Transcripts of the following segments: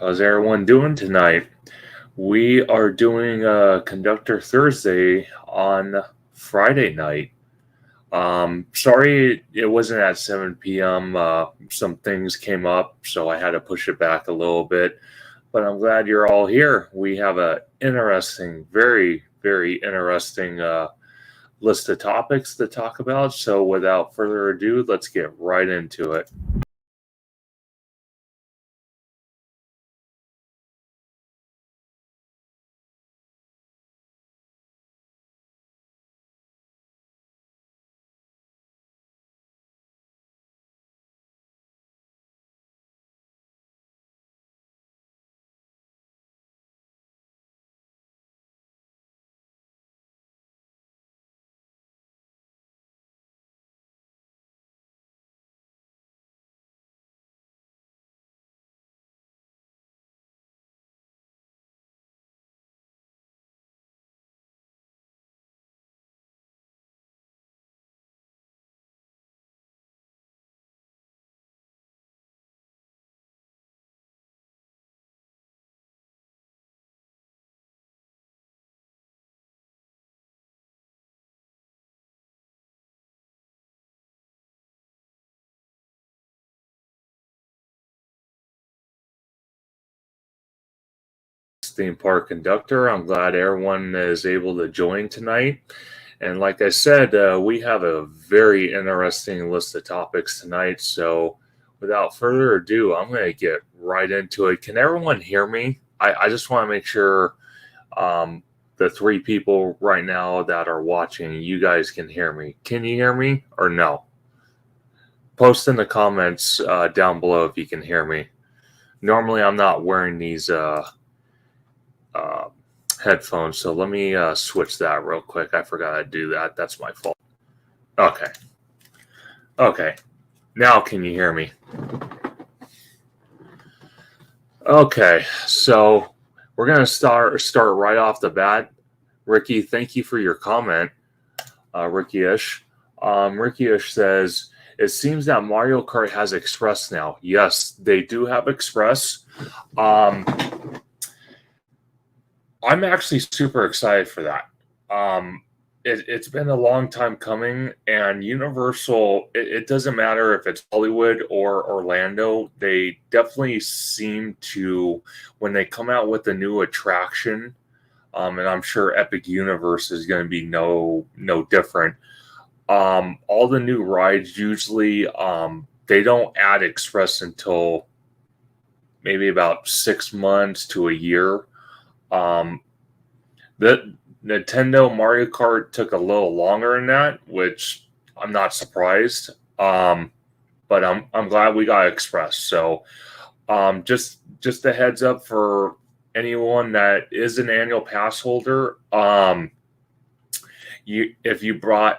How's everyone doing tonight? We are doing Conductor Thursday on Friday night. Sorry it wasn't at 7 p.m. Some things came up, so I had to push it back a little bit. But I'm glad you're all here. We have a interesting, very, very interesting list of topics to talk about. So without further ado, let's get right into it. Theme park conductor. I'm glad everyone is able to join tonight. And like I said, we have a very interesting list of topics tonight. So without further ado, I'm going to get right into it. Can everyone hear me? I just want to make sure the three people right now that are watching, you guys can hear me. Can you hear me or no? Post in the comments down below if you can hear me. Normally, I'm not wearing these headphones, so let me switch that real quick. I forgot to do that. That's my fault. Okay, now can you hear me? Okay, so we're gonna start right off the bat. Ricky, thank you for your comment. Ricky-ish says, it seems that Mario Kart has Express now. Yes, they do have Express. I'm actually super excited for that. It's been a long time coming, and Universal, it doesn't matter if it's Hollywood or Orlando, they definitely seem to, when they come out with a new attraction, and I'm sure Epic Universe is going to be no different. All the new rides usually, they don't add Express until maybe about 6 months to a year. The Nintendo Mario Kart took a little longer than that, which I'm not surprised. But I'm glad we got Express. So, just a heads up for anyone that is an annual pass holder. If you buy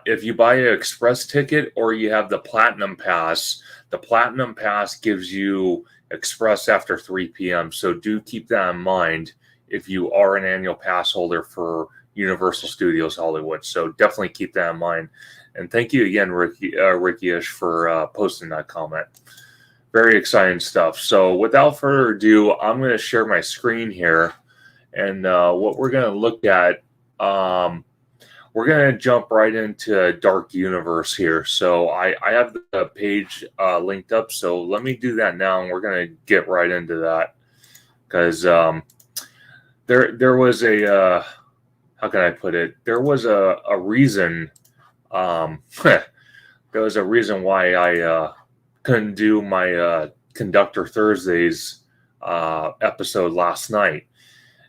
an Express ticket or you have the Platinum Pass, the Platinum Pass gives you Express after 3 p.m. So do keep that in mind if you are an annual pass holder for Universal Studios Hollywood. So definitely keep that in mind. And thank you again, Ricky-ish, for posting that comment. Very exciting stuff. So without further ado, I'm going to share my screen here. And what we're going to look at, we're going to jump right into Dark Universe here. So I have the page linked up. So let me do that now, and we're going to get right into that. Because there was a how can I put it? There was a reason. There was a reason why I couldn't do my Conductor Thursdays episode last night.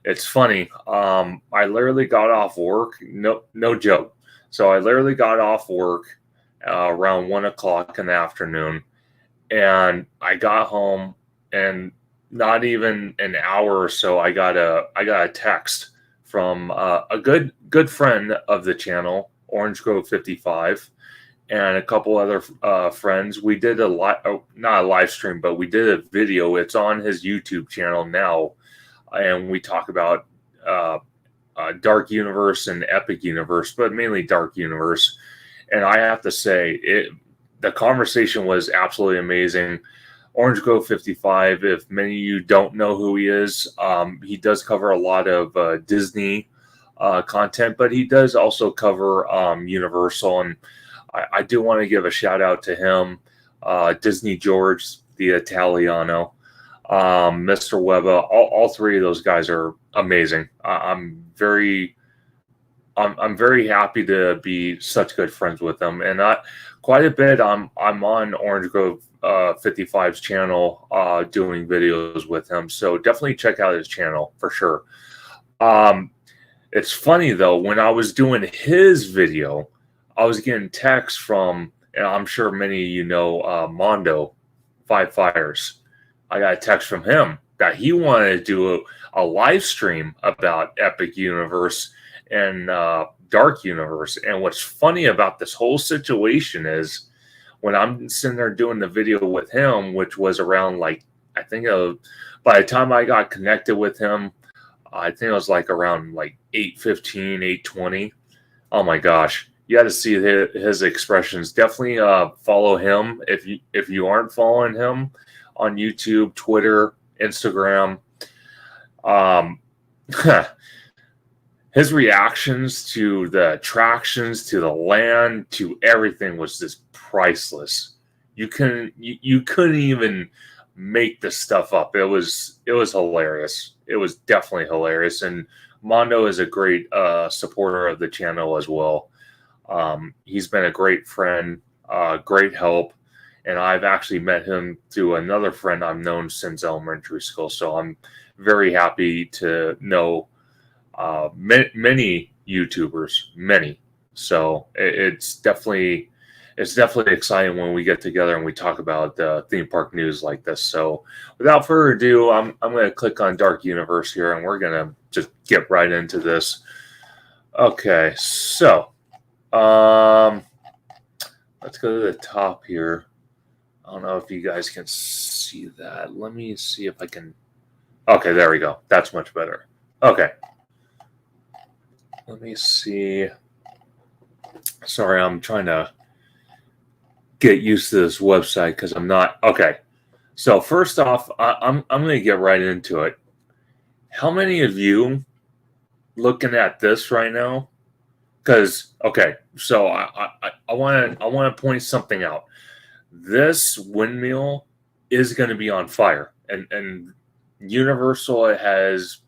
It's funny. I literally got off work. No joke. So I literally got off work around 1 o'clock in the afternoon, and I got home, and not even an hour or so, I got a text from a good friend of the channel, Orange Grove 55, and a couple other friends. We did not a live stream, but we did a video. It's on his YouTube channel now, and we talk about Dark Universe and Epic Universe, but mainly Dark Universe. And I have to say, the conversation was absolutely amazing. Orange Grove 55. If many of you don't know who he does cover a lot of Disney content, but he does also cover Universal. And I do want to give a shout out to him, Disney George, the Italiano, Mr. Webba. All three of those guys are amazing. I'm very happy to be such good friends with them, and quite a bit. I'm on Orange Grove 55's channel doing videos with him, so definitely check out his channel for sure. It's funny though, when I was doing his video, I was getting texts from, and I'm sure many of you know, Mondo, Five Fires. I got a text from him that he wanted to do a live stream about Epic Universe and Dark Universe. And what's funny about this whole situation is when I'm sitting there doing the video with him, which was around like, I think by the time I got connected with him, I think it was like around like 8:15, 8:20. Oh my gosh. You got to see his expressions. Definitely follow him if you aren't following him on YouTube, Twitter, Instagram. His reactions to the attractions, to the land, to everything was just priceless. You couldn't even make this stuff up. It was hilarious. It was definitely hilarious. And Mondo is a great supporter of the channel as well. He's been a great friend, great help, and I've actually met him through another friend I've known since elementary school. So I'm very happy to know many YouTubers, many. So it's definitely exciting when we get together and we talk about theme park news like this. So without further ado, I'm going to click on Dark Universe here, and we're going to just get right into this. Okay, so let's go to the top here. I don't know if you guys can see that. Let me see if I can. Okay, there we go. That's much better. Okay. Let me see. Sorry, I'm trying to get used to this website because I'm not. Okay. So first off, I'm going to get right into it. How many of you looking at this right now? Because okay, so I want to point something out. This windmill is going to be on fire, and Universal has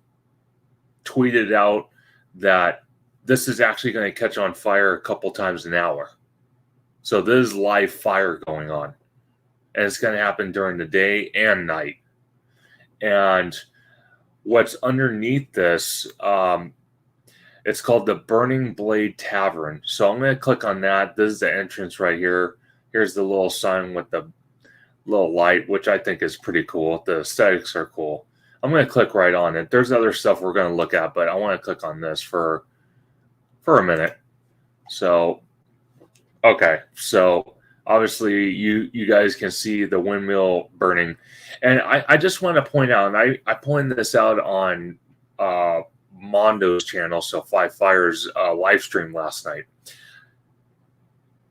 tweeted out that this is actually going to catch on fire a couple times an hour. So there's live fire going on, and it's going to happen during the day and night. And what's underneath this, it's called the Burning Blade Tavern. So I'm going to click on that. This is the entrance right here. Here's the little sign with the little light, which I think is pretty cool. The aesthetics are cool. I'm going to click right on it. There's other stuff we're going to look at, but I want to click on this for a minute. So, okay. So obviously you guys can see the windmill burning. And I just want to point out, and I pointed this out on Mondo's channel, so Five Fires live stream last night.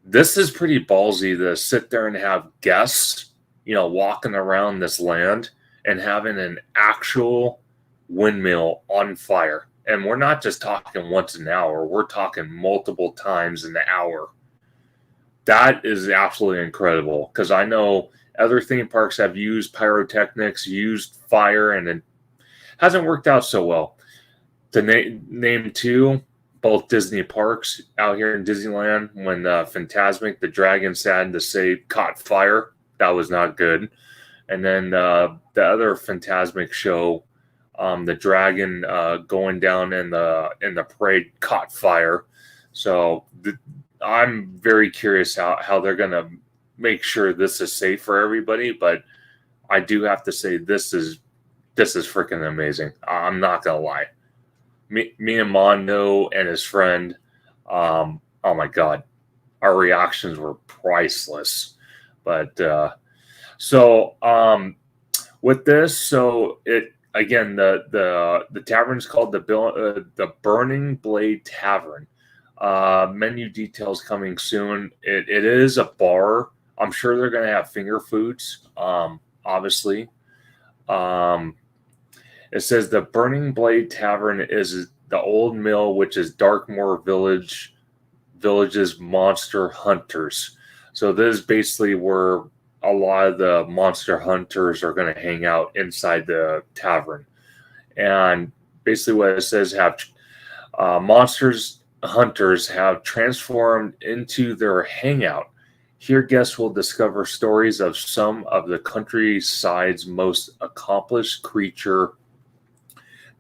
This is pretty ballsy to sit there and have guests, walking around this land and having an actual windmill on fire. And we're not just talking once an hour, we're talking multiple times in the hour. That is absolutely incredible, because I know other theme parks have used pyrotechnics, used fire, and it hasn't worked out so well. To name two, both Disney parks out here in Disneyland, when Fantasmic, the dragon sad to say, caught fire. That was not good. And then the other Fantasmic show, the dragon going down in the parade caught fire. So I'm very curious how they're going to make sure this is safe for everybody. But I do have to say this is freaking amazing. I'm not going to lie. Me and Mondo and his friend, oh my God, our reactions were priceless. But with this, so it again, the tavern's called the Burning Blade Tavern. Menu details coming soon. It is a bar. I'm sure they're going to have finger foods. I'm obviously. It says the Burning Blade Tavern is the old mill, which is Darkmoor Village's monster hunters. So this is basically where a lot of the monster hunters are going to hang out inside the tavern. And basically what it says, have monsters hunters have transformed into their hangout. Here guests will discover stories of some of the countryside's most accomplished creature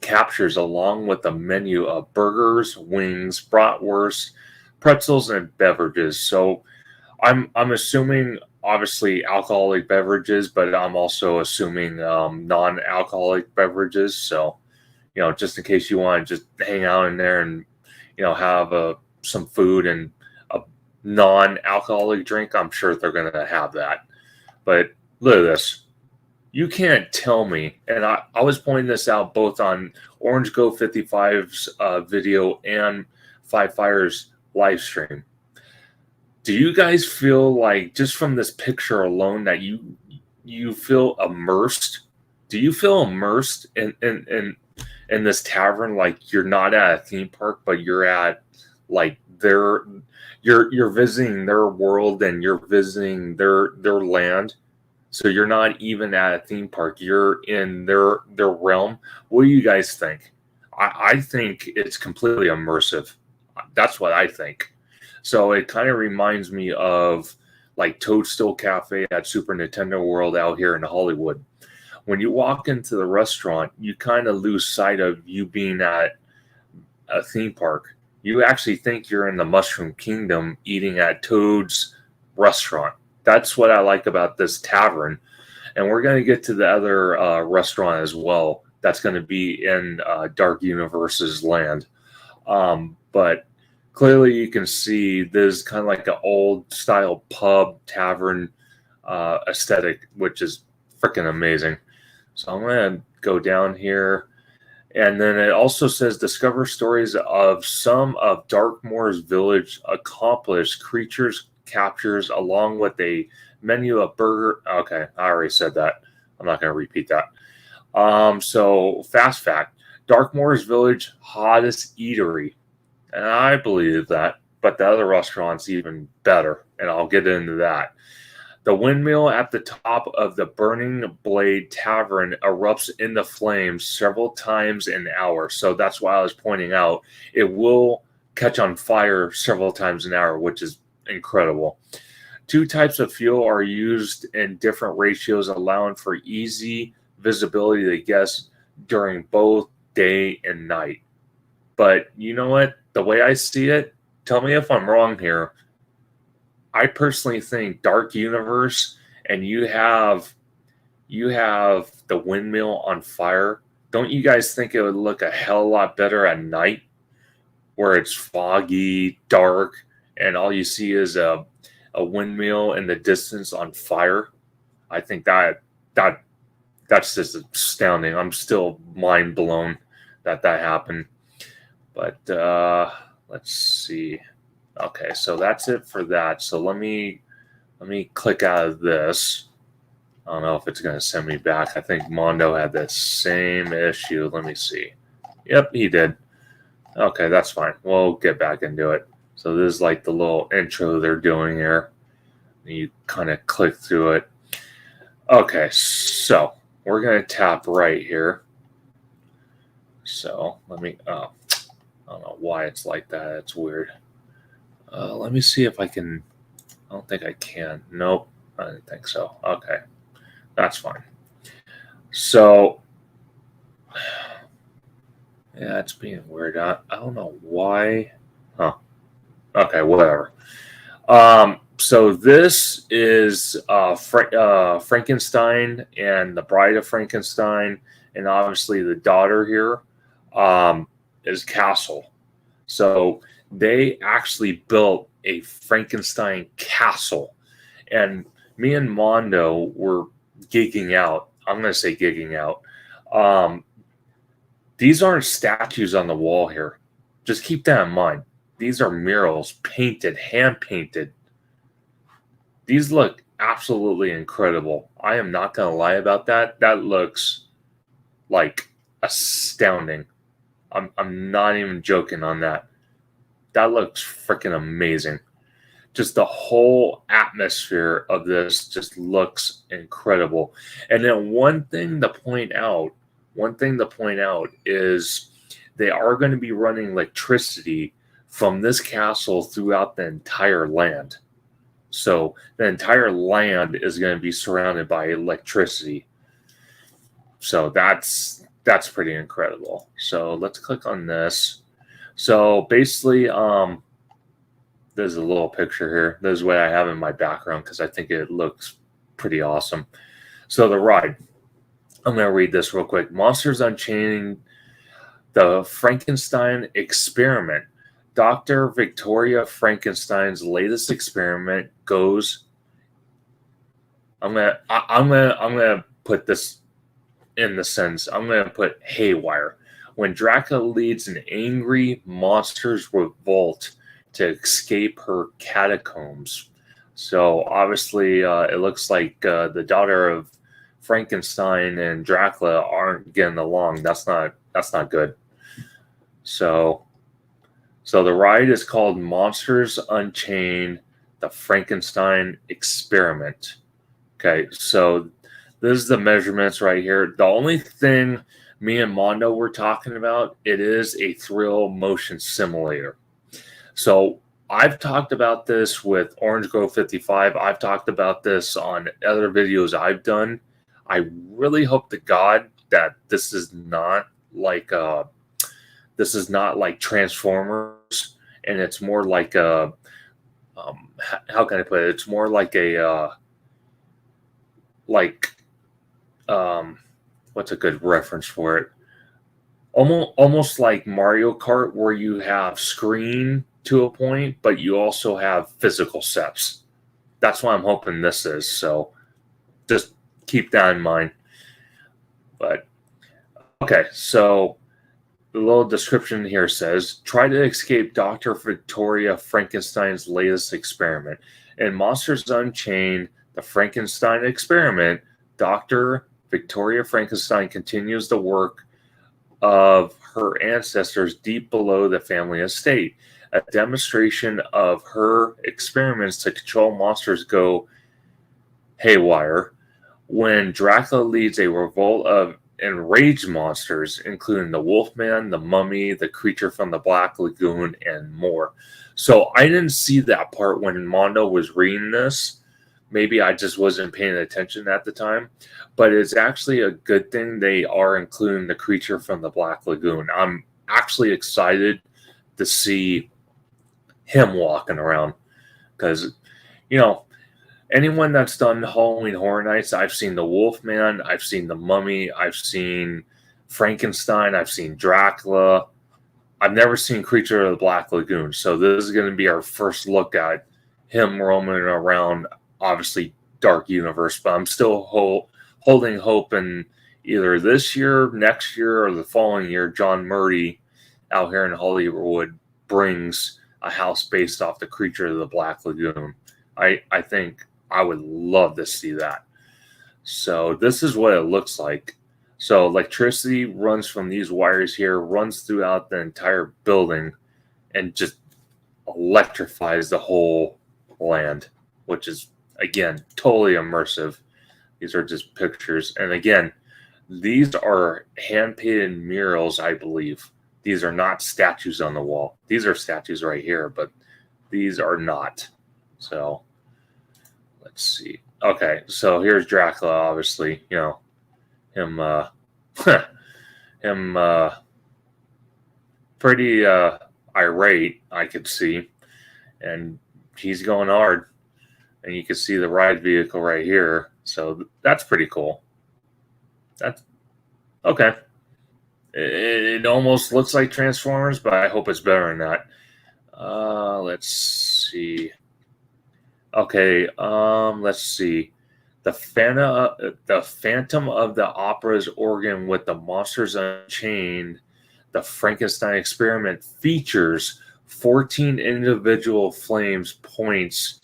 captures, along with a menu of burgers, wings, bratwurst, pretzels, and beverages. So I'm assuming obviously alcoholic beverages, but I'm also assuming non-alcoholic beverages. So, just in case you want to just hang out in there and, have some food and a non-alcoholic drink, I'm sure they're going to have that. But look at this. You can't tell me, and I was pointing this out both on Orange Go 55's video and Five Fire's live stream. Do you guys feel like, just from this picture alone, that you feel immersed? Do you feel immersed in this tavern, like you're not at a theme park, but you're at like you're visiting their world and you're visiting their land? So you're not even at a theme park. You're in their realm. What do you guys think? I think it's completely immersive. That's what I think. So it kind of reminds me of like Toadstool Cafe at Super Nintendo World out here in Hollywood. When you walk into the restaurant, you kind of lose sight of you being at a theme park. You actually think you're in the Mushroom Kingdom eating at Toad's restaurant. That's what I like about this tavern. And we're going to get to the other restaurant as well. That's going to be in Dark Universe's land. But clearly you can see this kind of like an old style pub tavern aesthetic, which is freaking amazing. So I'm going to go down here. And then it also says discover stories of some of Darkmoor's village accomplished creatures captures, along with a menu of burger. Okay, I already said that. I'm not going to repeat that. So fast fact, Darkmoor's village hottest eatery. And I believe that, but the other restaurant's even better, and I'll get into that. The windmill at the top of the Burning Blade Tavern erupts into flames several times an hour. So that's why I was pointing out it will catch on fire several times an hour, which is incredible. 2 types of fuel are used in different ratios, allowing for easy visibility to guests during both day and night. But you know what? The way I see it, tell me if I'm wrong here. I personally think Dark Universe, and you have the windmill on fire. Don't you guys think it would look a hell of a lot better at night, where it's foggy, dark, and all you see is a windmill in the distance on fire? I think that's just astounding. I'm still mind blown that happened. But let's see. Okay, so that's it for that. So let me click out of this. I don't know if it's going to send me back. I think Mondo had the same issue. Let me see. Yep, he did. Okay, that's fine. We'll get back into it. So this is like the little intro they're doing here. You kind of click through it. Okay, so we're going to tap right here. So let me, I don't know why it's like that. It's weird. Let me see if I can. I don't think I can. Nope, I didn't think so. Okay, that's fine. So, yeah, it's being weird. I don't know why. Huh. Okay, whatever. So this is Frankenstein and the Bride of Frankenstein, and obviously the daughter here is Castle. So they actually built a Frankenstein castle, and me and Mondo were gigging out. I'm going to say gigging out. These aren't statues on the wall here. Just keep that in mind. These are murals, painted, hand painted. These look absolutely incredible. I am not going to lie about that. That looks like astounding. I'm not even joking on that. That looks freaking amazing. Just the whole atmosphere of this just looks incredible. And then one thing to point out is they are going to be running electricity from this castle throughout the entire land. So the entire land is going to be surrounded by electricity. So that's pretty incredible. So let's click on this. So basically, there's a little picture here. This is what I have in my background because I think it looks pretty awesome. So the ride. I'm going to read this real quick. Monsters Unchained, the Frankenstein Experiment. Dr. Victoria Frankenstein's latest experiment goes. I'm gonna put this in the sense. I'm gonna put haywire. When Dracula leads an angry monsters revolt to escape her catacombs. So obviously, it looks like the daughter of Frankenstein and Dracula aren't getting along. That's not good. So the ride is called Monsters Unchained: The Frankenstein Experiment. Okay, so this is the measurements right here. The only thing me and Mondo were talking about, it is a thrill motion simulator. So I've talked about this with Orange Grove 55. I've talked about this on other videos I've done. I really hope to God that this is not like Transformers, and it's more like a how can I put it? It's more like a what's a good reference for it? Almost like Mario Kart, where you have screen to a point, but you also have physical sets. That's what I'm hoping this is. So just keep that in mind. But okay, so the little description here says, try to escape Dr. Victoria Frankenstein's latest experiment. In Monsters Unchained, the Frankenstein Experiment, Dr. Victoria Frankenstein continues the work of her ancestors deep below the family estate. A demonstration of her experiments to control monsters go haywire when Dracula leads a revolt of enraged monsters, including the Wolfman, the Mummy, the Creature from the Black Lagoon, and more. So I didn't see that part when Mondo was reading this. Maybe I just wasn't paying attention at the time. But it's actually a good thing they are including the Creature from the Black Lagoon. I'm actually excited to see him walking around. Because, anyone that's done Halloween Horror Nights, I've seen the Wolfman, I've seen the Mummy, I've seen Frankenstein, I've seen Dracula. I've never seen Creature of the Black Lagoon. So this is going to be our first look at him roaming around, obviously, Dark Universe. But I'm still holding hope in either this year, next year, or the following year, John Murray out here in Hollywood brings a house based off the Creature of the Black Lagoon. I think I would love to see that. So this is what it looks like. So electricity runs from these wires here, runs throughout the entire building, and just electrifies the whole land, which is, again, totally immersive. These are just pictures. And again, these are hand-painted murals, I believe. These are not statues on the wall. These are statues right here, but these are not. So let's see. Okay, so here's Dracula, obviously. Him pretty irate, I could see. And he's going hard. And you can see the ride vehicle right here. So that's pretty cool. That's okay. It almost looks like Transformers, but I hope it's better than that. Let's see. Okay, let's see. The Phantom of the Opera's organ with the Monsters Unchained, the Frankenstein Experiment features 14 individual flames points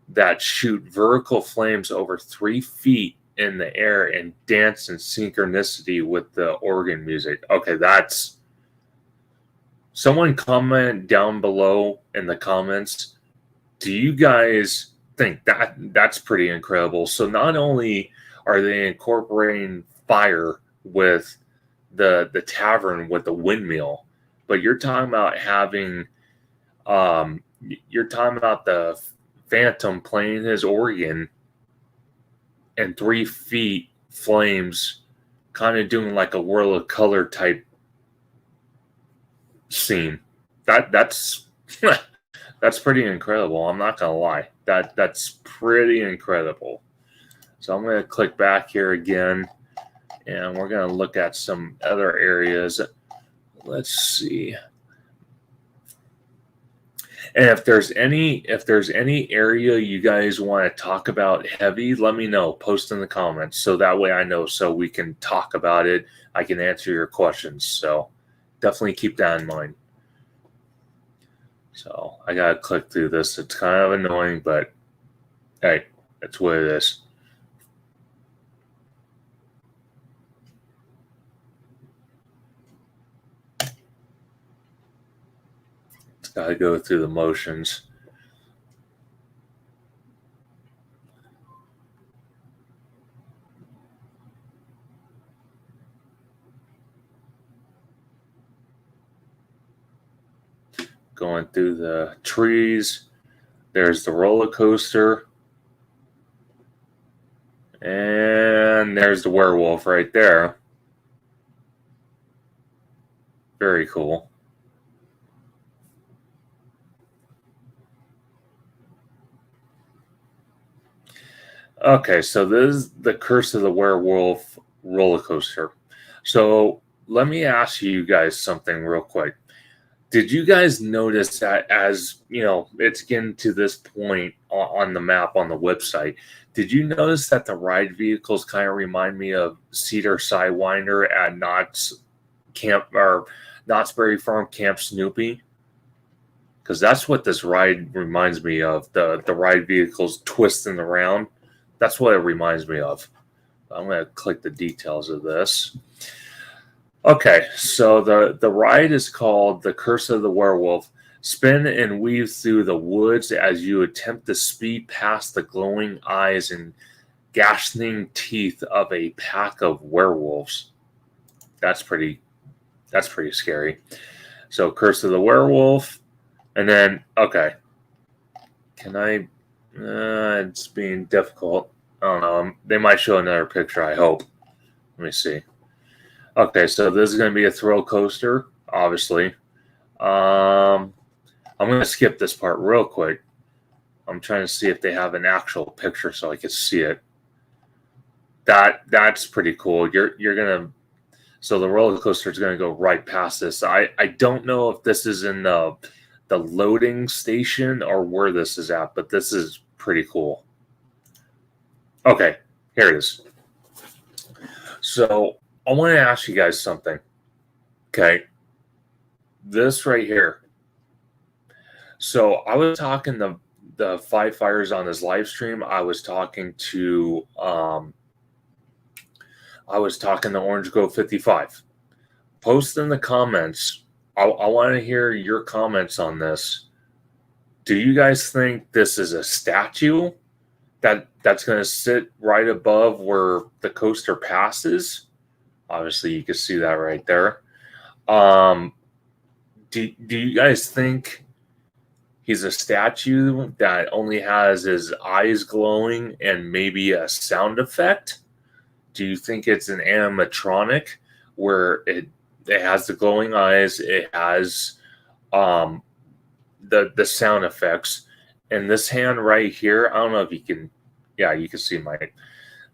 that shoot vertical flames over 3 feet in the air and dance in synchronicity with the organ music. Okay, that's... Someone comment down below in the comments. Do you guys think that that's pretty incredible? So not only are they incorporating fire with the tavern with the windmill, but you're talking about having you're talking about the Phantom playing his organ and 3 feet flames, kind of doing like a World of Color type scene. That's that's pretty incredible. I'm not gonna lie. That's pretty incredible. So I'm gonna click back here again, and we're gonna look at some other areas. Let's see. And if there's any area you guys want to talk about heavy, let me know. Post in the comments so that way I know, so we can talk about it. I can answer your questions. So definitely keep that in mind. So I gotta click through this. It's kind of annoying, but hey, that's what it is. It's gotta go through the motions. Going through the trees. There's the roller coaster. And there's the werewolf right there. Very cool. Okay, so this is the Curse of the Werewolf roller coaster. So let me ask you guys something real quick. Did you guys notice that as, you know, it's getting to this point on the map on the website, did you notice that the ride vehicles kind of remind me of Cedar Sidewinder at Knott's Camp, or Knott's Berry Farm Camp Snoopy? Because that's what this ride reminds me of. The ride vehicles twisting around. That's what it reminds me of. I'm going to click the details of this. Okay, so the ride is called The Curse of the Werewolf. Spin and weave through the woods as you attempt to speed past the glowing eyes and ghastly teeth of a pack of werewolves. That's pretty scary. So Curse of the Werewolf, and then okay, can I? It's being difficult. I don't know. They might show another picture. I hope. Let me see. Okay, so this is going to be a thrill coaster, obviously. I'm going to skip this part real quick. I'm trying to see if they have an actual picture so I can see it. That's pretty cool. You're going to... So the roller coaster is going to go right past this. I don't know if this is in the loading station or where this is at, but this is pretty cool. Okay, here it is. So I want to ask you guys something. Okay. This right here. So I was talking the Five Fires on this live stream. I was talking to Orange Go 55. Post in the comments. I want to hear your comments on this. Do you guys think this is a statue that's going to sit right above where the coaster passes? Obviously, you can see that right there. Do you guys think he's a statue that only has his eyes glowing and maybe a sound effect? Do you think it's an animatronic where it has the glowing eyes, it has the sound effects, and this hand right here, I don't know if you can, yeah, you can see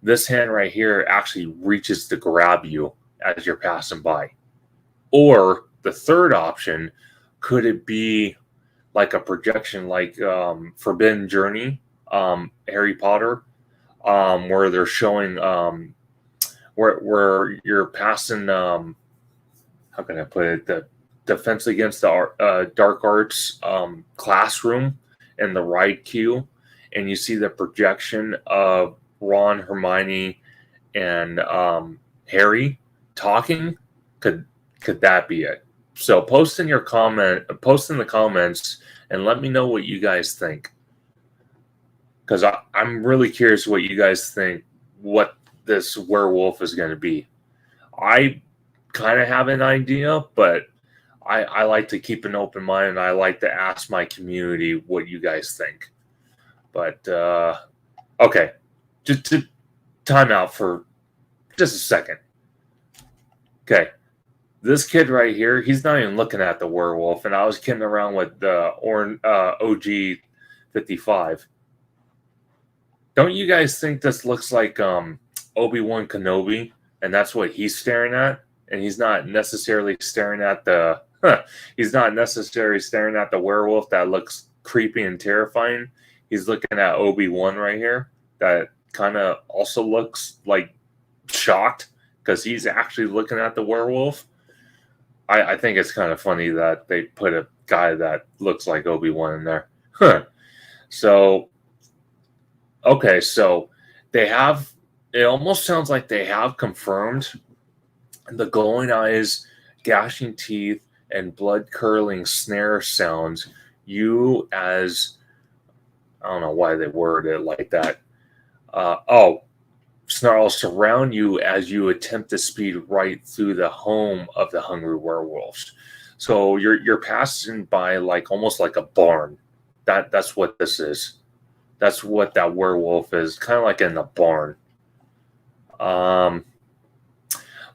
this hand right here actually reaches to grab you as you're passing by. Or the third option, could it be like a projection like Forbidden Journey, Harry Potter, where they're showing where you're passing, how can I put it, the Defense Against the Dark Arts classroom and the ride queue, and you see the projection of Ron, Hermione, and Harry talking, could that be it? So post in the comments and let me know what you guys think, because I'm really curious what you guys think, what this werewolf is going to be. I kind of have an idea, but I like to keep an open mind, and I like to ask my community what you guys think. But okay, just to time out for just a second. Okay, this kid right here, he's not even looking at the werewolf, and I was kidding around with the OG 55. Don't you guys think this looks like Obi-Wan Kenobi, and that's what he's staring at? And he's not necessarily staring at the he's not necessarily staring at the werewolf that looks creepy and terrifying. He's looking at Obi-Wan right here that kind of also looks like shocked because he's actually looking at the werewolf. I think it's kind of funny that they put a guy that looks like Obi-Wan in there. So, okay, so they have, it almost sounds like they have confirmed the glowing eyes, gashing teeth, and blood-curdling snare sounds. You as, I don't know why they worded it like that. Snarl surround you as you attempt to speed right through the home of the hungry werewolves. So you're passing by like almost like a barn. That's what this is. That's what that werewolf is, kind of like in the barn.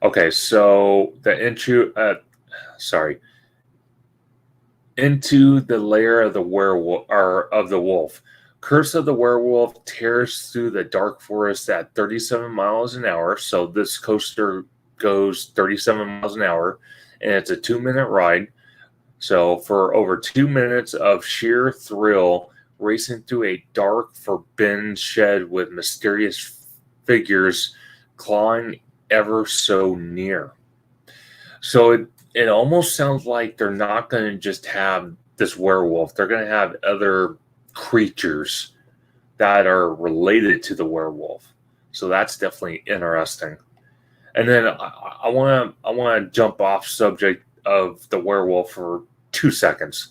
Okay, so into the lair of the werewolf, or of the wolf. Curse of the Werewolf tears through the dark forest at 37 miles an hour. So this coaster goes 37 miles an hour, and it's a 2-minute ride. So for over 2 minutes of sheer thrill, racing through a dark, forbidden shed with mysterious figures clawing ever so near. So it almost sounds like they're not going to just have this werewolf. They're going to have other creatures that are related to the werewolf. So that's definitely interesting. And then I want to jump off subject of the werewolf for 2 seconds.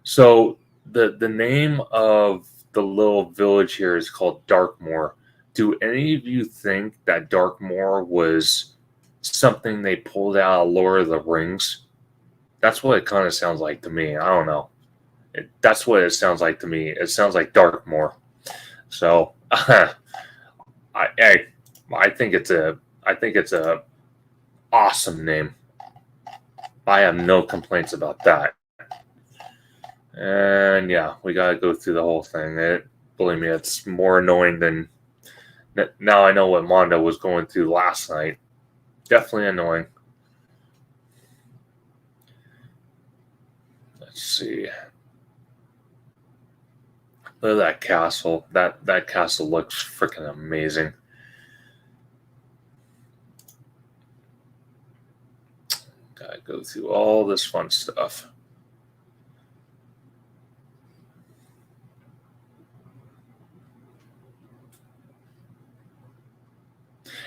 So the name of the little village here is called Darkmoor. Do any of you think that Darkmoor was something they pulled out of Lord of the Rings? That's what it kind of sounds like to me. I don't know. That's what it sounds like to me. It sounds like Darkmoor. So I think it's a awesome name. I have no complaints about that. And yeah, we gotta go through the whole thing. Believe me, it's more annoying than now. I know what Mondo was going through last night. Definitely annoying. Let's see. Look at that castle. That castle looks freaking amazing. Gotta go through all this fun stuff.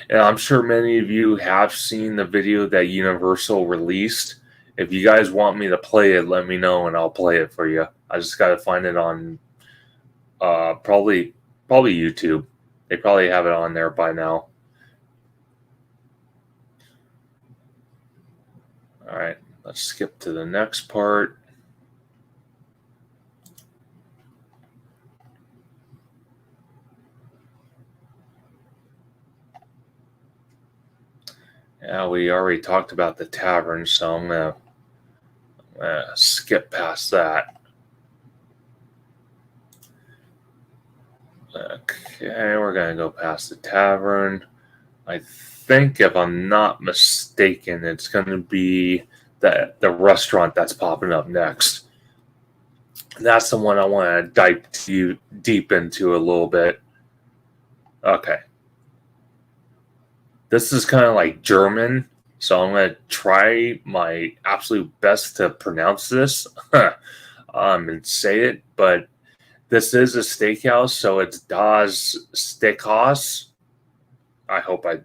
And I'm sure many of you have seen the video that Universal released. If you guys want me to play it, let me know and I'll play it for you. I just got to find it on probably YouTube. They probably have it on there by now. All right, let's skip to the next part. Yeah, we already talked about the tavern, so I'm gonna skip past that. Okay, we're gonna go past the tavern. I think, if I'm not mistaken, it's gonna be the restaurant that's popping up next. That's the one I want to dive deep into a little bit. Okay. This is kind of like German, so I'm going to try my absolute best to pronounce this and say it, but This is a steakhouse, so it's Das Steakhouse. I hope I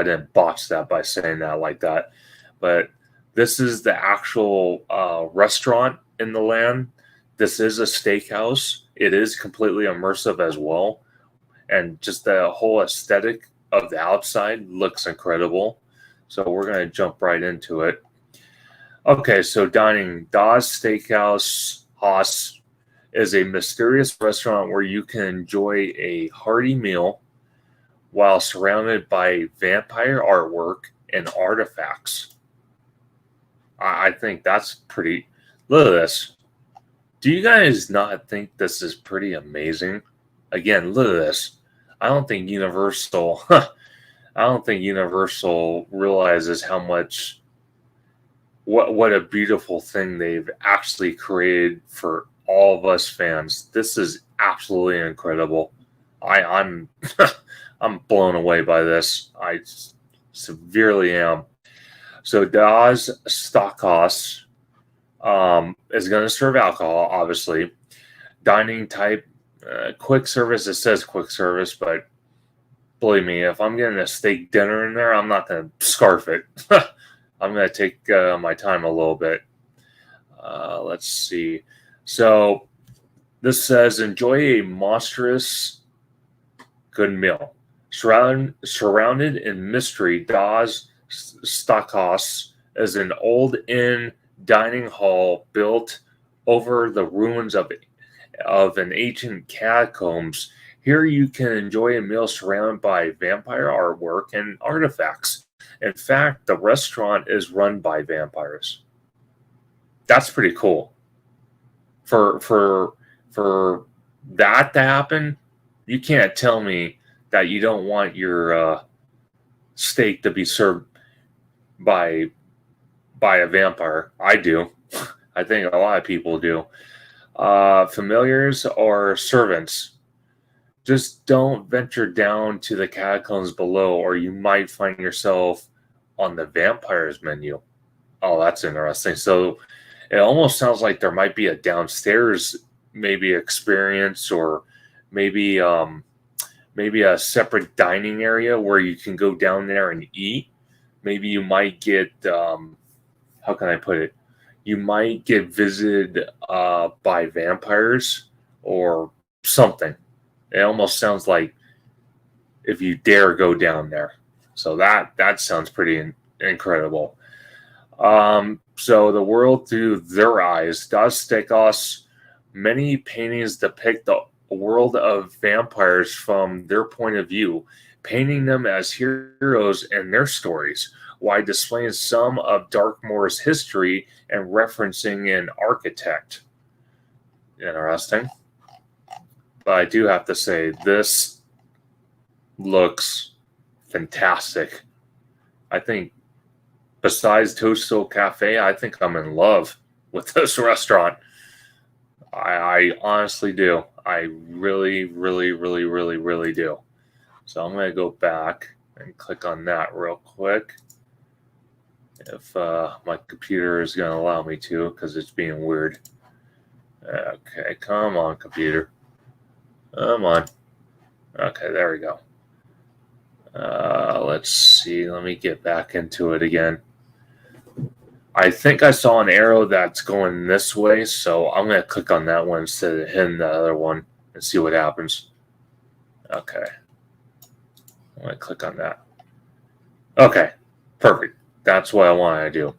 didn't botch that by saying that like that. But this is the actual restaurant in the land. This is a steakhouse. It is completely immersive as well. And just the whole aesthetic of the outside looks incredible. So we're going to jump right into it. Okay, so dining. Das Steakhouse Haus is a mysterious restaurant where you can enjoy a hearty meal while surrounded by vampire artwork and artifacts. I think that's pretty. Look at this. Do you guys not think this is pretty amazing? Again, look at this. I don't think Universal. I don't think Universal realizes how much. What a beautiful thing they've actually created for all of us fans. This is absolutely incredible. I'm I'm blown away by this. I severely am. So Das Stockhaus is going to serve alcohol, obviously. Dining type, quick service. It says quick service, but believe me, if I'm getting a steak dinner in there, I'm not going to scarf it. I'm going to take my time a little bit. Let's see. So this says, enjoy a monstrous good meal. Surrounded in mystery, Das Stockhaus is an old inn dining hall built over the ruins of an ancient catacombs. Here you can enjoy a meal surrounded by vampire artwork and artifacts. In fact, the restaurant is run by vampires. That's pretty cool. For that to happen, you can't tell me that you don't want your steak to be served by a vampire. I do. I think a lot of people do. Familiars or servants, just don't venture down to the catacombs below, or you might find yourself on the vampires menu. Oh, that's interesting. So it almost sounds like there might be a downstairs maybe experience, or maybe a separate dining area where you can go down there and eat. Maybe you might get how can I put it? You might get visited by vampires or something. It almost sounds like if you dare go down there. So that sounds pretty incredible. So the world through their eyes. Das Steakhouse. Many paintings depict the world of vampires from their point of view, painting them as heroes in their stories, while displaying some of Darkmoor's history and referencing an architect. Interesting. But I do have to say, this looks fantastic. I think, besides Tosto Cafe, I think I'm in love with this restaurant. I honestly do. I really, really, really, really, really do. So I'm going to go back and click on that real quick. If my computer is going to allow me to, because it's being weird. Okay, come on, computer. Come on. Okay, there we go. Let's see. Let me get back into it again. I think I saw an arrow that's going this way, so I'm going to click on that one instead of hitting the other one and see what happens. Okay. I'm going to click on that. Okay, perfect. That's what I want to do.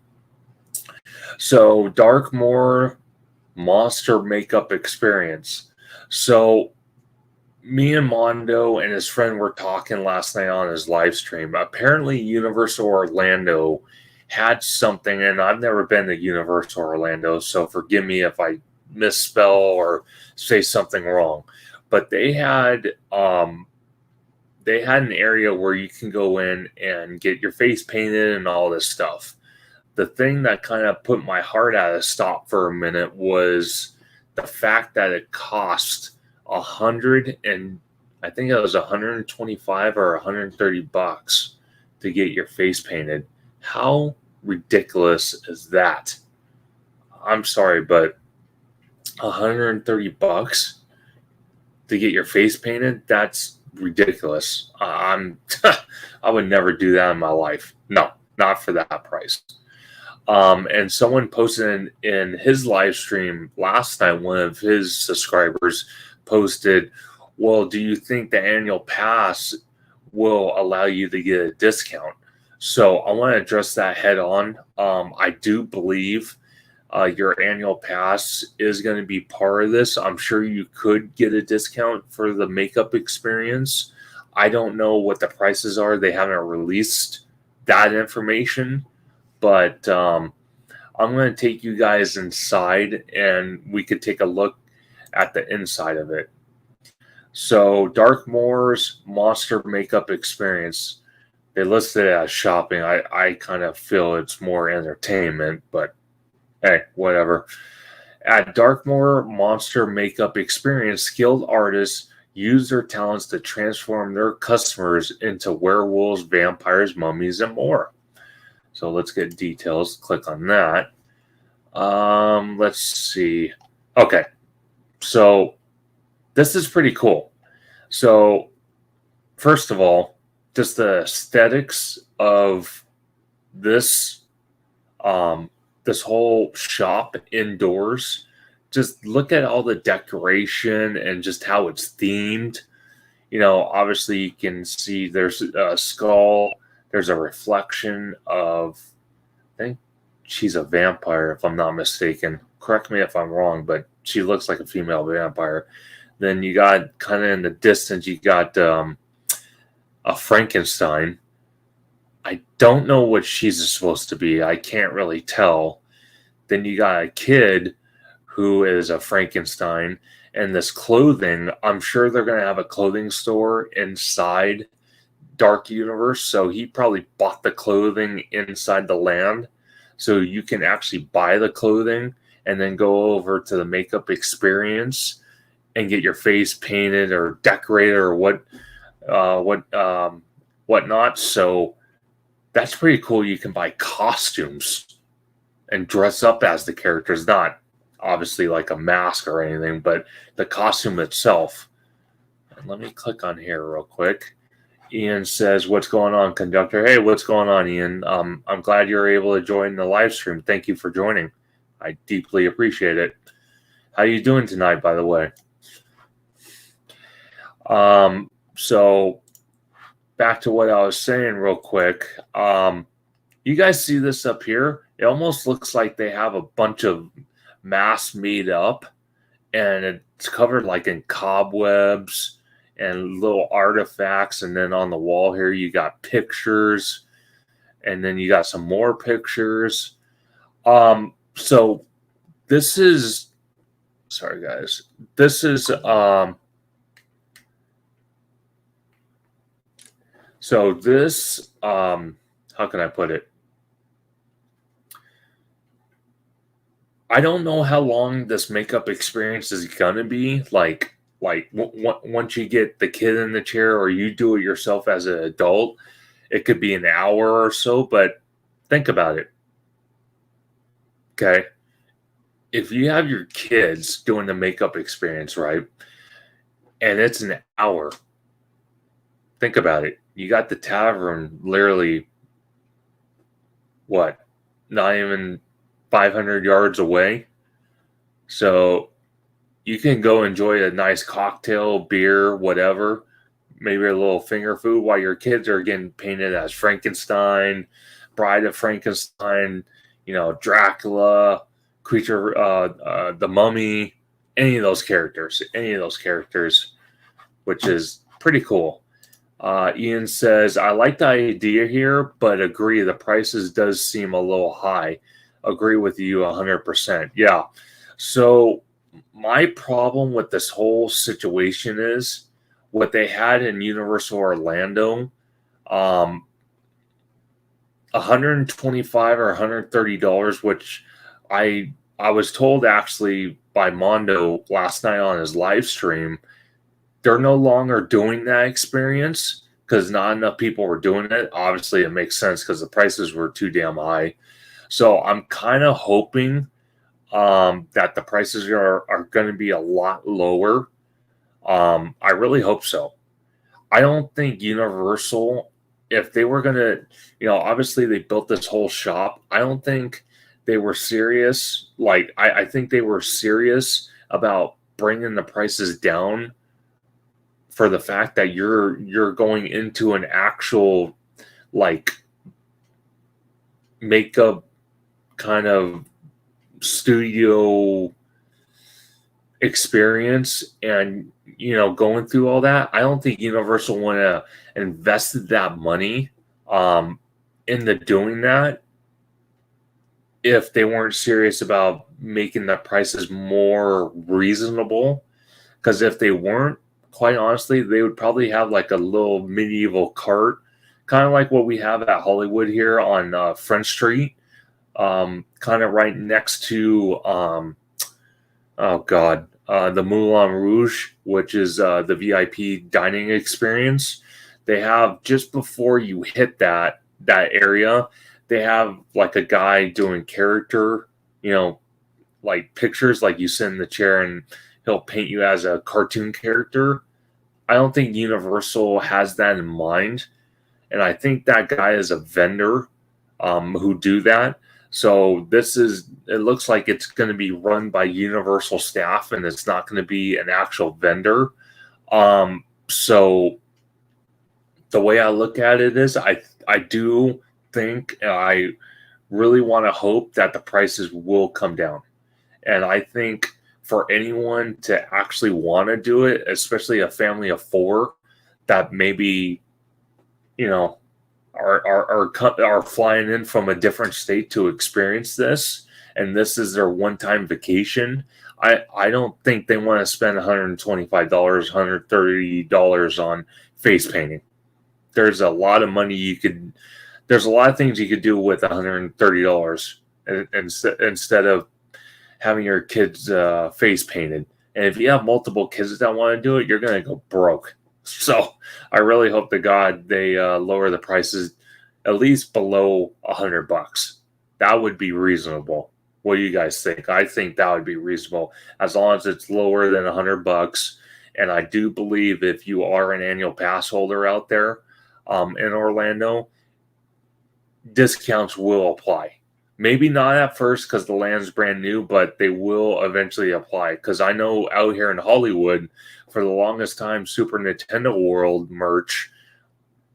So, Darkmoor monster makeup experience. So, me and Mondo and his friend were talking last night on his live stream. Apparently, Universal Orlando had something, and I've never been to Universal Orlando, so forgive me if I misspell or say something wrong. But they had an area where you can go in and get your face painted and all this stuff. The thing that kind of put my heart at a stop for a minute was the fact that it cost $125 or $130 to get your face painted. How ridiculous is that? I'm sorry, but $130 to get your face painted? That's ridiculous. I would never do that in my life. No, not for that price. And someone posted in his live stream last night, one of his subscribers posted, well, do you think the annual pass will allow you to get a discount? So I want to address that head on. I do believe your annual pass is going to be part of this. I'm sure you could get a discount for the makeup experience. I don't know what the prices are. They haven't released that information, but I'm going to take you guys inside and we could take a look at the inside of it. So Darkmoor's Monster Makeup Experience, they listed it as shopping. I kind of feel it's more entertainment, but hey, whatever. At Darkmoor Monster Makeup Experience, skilled artists use their talents to transform their customers into werewolves, vampires, mummies, and more. So let's get details. Click on that. Let's see. Okay. So this is pretty cool. So first of all, just the aesthetics of this this whole shop indoors. Just look at all the decoration and just how it's themed. You know, obviously you can see there's a skull. There's a reflection of, I think she's a vampire, if I'm not mistaken. Correct me if I'm wrong, but she looks like a female vampire. Then you got kind of in the distance, you got a Frankenstein. I don't know what she's supposed to be. I can't really tell. Then you got a kid who is a Frankenstein. And this clothing, I'm sure they're going to have a clothing store inside Dark Universe. So he probably bought the clothing inside the land. So you can actually buy the clothing and then go over to the makeup experience and get your face painted or decorated or whatnot. So that's pretty cool. You can buy costumes and dress up as the characters, not obviously like a mask or anything, but the costume itself. And let me click on here real quick. Ian says, what's going on, Conductor? Hey, what's going on, Ian? I'm glad you're able to join the live stream. Thank you for joining. I deeply appreciate it. How you doing tonight, by the way? So back to what I was saying real quick. You guys see this up here? It almost looks like they have a bunch of masks made up and it's covered like in cobwebs and little artifacts. And then on the wall here, you got pictures and then you got some more pictures. So this is, sorry guys, this is, so this, how can I put it? I don't know how long this makeup experience is gonna be. Like once you get the kid in the chair or you do it yourself as an adult, it could be an hour or so. But think about it. Okay, if you have your kids doing the makeup experience, right, and it's an hour, think about it. You got the tavern literally, what, not even 500 yards away. So you can go enjoy a nice cocktail, beer, whatever, maybe a little finger food while your kids are getting painted as Frankenstein, Bride of Frankenstein, you know, Dracula, Creature, the Mummy, any of those characters, which is pretty cool. Ian says, I like the idea here, but agree the prices does seem a little high. Agree with you 100%. Yeah. So my problem with this whole situation is what they had in Universal Orlando, $125 or $130, which I was told actually by Mondo last night on his live stream, they're no longer doing that experience because not enough people were doing it. Obviously, it makes sense because the prices were too damn high. So I'm kind of hoping that the prices are going to be a lot lower. I really hope so. I don't think Universal, if they were going to, obviously they built this whole shop. I don't think they were serious. Like, I think they were serious about bringing the prices down for the fact that you're going into an actual, like, makeup kind of studio experience, and going through all that. I don't think Universal want to invest that money into doing that if they weren't serious about making the prices more reasonable. Because if they weren't, quite honestly, they would probably have like a little medieval cart, kind of like what we have at Hollywood here on French Street, kind of right next to the Moulin Rouge, which is the VIP dining experience. They have, just before you hit that area, they have like a guy doing character, like pictures, like you sit in the chair and he'll paint you as a cartoon character. I don't think Universal has that in mind, and I think that guy is a vendor who do that. So it looks like it's going to be run by Universal staff, and it's not going to be an actual vendor. So the way I look at it is, I do think, I really want to hope that the prices will come down. And I think for anyone to actually want to do it, especially a family of 4 that maybe, are flying in from a different state to experience this, and this is their one-time vacation, I don't think they want to spend $125, $130 on face painting. There's a lot of money there's a lot of things you could do with $130 instead of having your kids face painted. And if you have multiple kids that want to do it, you're going to go broke. So I really hope to God they lower the prices at least below $100. That would be reasonable. What do you guys think? I think that would be reasonable as long as it's lower than $100. And I do believe if you are an annual pass holder out there in Orlando, discounts will apply. Maybe not at first because the land's brand new, but they will eventually apply. Because I know out here in Hollywood, for the longest time, Super Nintendo World merch,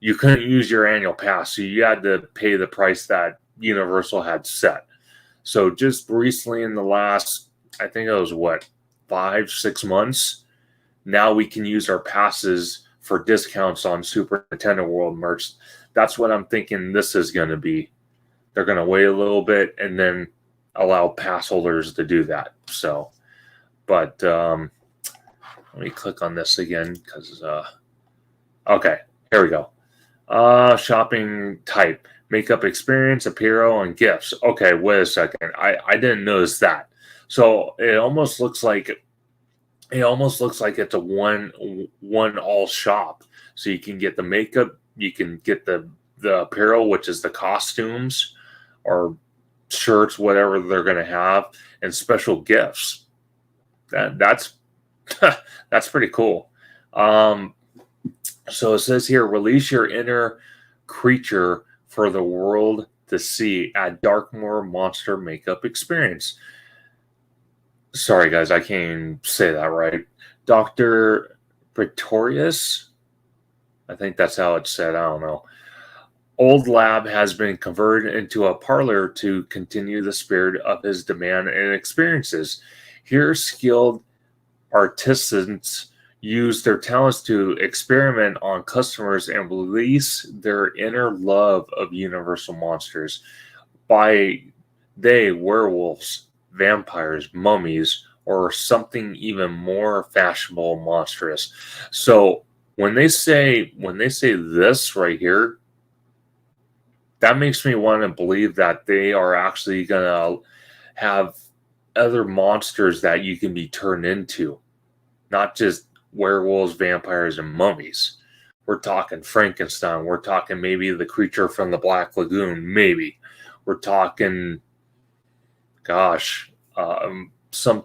you couldn't use your annual pass. So you had to pay the price that Universal had set. So just recently in the last, I think it was 5-6 months, now we can use our passes for discounts on Super Nintendo World merch. That's what I'm thinking this is going to be. They're going to wait a little bit and then allow pass holders to do that. So, but let me click on this again because, okay, here we go. Shopping type, makeup experience, apparel, and gifts. Okay, wait a second. I didn't notice that. So it almost looks like it's a one all shop. So you can get the makeup, you can get the apparel, which is the costumes or shirts, whatever they're going to have, and special gifts. That's that's pretty cool. So it says here, release your inner creature for the world to see at Darkmoor Monster Makeup Experience. Sorry, guys, I can't even say that right. Dr. Pretorius, I think that's how it's said. I don't know. Old Lab has been converted into a parlor to continue the spirit of his demand and experiences. Here, skilled artisans use their talents to experiment on customers and release their inner love of Universal monsters. By they, werewolves, vampires, mummies, or something even more fashionable, monstrous. So when they say this right here, that makes me want to believe that they are actually going to have other monsters that you can be turned into, not just werewolves, vampires, and mummies. We're talking Frankenstein. We're talking maybe the creature from the Black Lagoon. Maybe we're talking, gosh, some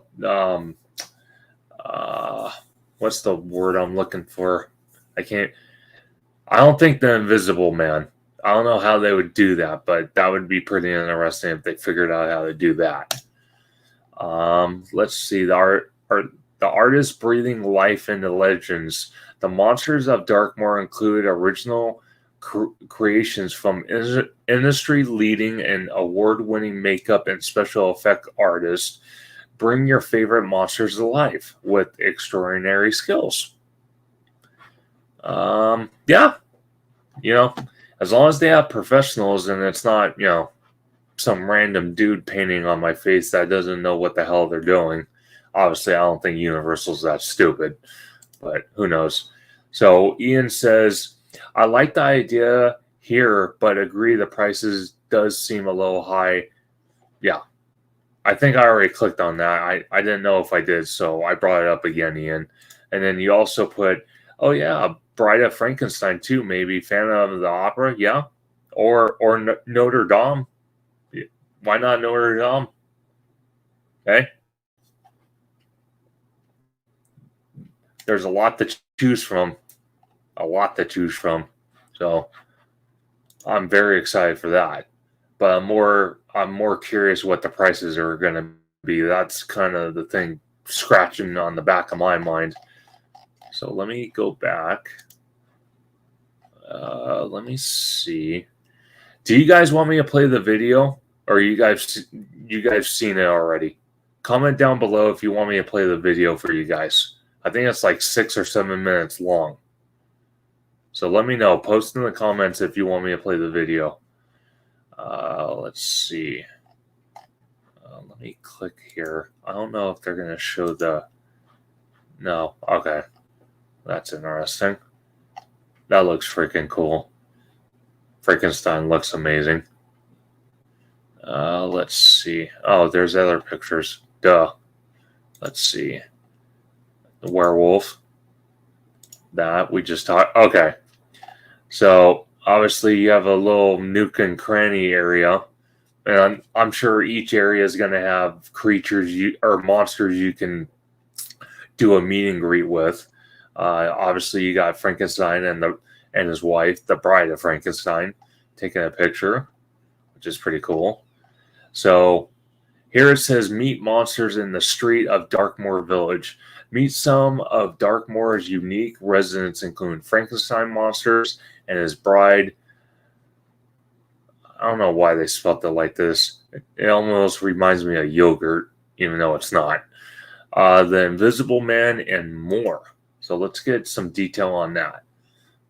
what's the word I'm looking for? I don't think the Invisible Man. I don't know how they would do that, but that would be pretty interesting if they figured out how to do that. Let's see. The artist breathing life into legends. The monsters of Darkmoor include original creations from industry-leading and award-winning makeup and special effect artists. Bring your favorite monsters to life with extraordinary skills. Yeah, as long as they have professionals and it's not, some random dude painting on my face that doesn't know what the hell they're doing. Obviously, I don't think Universal's that stupid, but who knows? So Ian says, I like the idea here, but agree the prices does seem a little high. Yeah, I think I already clicked on that. I didn't know if I did, so I brought it up again, Ian. And then you also put, oh yeah, Bride of Frankenstein too, maybe Phantom of the Opera, yeah, or Notre Dame. Why not Notre Dame? Okay, there's a lot to choose from. So I'm very excited for that. But I'm more curious what the prices are going to be. That's kind of the thing scratching on the back of my mind. So let me go back. Let me see. Do you guys want me to play the video, or you guys seen it already? Comment down below if you want me to play the video for you guys. I think it's like 6 or 7 minutes long. So let me know. Post in the comments if you want me to play the video. Let's see. Let me click here. I don't know if they're going to show the... No. Okay. That's interesting. That looks freaking cool. Frankenstein looks amazing. Let's see. Oh, there's other pictures. Duh. Let's see. The werewolf. That we just talked. Okay. So obviously you have a little nook and cranny area, and I'm sure each area is going to have creatures or monsters you can do a meet and greet with. Obviously you got Frankenstein and his wife, the Bride of Frankenstein, taking a picture, which is pretty cool. So here it says, meet monsters in the street of Darkmoor Village. Meet some of Darkmoor's unique residents, including Frankenstein monsters and his bride. I don't know why they spelled it like this. It almost reminds me of yogurt, even though it's not. The Invisible Man and more. So let's get some detail on that,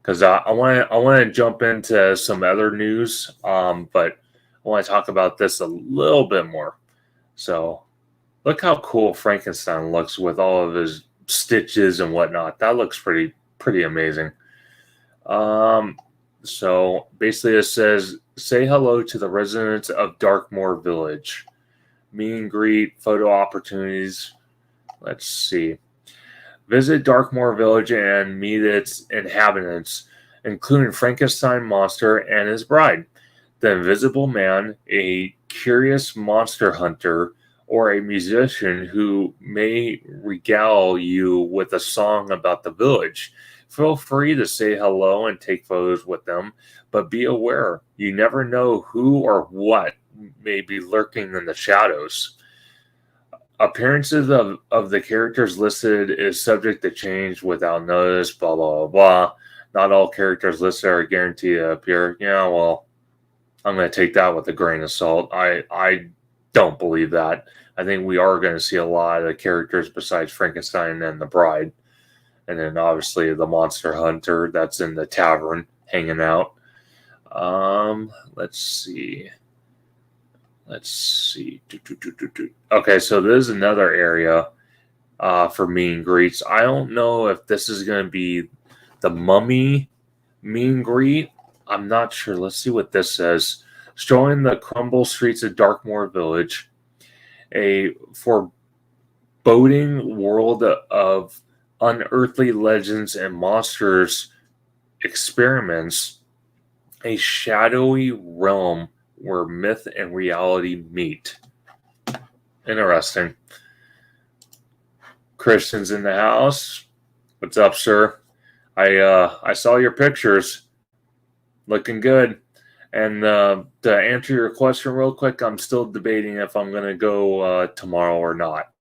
because I want to jump into some other news, but I want to talk about this a little bit more. So look how cool Frankenstein looks with all of his stitches and whatnot. That looks pretty amazing. So basically it says, say hello to the residents of Darkmoor Village. Meet and greet, photo opportunities. Let's see. Visit Darkmoor Village and meet its inhabitants, including Frankenstein monster and his bride, the Invisible Man, a curious monster hunter, or a musician who may regale you with a song about the village. Feel free to say hello and take photos with them, but be aware, you never know who or what may be lurking in the shadows. Appearances of the characters listed is subject to change without notice, blah, blah, blah, blah. Not all characters listed are guaranteed to appear. Yeah, well, I'm going to take that with a grain of salt. I don't believe that. I think we are going to see a lot of characters besides Frankenstein and the bride. And then obviously the monster hunter that's in the tavern hanging out. Let's see. Okay, so there's another area for meet and greets. I don't know if this is going to be the Mummy meet and greet. I'm not sure. Let's see what this says. Strolling the crumble streets of Darkmoor Village, a foreboding world of unearthly legends and monsters experiments, a shadowy realm where myth and reality meet. Interesting. Christian's in the house. What's up, sir? I saw your pictures. Looking good. And to answer your question real quick, I'm still debating if I'm gonna go tomorrow or not.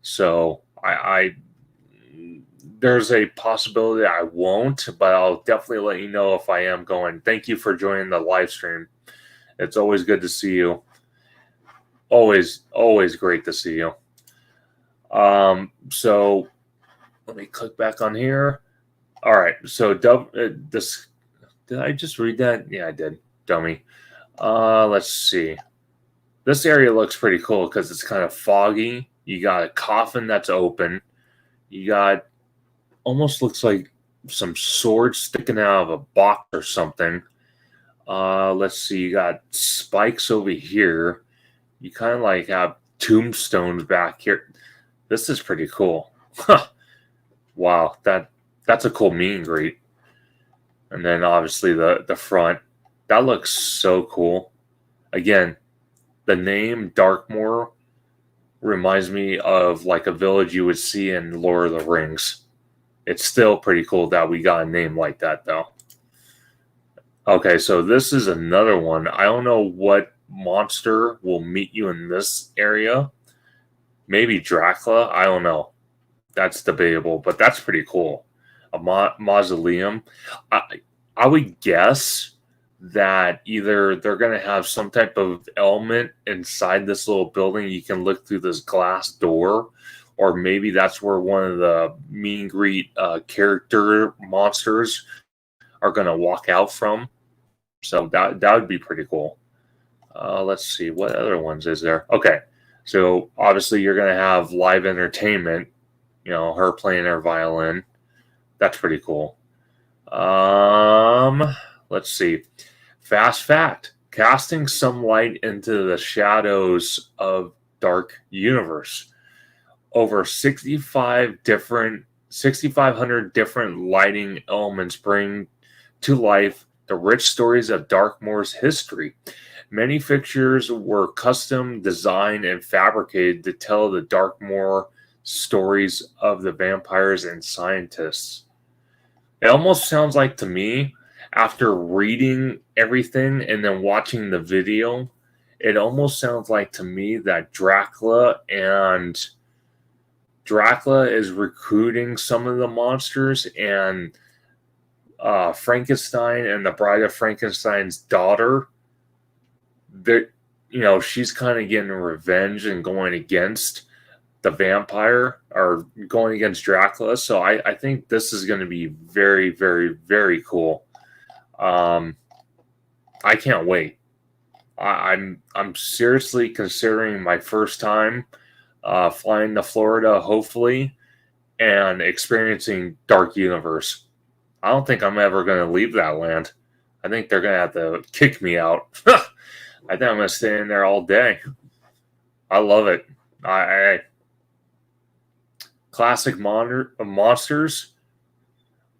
So I there's a possibility I won't, but I'll definitely let you know if I am going. Thank you for joining the live stream. It's always good to see you. Always great to see you. So let me click back on here. All right. So this, did I just read that? Yeah, I did. Dummy. Let's see. This area looks pretty cool because it's kind of foggy. You got a coffin that's open. You got almost looks like some swords sticking out of a box or something. Let's see. You got spikes over here. You kind of like have tombstones back here. This is pretty cool. Wow, that's a cool meet and greet. And then obviously the front. That looks so cool. Again, the name Darkmoor reminds me of like a village you would see in Lord of the Rings. It's still pretty cool that we got a name like that, though. Okay, so this is another one. I don't know what monster will meet you in this area. Maybe Dracula. I don't know. That's debatable, but that's pretty cool. A mausoleum. I would guess that either they're going to have some type of element inside this little building. You can look through this glass door, or maybe that's where one of the meet and greet character monsters are going to walk out from. So that would be pretty cool. Let's see, what other ones is there? Okay, so obviously you're going to have live entertainment. You know, her playing her violin. That's pretty cool. Let's see. Fast fact. Casting some light into the shadows of dark universe. Over 6,500 different lighting elements bring to life the rich stories of Darkmoor's history. Many fixtures were custom designed and fabricated to tell the Darkmoor stories of the vampires and scientists. It almost sounds like to me, after reading everything and then watching the video, it almost sounds like to me that Dracula is recruiting some of the monsters, and Frankenstein and the Bride of Frankenstein's daughter, she's kind of getting revenge and going against the vampire, or going against Dracula. So I think this is going to be very, very, very cool. I can't wait. I'm seriously considering my first time flying to Florida, hopefully, and experiencing Dark Universe. I don't think I'm ever going to leave that land. I think they're going to have to kick me out. I think I'm going to stay in there all day. I love it. Classic monsters.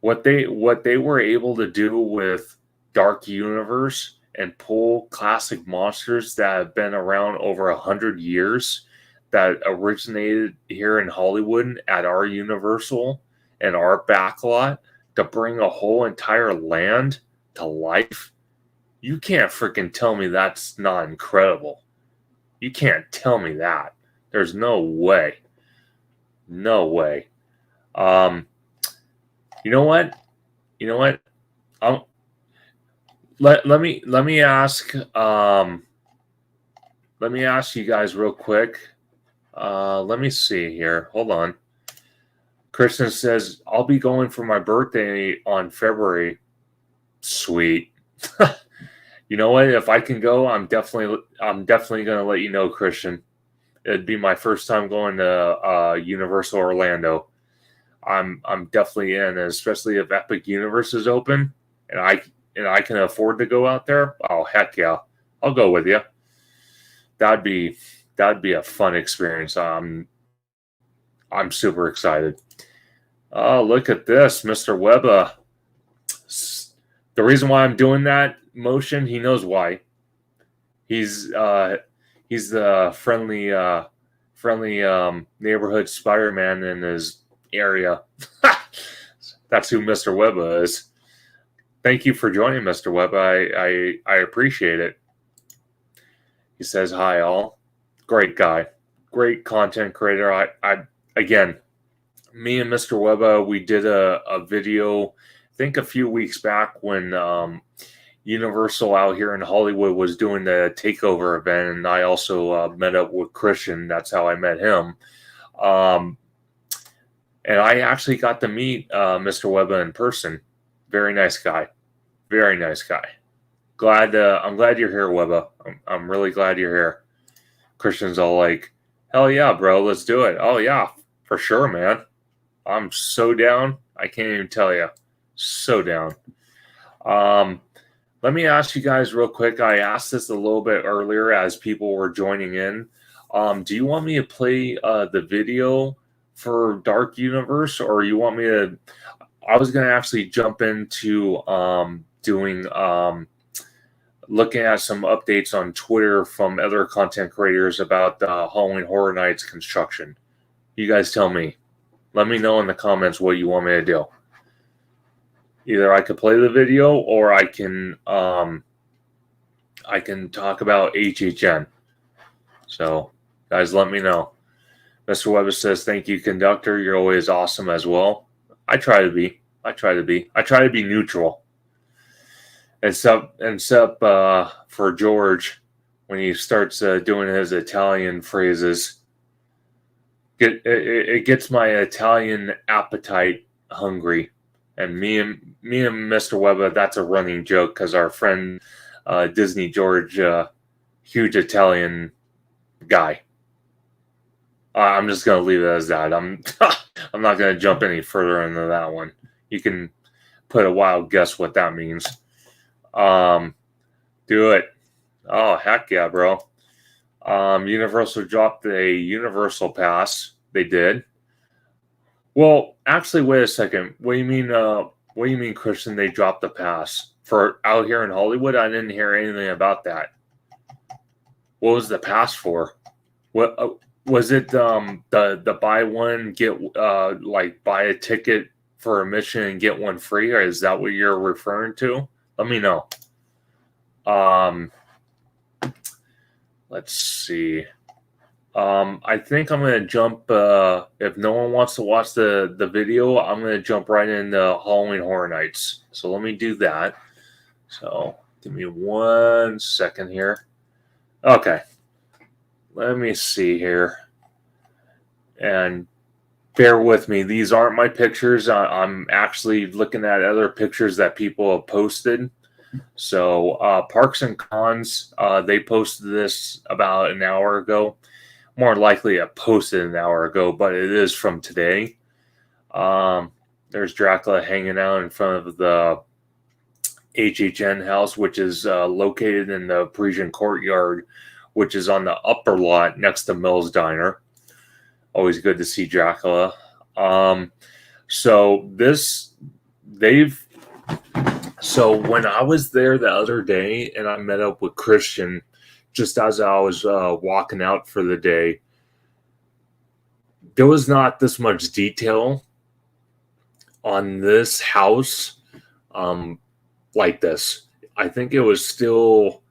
What they were able to do with Dark Universe and pull classic monsters that have been around over 100 years, that originated here in Hollywood at our Universal and our backlot, to bring a whole entire land to life. You can't freaking tell me that's not incredible. You can't tell me that. There's no way. No way. You know what? Let me ask you guys real quick. Let me see here. Hold on. Kristen says, I'll be going for my birthday on February. Sweet. You know what? If I can go, I'm definitely going to let you know, Christian. It'd be my first time going to Universal Orlando. I'm definitely in, especially if Epic Universe is open and I can afford to go out there. Oh, heck yeah. I'll go with you. That'd be a fun experience. I'm super excited. Oh, look at this, Mr. Webba. The reason why I'm doing that motion, he knows why. He's the friendly friendly neighborhood Spider-Man in his area. That's who Mr. Webba is. Thank you for joining, Mr. Webba. I appreciate it. He says hi, all. Great guy, great content creator. I again, me and Mr. Webba, we did a video, I think a few weeks back when Universal out here in Hollywood was doing the takeover event, and I also met up with Christian. That's how I met him. And I actually got to meet Mr. Webba in person. Very nice guy. Very nice guy. I'm glad you're here, Webba. I'm really glad you're here. Christian's all like, hell yeah, bro, let's do it. Oh yeah, for sure, man. I'm so down. I can't even tell you. So down. Let me ask you guys real quick. I asked this a little bit earlier as people were joining in. Do you want me to play the video for Dark Universe, or you want me to? I was going to actually jump into doing looking at some updates on Twitter from other content creators about Halloween Horror Nights construction. You guys tell me. Let me know in the comments what you want me to do. Either I could play the video, or I can talk about HHN. So, guys, let me know. Mr. Webber says, "Thank you, Conductor. You're always awesome as well." I try to be. I try to be neutral. Except for George, when he starts doing his Italian phrases, it gets my Italian appetite hungry. And me and Mr. Webber, that's a running joke because our friend Disney George, huge Italian guy. I'm just gonna leave it as that. I'm not gonna jump any further into that one. You can put a wild guess what that means. Do it. Oh, heck yeah, bro. Universal dropped a Universal Pass. They did. Well, actually, wait a second. What do you mean, Christian? They dropped the pass for out here in Hollywood? I didn't hear anything about that. What was the pass for? What was it? The buy one get like buy a ticket for admission and get one free, or is that what you're referring to? Let me know. Let's see. I think I'm going to jump, if no one wants to watch the video, I'm going to jump right into Halloween Horror Nights. So let me do that. So give me 1 second here. Okay. Let me see here. And bear with me. These aren't my pictures. I'm actually looking at other pictures that people have posted. So Parks and Cons, they posted this about an hour ago. More likely it posted an hour ago, but it is from today. There's Dracula hanging out in front of the HHN house, which is located in the Parisian Courtyard, which is on the upper lot next to Mills Diner. Always good to see Dracula. So when I was there the other day and I met up with Christian, just as I was walking out for the day, there was not this much detail on this house like this. I think it was still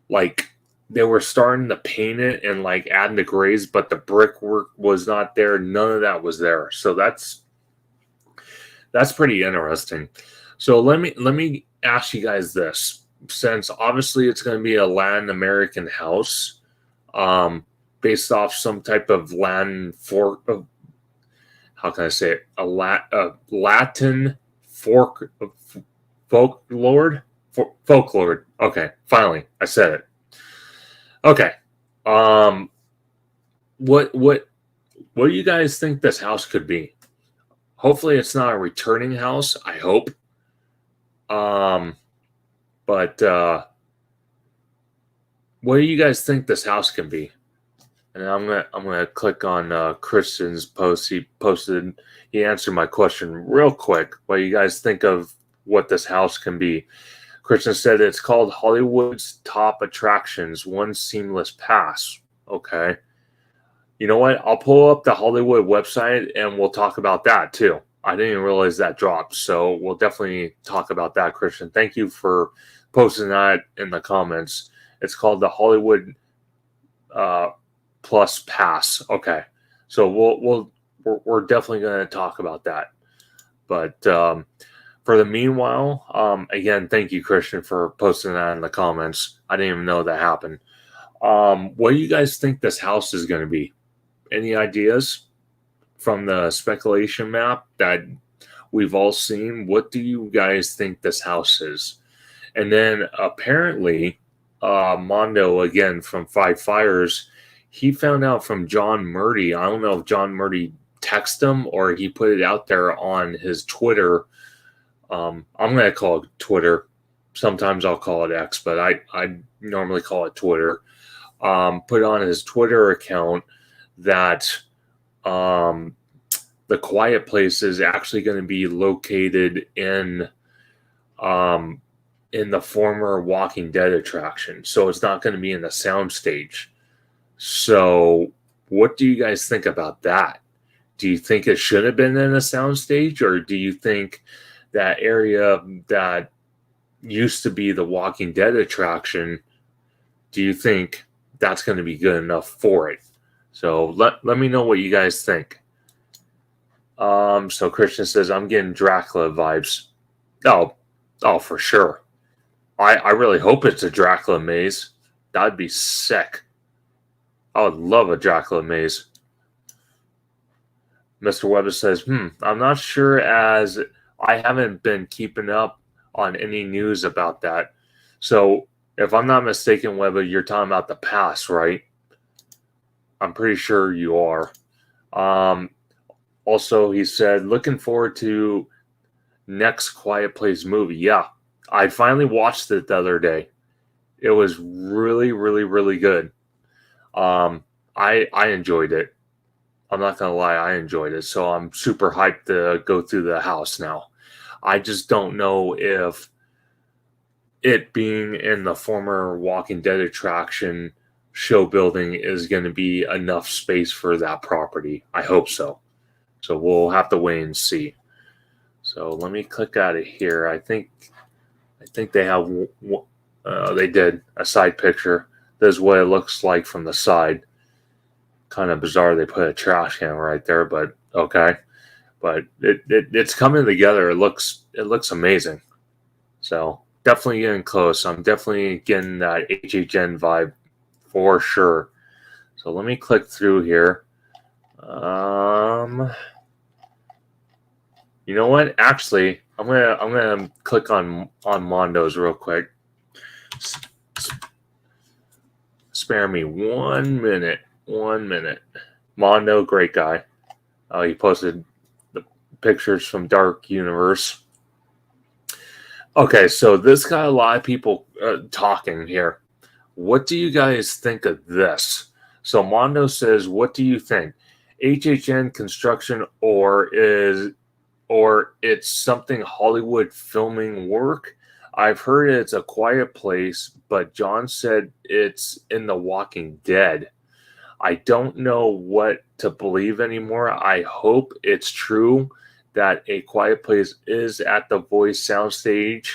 like they were starting to paint it and like adding the grays, but the brickwork was not there. None of that was there. So that's pretty interesting. So let me ask you guys this. Since obviously it's going to be a Latin American house, based off some type of Latin how can I say it? Latin folklore. Okay, finally I said it. Okay, what do you guys think this house could be? Hopefully, it's not a returning house. I hope. But what do you guys think this house can be? And I'm gonna click on Christian's post. He posted. He answered my question real quick. What do you guys think of what this house can be? Christian said it's called Hollywood's Top Attractions, One Seamless Pass. Okay. You know what? I'll pull up the Hollywood website and we'll talk about that too. I didn't even realize that dropped. So we'll definitely talk about that, Christian. Thank you for posting that in the comments. It's called the Hollywood Plus Pass. Okay. So we're definitely going to talk about that. But for the meanwhile, again, thank you, Christian, for posting that in the comments. I didn't even know that happened. What do you guys think this house is going to be? Any ideas from the speculation map that we've all seen? What do you guys think this house is? And then apparently, Mondo, again, from Five Fires, he found out from John Murdy. I don't know if John Murdy texted him or he put it out there on his Twitter. I'm going to call it Twitter. Sometimes I'll call it X, but I normally call it Twitter. Put on his Twitter account that the Quiet Place is actually going to be located in the former Walking Dead attraction. So it's not going to be in the soundstage. So what do you guys think about that? Do you think it should have been in a soundstage, or do you think that area that used to be the Walking Dead attraction, do you think that's going to be good enough for it? So let me know what you guys think. So Christian says, I'm getting Dracula vibes. Oh, for sure. I really hope it's a Dracula maze. That'd be sick. I would love a Dracula maze. Mr. Weber says, I'm not sure, as I haven't been keeping up on any news about that. So if I'm not mistaken, Weber, you're talking about the pass, right? I'm pretty sure you are. Also, he said, looking forward to next Quiet Place movie. Yeah, I finally watched it the other day. It was really, really, really good. I enjoyed it. I'm not going to lie, I enjoyed it. So I'm super hyped to go through the house now. I just don't know if it being in the former Walking Dead attraction show building is going to be enough space for that property. I hope so. So we'll have to wait and see. So let me click out of here. I think they have they did a side picture. This is what it looks like from the side. Kind of bizarre they put a trash can right there, but okay. But it's coming together. It looks amazing. So definitely getting close. I'm definitely getting that HHN vibe for sure. So let me click through here. You know what? Actually, I'm gonna click on Mondo's real quick. Spare me 1 minute. 1 minute. Mondo, great guy. He posted the pictures from Dark Universe. Okay, so this got a lot of people talking here. What do you guys think of this? So Mondo says, what do you think? HHN construction or it's something Hollywood filming work? I've heard it's a Quiet Place, but John said it's in The Walking Dead. I don't know what to believe anymore. I hope it's true that A Quiet Place is at the Voice soundstage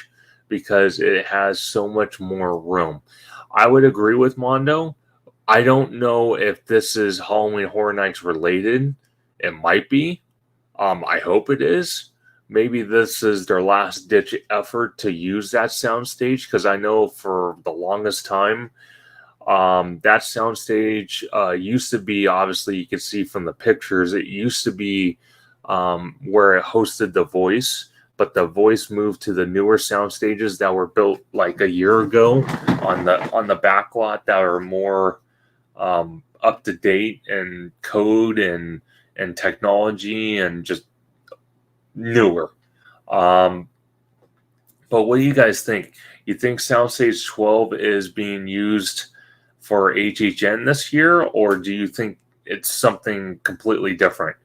because it has so much more room. I would agree with Mondo. I don't know if this is Halloween Horror Nights related. It might be. I hope it is. Maybe this is their last ditch effort to use that soundstage, because I know for the longest time, that soundstage used to be, obviously you can see from the pictures, it used to be where it hosted The Voice, but The Voice moved to the newer sound stages that were built like a year ago on the back lot that are more up to date in code and technology and just newer. But what do you guys think? You think Soundstage 12 is being used for HHN this year, or do you think it's something completely different?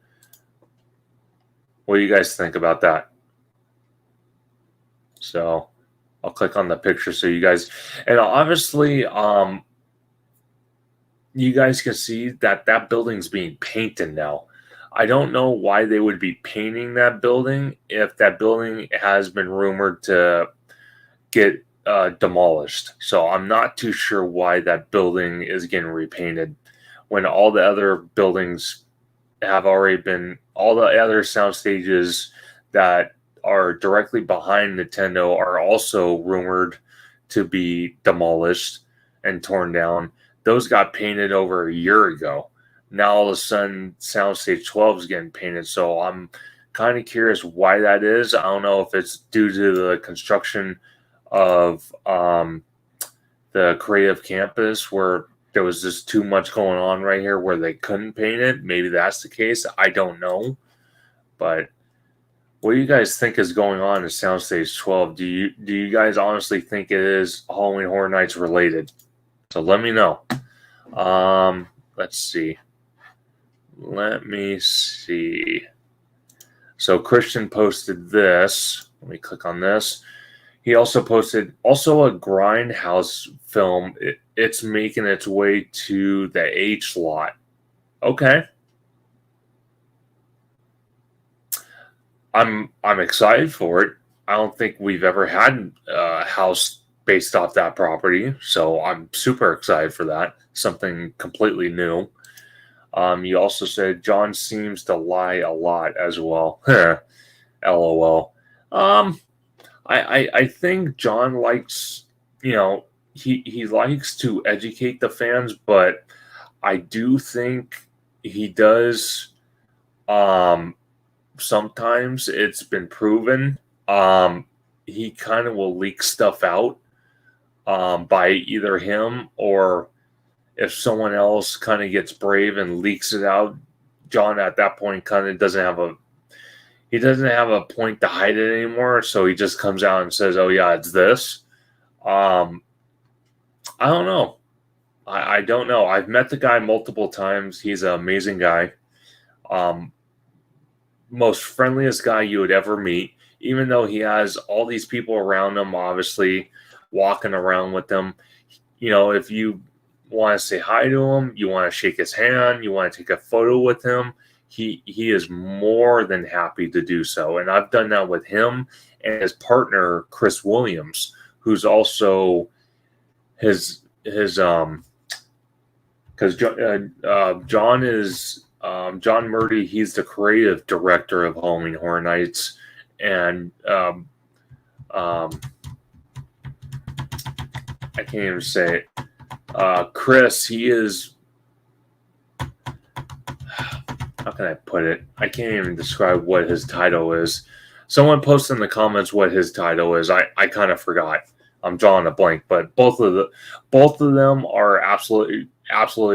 What do you guys think about that? So I'll click on the picture so you guys, and obviously you guys can see that that building's being painted now. I don't know why they would be painting that building if that building has been rumored to get demolished. So I'm not too sure why that building is getting repainted when all the other buildings have already been, all the other sound stages that are directly behind Nintendo are also rumored to be demolished and torn down. Those got painted over a year ago. Now all of a sudden, Soundstage 12 is getting painted. So I'm kind of curious why that is. I don't know if it's due to the construction of the creative campus where there was just too much going on right here where they couldn't paint it. Maybe that's the case. I don't know. But what do you guys think is going on in Soundstage 12? Do you guys honestly think it is Halloween Horror Nights related? So let me know. Let's see. Let me see. So Christian posted this. Let me click on this. He also posted a Grindhouse film. It's making its way to the H lot. Okay. I'm excited for it. I don't think we've ever had a house based off that property, so I'm super excited for that. Something completely new. You also said John seems to lie a lot as well. LOL. I think John likes, he likes to educate the fans, but I do think he does. Sometimes it's been proven. He kind of will leak stuff out by either him or if someone else kind of gets brave and leaks it out. John at that point kind of doesn't have a point to hide it anymore, so he just comes out and says, "Oh yeah, it's this." I don't know. I don't know. I've met the guy multiple times. He's an amazing guy. Most friendliest guy you would ever meet, even though he has all these people around him, obviously walking around with them. If you want to say hi to him, you want to shake his hand, you want to take a photo with him, he is more than happy to do so. And I've done that with him and his partner, Chris Williams, who's also his because John is John Murdy. He's the creative director of Halloween Horror Nights, and I can't even say it. Chris, he is. How can I put it? I can't even describe what his title is. Someone posted in the comments what his title is. I kind of forgot. I'm drawing a blank, but both of them are absolutely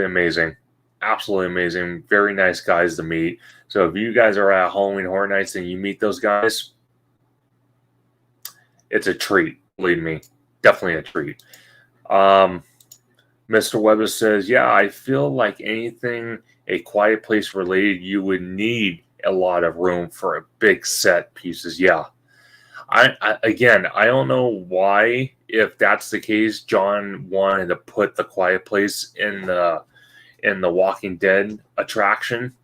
amazing. Absolutely amazing. Very nice guys to meet. So if you guys are at Halloween Horror Nights and you meet those guys, it's a treat. Believe me. Definitely a treat. Mr. Weber says, yeah, I feel like anything A Quiet Place related, you would need a lot of room for a big set pieces. Yeah. I don't know why, if that's the case, John wanted to put the Quiet Place in the Walking Dead attraction.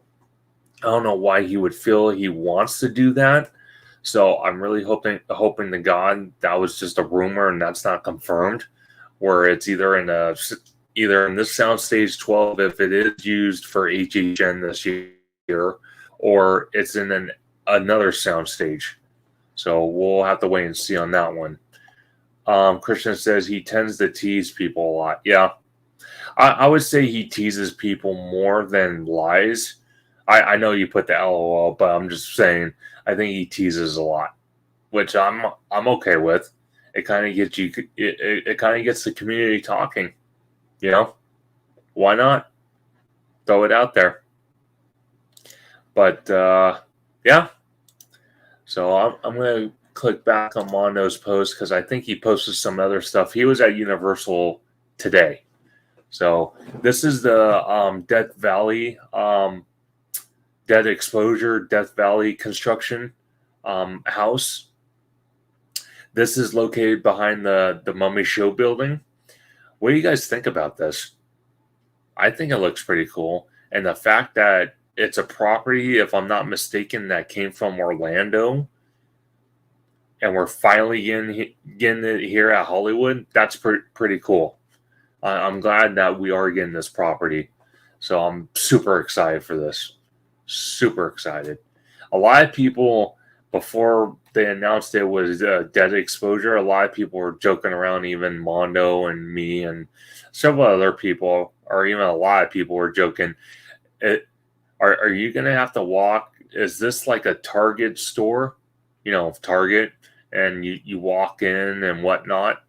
I don't know why he would feel he wants to do that. So I'm really hoping to God that was just a rumor and that's not confirmed. Where it's either in this Soundstage 12 if it is used for HHN this year, or it's in another soundstage. So we'll have to wait and see on that one. Christian says he tends to tease people a lot. Yeah. I would say he teases people more than lies. I know you put the LOL, but I'm just saying I think he teases a lot, which I'm okay with. It kind of gets it kind of gets the community talking. Why not? Throw it out there. But yeah. So I'm going to click back on Mondo's post because I think he posted some other stuff. He was at Universal today. So this is the Death Valley, Dead Exposure, Death Valley construction house. This is located behind the Mummy Show building. What do you guys think about this? I think it looks pretty cool. And the fact that it's a property, if I'm not mistaken, that came from Orlando, and we're finally getting it here at Hollywood, that's pretty cool. I'm glad that we are getting this property. So I'm super excited for this. Super excited. A lot of people, before they announced it was dead exposure, a lot of people were joking around, even Mondo and me and several other people, or even a lot of people were joking. Are you going to have to walk? Is this like a Target store? Target, and you walk in and whatnot,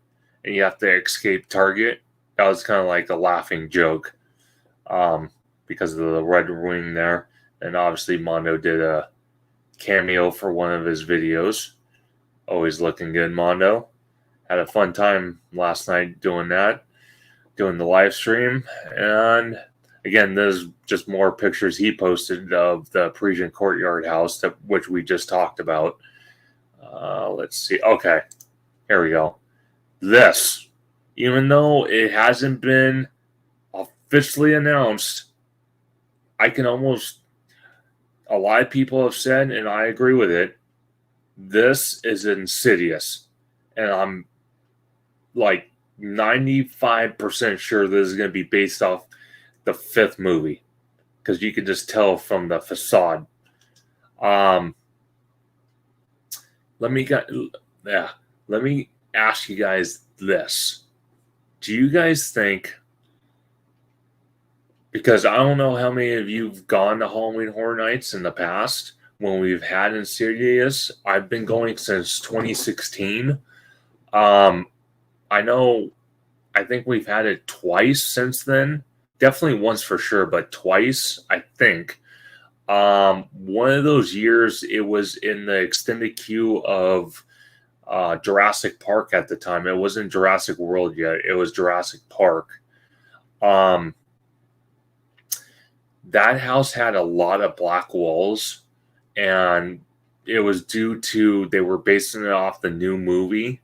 and you have to escape Target. That was kind of like a laughing joke because of the Red Wing there. And obviously Mondo did a cameo for one of his videos. Always looking good, Mondo. Had a fun time last night doing that, doing the live stream. And again, there's just more pictures he posted of the Parisian Courtyard house, which we just talked about. Let's see. Okay, here we go. This, even though it hasn't been officially announced, I can almost, a lot of people have said, and I agree with it, this is Insidious. And I'm like 95% sure this is going to be based off the fifth movie, because you can just tell from the facade. Let me ask you guys this. Do you guys think, because I don't know how many of you've gone to Halloween Horror Nights in the past when we've had Insidious. I've been going since 2016. I think we've had it twice since then. Definitely once for sure, but twice, I think. One of those years, it was in the extended queue of Jurassic Park at the time. It wasn't Jurassic World yet. It was Jurassic Park. That house had a lot of black walls, and it was due to they were basing it off the new movie,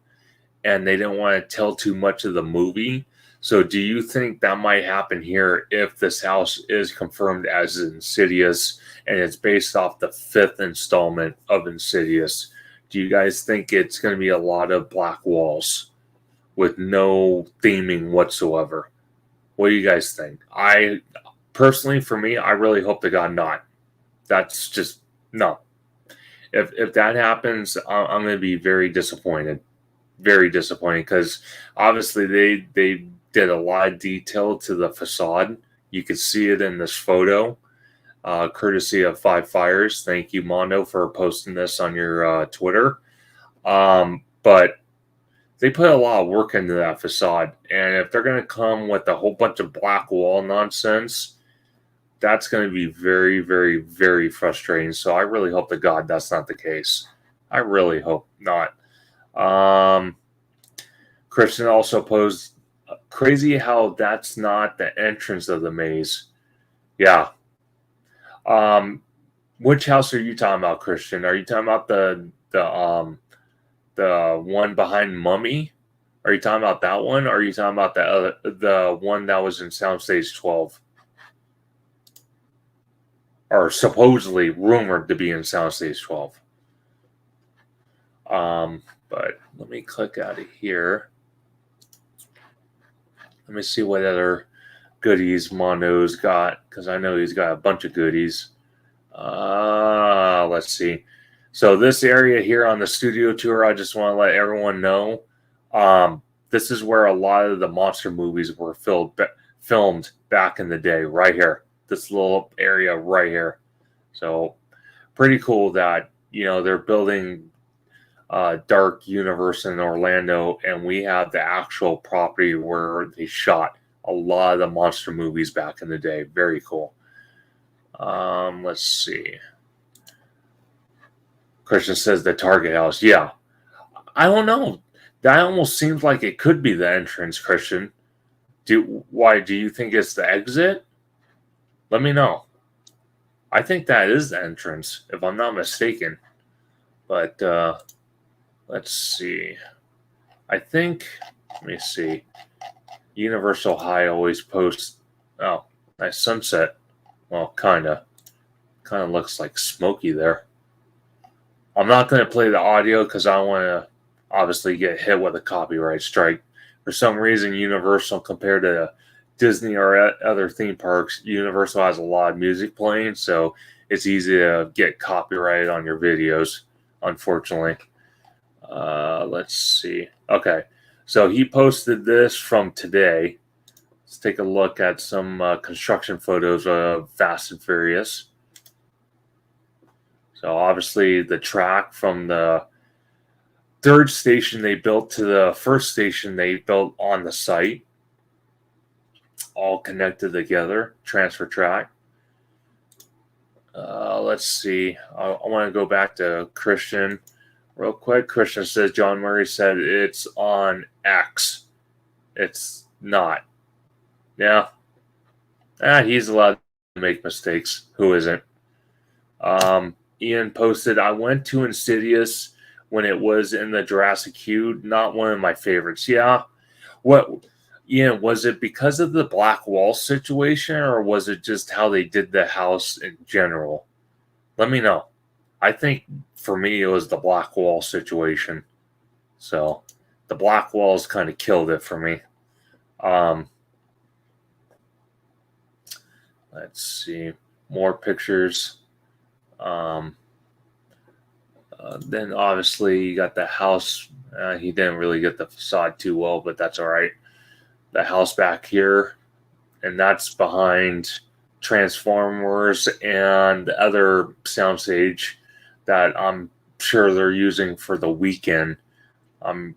and they didn't want to tell too much of the movie. So do you think that might happen here if this house is confirmed as Insidious and it's based off the fifth installment of Insidious? Do you guys think it's going to be a lot of black walls with no theming whatsoever? What do you guys think? Personally, for me, I really hope to God not. That's just, no. If that happens, I'm going to be very disappointed. Very disappointed, because obviously they did a lot of detail to the facade. You could see it in this photo, courtesy of Five Fires. Thank you, Mondo, for posting this on your Twitter. But they put a lot of work into that facade, and if they're going to come with a whole bunch of black wall nonsense, that's going to be very, very, very frustrating. So I really hope to God that's not the case. I really hope not. Christian also posed, crazy how that's not the entrance of the maze. Yeah. Which house are you talking about, Christian? Are you talking about the one behind Mummy? Are you talking about that one? Or are you talking about the one that was in Soundstage 12? Or supposedly rumored to be in Soundstage 12. But let me click out of here. Let me see what other goodies Mondo's got, because I know he's got a bunch of goodies. Let's see. So this area here on the studio tour, I just want to let everyone know, this is where a lot of the monster movies were filmed back in the day, right here. This little area right here. So pretty cool that, they're building Dark Universe in Orlando, and we have the actual property where they shot a lot of the monster movies back in the day. Very cool. Let's see. Christian says the Target house. Yeah. I don't know. That almost seems like it could be the entrance, Christian. Why? Do you think it's the exit? Let me know. I think that is the entrance, if I'm not mistaken. But let's see. I think, let me see. Universal High always posts. Oh, Nice sunset. Well, kind of looks like smoky there. I'm not going to play the audio because I don't want to obviously get hit with a copyright strike. For some reason, Universal, compared to Disney or other theme parks, Universal has a lot of music playing, so it's easy to get copyrighted on your videos, unfortunately. Let's see. Okay, so he posted this from today. Let's take a look at some construction photos of Fast and Furious. So obviously the track from the third station they built to the first station they built on the site, all connected together, transfer track. Let's see. I want to go back to Christian real quick. Christian says John Murray said it's on X. It's not. Yeah. He's allowed to make mistakes. Who isn't? Ian posted, I went to Insidious when it was in the Jurassic Queue. Not one of my favorites. Yeah. What, Ian, was it because of the black wall situation, or was it just how they did the house in general? Let me know. I think for me it was the black wall situation. So the black walls kind of killed it for me. Let's see. More pictures. Then obviously you got the house. He didn't really get the facade too well, but that's all right. The house back here, and that's behind Transformers and the other soundstage that I'm sure they're using for the weekend. I'm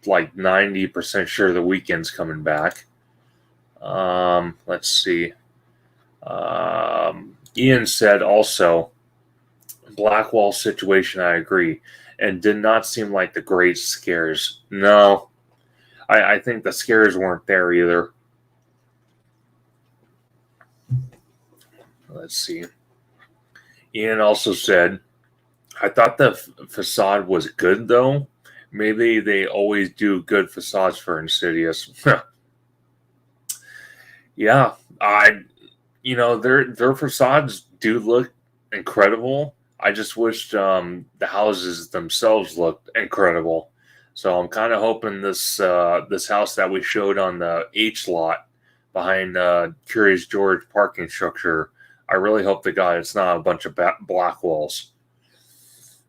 like 90% sure the weekend's coming back. Let's see. Ian said also, black wall situation, I agree, and did not seem like the great scares. No, I think the scares weren't there either. Let's see. Ian also said, I thought the facade was good, though. Maybe they always do good facades for Insidious. Yeah, their facades do look incredible. I just wished the houses themselves looked incredible. So I'm kind of hoping this house that we showed on the H lot behind Curious George parking structure, I really hope to God it's not a bunch of black walls.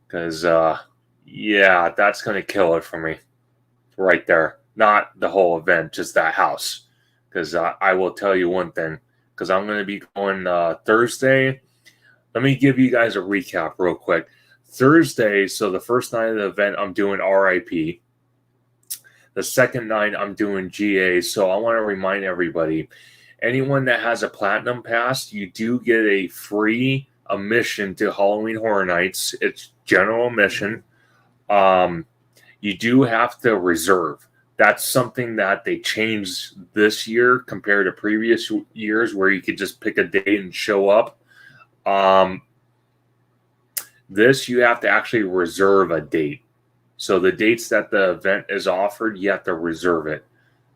Because, that's going to kill it for me. Right there. Not the whole event, just that house. Because I will tell you one thing. Because I'm going to be going Thursday. Let me give you guys a recap real quick. Thursday, so the first night of the event, I'm doing RIP. The second night, I'm doing GA. So I want to remind everybody, anyone that has a Platinum Pass, you do get a free admission to Halloween Horror Nights. It's general admission. You do have to reserve. That's something that they changed this year compared to previous years where you could just pick a date and show up. This, you have to actually reserve a date. So the dates that the event is offered, you have to reserve it.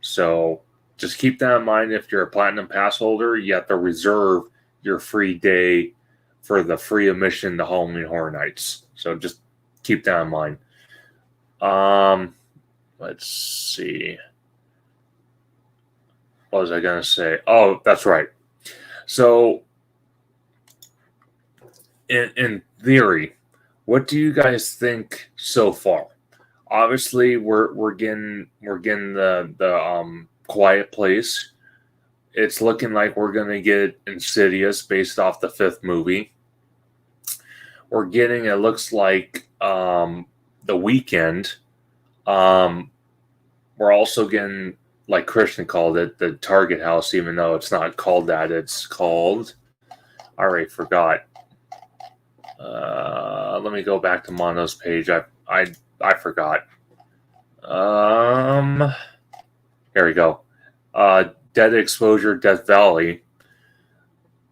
So just keep that in mind. If you're a Platinum Pass holder, you have to reserve your free day for the free admission to Halloween Horror Nights. So just keep that in mind. Let's see. What was I going to say? Oh, that's right. So in theory, what do you guys think so far? Obviously, we're getting the Quiet Place. It's looking like we're gonna get Insidious based off the 5th movie. We're getting, it looks like, The Weekend. We're also getting, like Christian called it, the Target House, even though it's not called that. It's called, I already forgot. Let me go back to Mono's page. I forgot. There we go. Dead Exposure, Death Valley.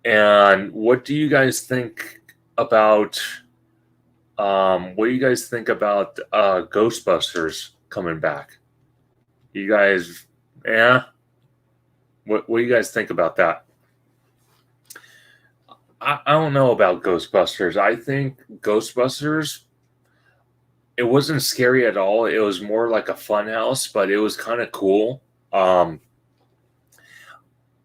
And what do you guys think about Ghostbusters coming back? You guys, yeah? What do you guys think about that? I don't know about Ghostbusters. I think Ghostbusters, it wasn't scary at all. It was more like a fun house, but it was kind of cool. Um,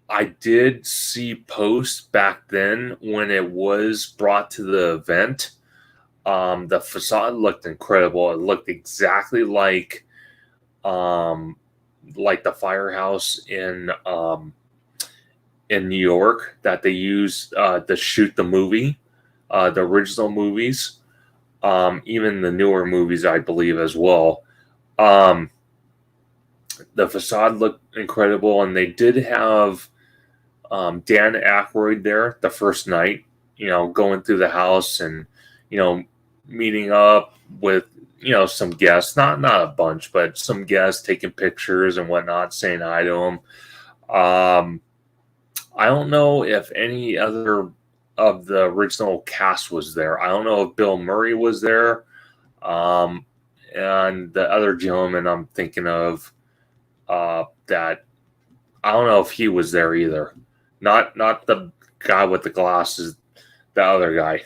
I did see posts back then when it was brought to the event. The facade looked incredible. It looked exactly um, like the firehouse in New York that they used to shoot the movie, the original movies, even the newer movies, I believe, as well. Um, the facade looked incredible, and they did have Dan Aykroyd there the first night, going through the house and, you know, meeting up with, some guests, not a bunch, but some guests taking pictures and whatnot, saying hi to him. Um, I don't know if any other of the original cast was there. I don't know if Bill Murray was there. Um, and the other gentleman I'm thinking of, that I don't know if he was there either. Not the guy with the glasses, the other guy.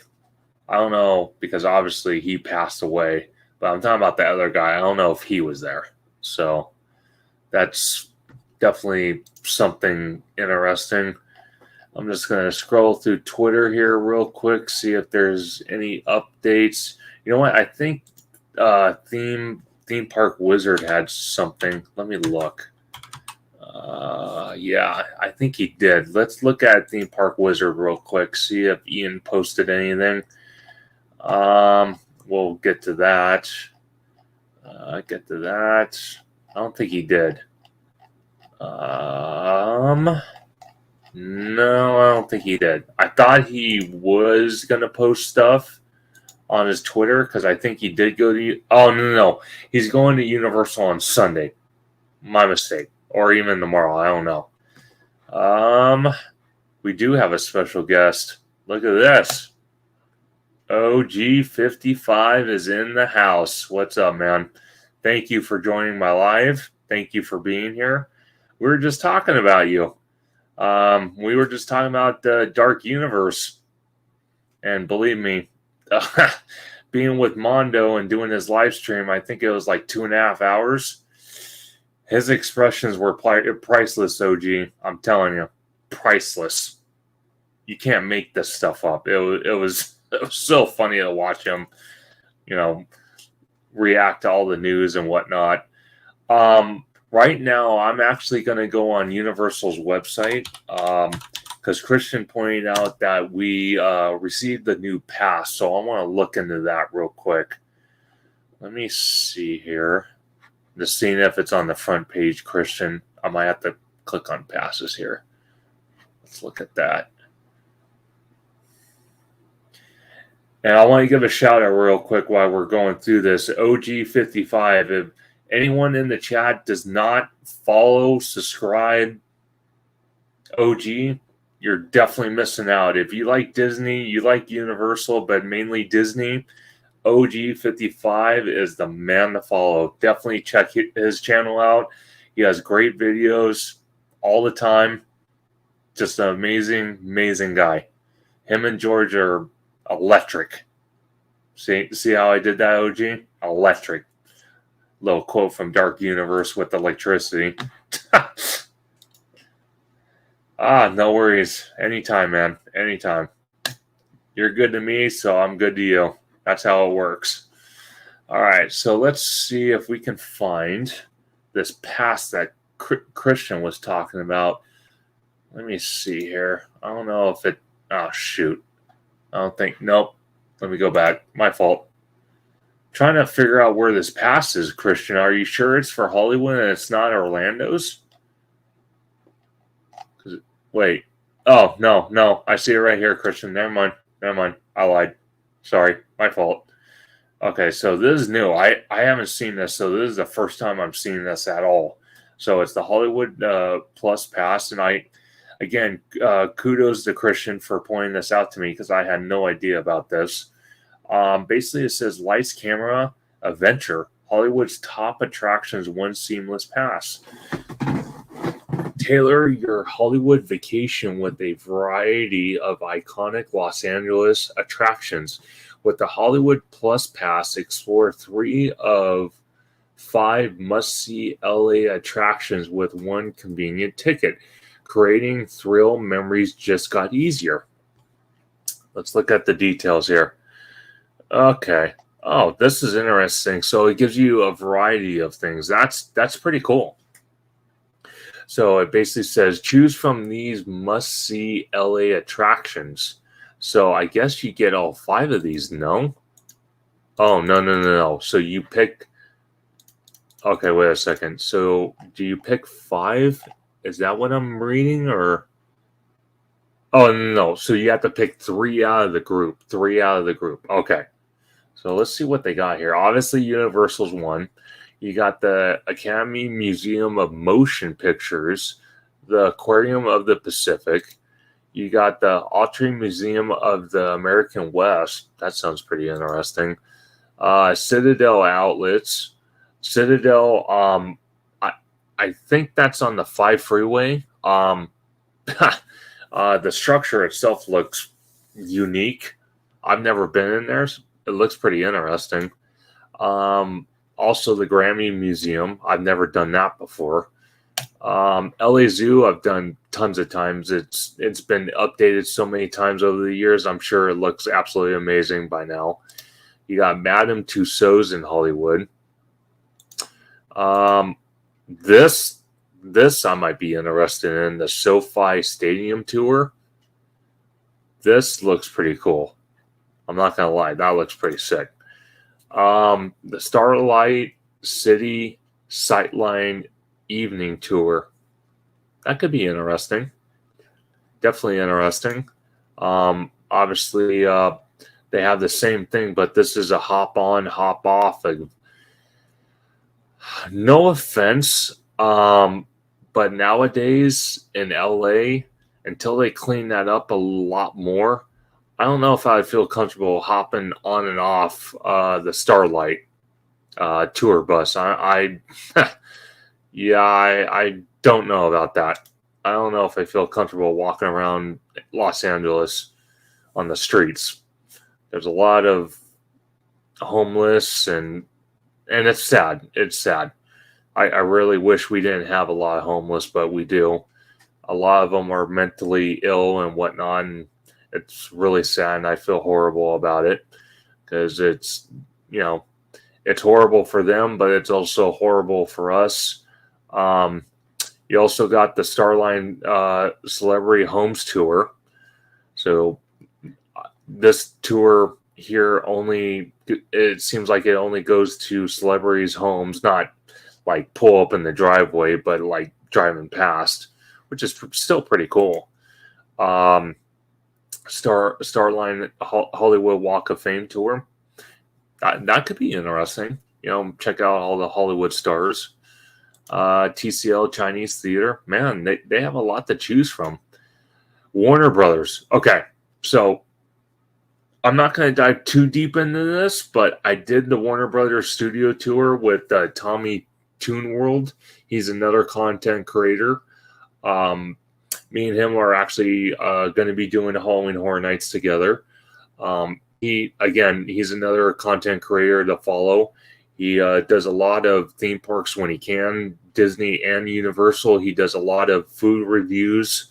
I don't know because obviously he passed away. But I'm talking about the other guy. I don't know if he was there. So that's definitely something interesting. I'm just going to scroll through Twitter here real quick, see if there's any updates. You know what? I think Theme Park Wizard had something. Let me look. Yeah, I think he did. Let's look at Theme Park Wizard real quick, see if Ian posted anything. We'll get to that. I don't think he did. No, I don't think he did. I thought he was gonna post stuff on his Twitter because I think he did go to. Oh no, he's going to Universal on Sunday. My mistake, or even tomorrow. I don't know. We do have a special guest. Look at this. OG55 is in the house. What's up, man? Thank you for joining my live. Thank you for being here. We were just talking about you. We were just talking about the Dark Universe. And believe me, being with Mondo and doing his live stream, I think it was like 2.5 hours. His expressions were priceless, OG. I'm telling you, priceless. You can't make this stuff up. It was so funny to watch him, react to all the news and whatnot. Right now, I'm actually going to go on Universal's website because Christian pointed out that we received the new pass. So I want to look into that real quick. Let me see here. Just seeing if it's on the front page, Christian. I might have to click on passes here. Let's look at that. And I want to give a shout out real quick while we're going through this. OG55, if anyone in the chat does not follow, subscribe, OG, you're definitely missing out. If you like Disney, you like Universal, but mainly Disney, OG55 is the man to follow. Definitely check his channel out. He has great videos all the time. Just an amazing, amazing guy. Him and George are electric. See how I did that, OG? Electric. Little quote from Dark Universe with electricity. No worries. Anytime, man. Anytime. You're good to me, so I'm good to you. That's how it works. All right, so let's see if we can find this pass that Christian was talking about. Let me see here. I don't know if it... Oh, shoot. I don't think... Nope. Let me go back. My fault. Trying to figure out where this pass is, Christian. Are you sure it's for Hollywood and it's not Orlando's? Wait. Oh, no. I see it right here, Christian. Never mind. I lied. Sorry. My fault. Okay, so this is new. I haven't seen this, so this is the first time I'm seeing this at all. So it's the Hollywood Plus Pass, and again, kudos to Christian for pointing this out to me because I had no idea about this. Basically, it says Lights, Camera, Adventure, Hollywood's top attractions, one seamless pass. Tailor your Hollywood vacation with a variety of iconic Los Angeles attractions. With the Hollywood Plus Pass, explore 3 of 5 must-see LA attractions with one convenient ticket. Creating thrill memories just got easier. Let's look at the details here. Okay. Oh, this is interesting. So it gives you a variety of things. That's pretty cool. So it basically says choose from these must-see LA attractions. So I guess you get all 5 of these, no? Oh, no. So you pick. Okay, wait a second. So do you pick 5? Is that what I'm reading, or? Oh, no. So you have to pick 3 out of the group. 3 out of the group. Okay. So let's see what they got here. Obviously, Universal's one. You got the Academy Museum of Motion Pictures, the Aquarium of the Pacific. You got the Autry Museum of the American West. That sounds pretty interesting. Citadel Outlets. Citadel, I think that's on the 5 freeway. The structure itself looks unique. I've never been in there. It looks pretty interesting. Also, the Grammy Museum. I've never done that before. LA Zoo, I've done tons of times. It's been updated so many times over the years. I'm sure it looks absolutely amazing by now. You got Madame Tussauds in Hollywood. This I might be interested in, the SoFi Stadium tour. This looks pretty cool. I'm not gonna lie, that looks pretty sick. The Starlight City Sightline Evening Tour. That could be interesting. Definitely interesting. Obviously, they have the same thing, but this is a hop on, hop off. No offense, but nowadays in LA, until they clean that up a lot more, I don't know if I'd feel comfortable hopping on and off the Starlight tour bus. I don't know about that. I don't know if I feel comfortable walking around Los Angeles on the streets. There's a lot of homeless, and it's sad. It's sad. I really wish we didn't have a lot of homeless, but we do. A lot of them are mentally ill and whatnot, and it's really sad, and I feel horrible about it because it's horrible for them, but it's also horrible for us. You also got the Starline Celebrity Homes Tour. So this tour here it seems like it only goes to celebrities' homes, not like pull up in the driveway, but like driving past, which is still pretty cool. Starline Hollywood Walk of Fame tour. That could be interesting. Check out all the Hollywood stars. TCL Chinese Theater. Man, they have a lot to choose from. Warner Brothers. Okay, so I'm not going to dive too deep into this, but I did the Warner Brothers studio tour with Tommy Toon World. He's another content creator. Me and him are actually going to be doing Halloween Horror Nights together. He's another content creator to follow. He does a lot of theme parks when he can, Disney and Universal. He does a lot of food reviews,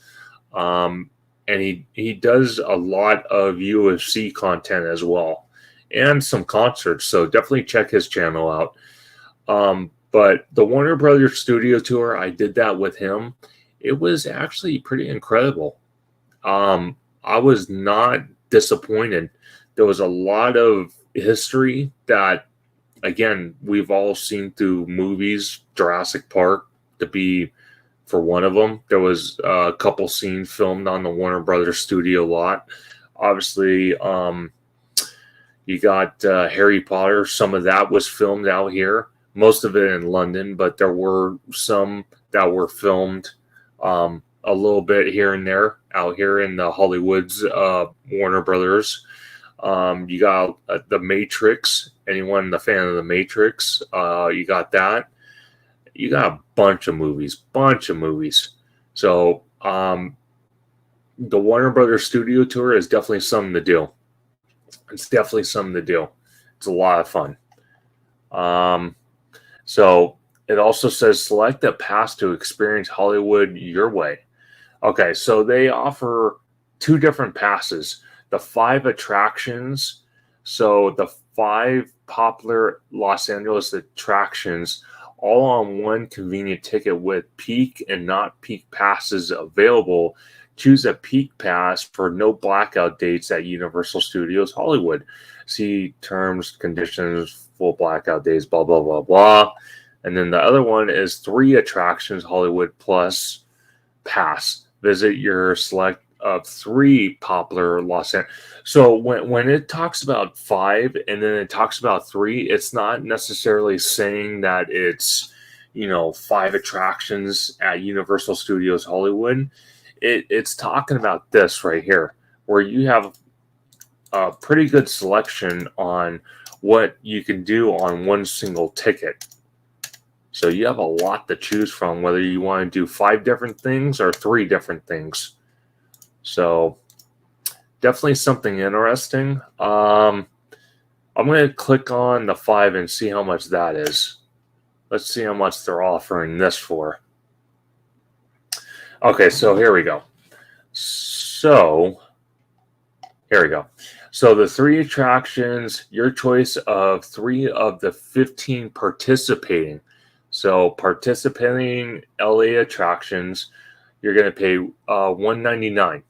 and he does a lot of UFC content as well, and some concerts. So definitely check his channel out. But the Warner Brothers Studio Tour, I did that with him. It was actually pretty incredible. I was not disappointed. There was a lot of history that, again, we've all seen through movies. Jurassic Park, to be for one of them. There was a couple scenes filmed on the Warner Brothers studio lot. Obviously, you got Harry Potter. Some of that was filmed out here. Most of it in London, but there were some that were filmed a little bit here and there out here in the Hollywood's Warner Brothers. You got The Matrix. Anyone a fan of The Matrix? You got that. You got a bunch of movies. So the Warner Brothers Studio Tour is definitely something to do. It's definitely something to do. It's a lot of fun. So it also says select a pass to experience Hollywood your way. Okay, so they offer two different passes. The 5 attractions. So the 5 popular Los Angeles attractions, all on one convenient ticket with peak and not peak passes available. Choose a peak pass for no blackout dates at Universal Studios Hollywood. See terms, conditions, full blackout days, blah, blah, blah, blah. And then the other one is 3 attractions Hollywood Plus pass. Visit your select of 3 popular Los Angeles. So when it talks about 5 and then it talks about 3, it's not necessarily saying that it's 5 attractions at Universal Studios Hollywood. It's talking about this right here, where you have a pretty good selection on what you can do on one single ticket. So you have a lot to choose from, whether you want to do 5 different things or 3 different things. So definitely something interesting. I'm going to click on the 5 and see how much that is. Let's see how much they're offering this for. Okay, so here we go. So here we go. So the 3 attractions, your choice of 3 of the 15 participating. So participating LA attractions, you're going to pay $199.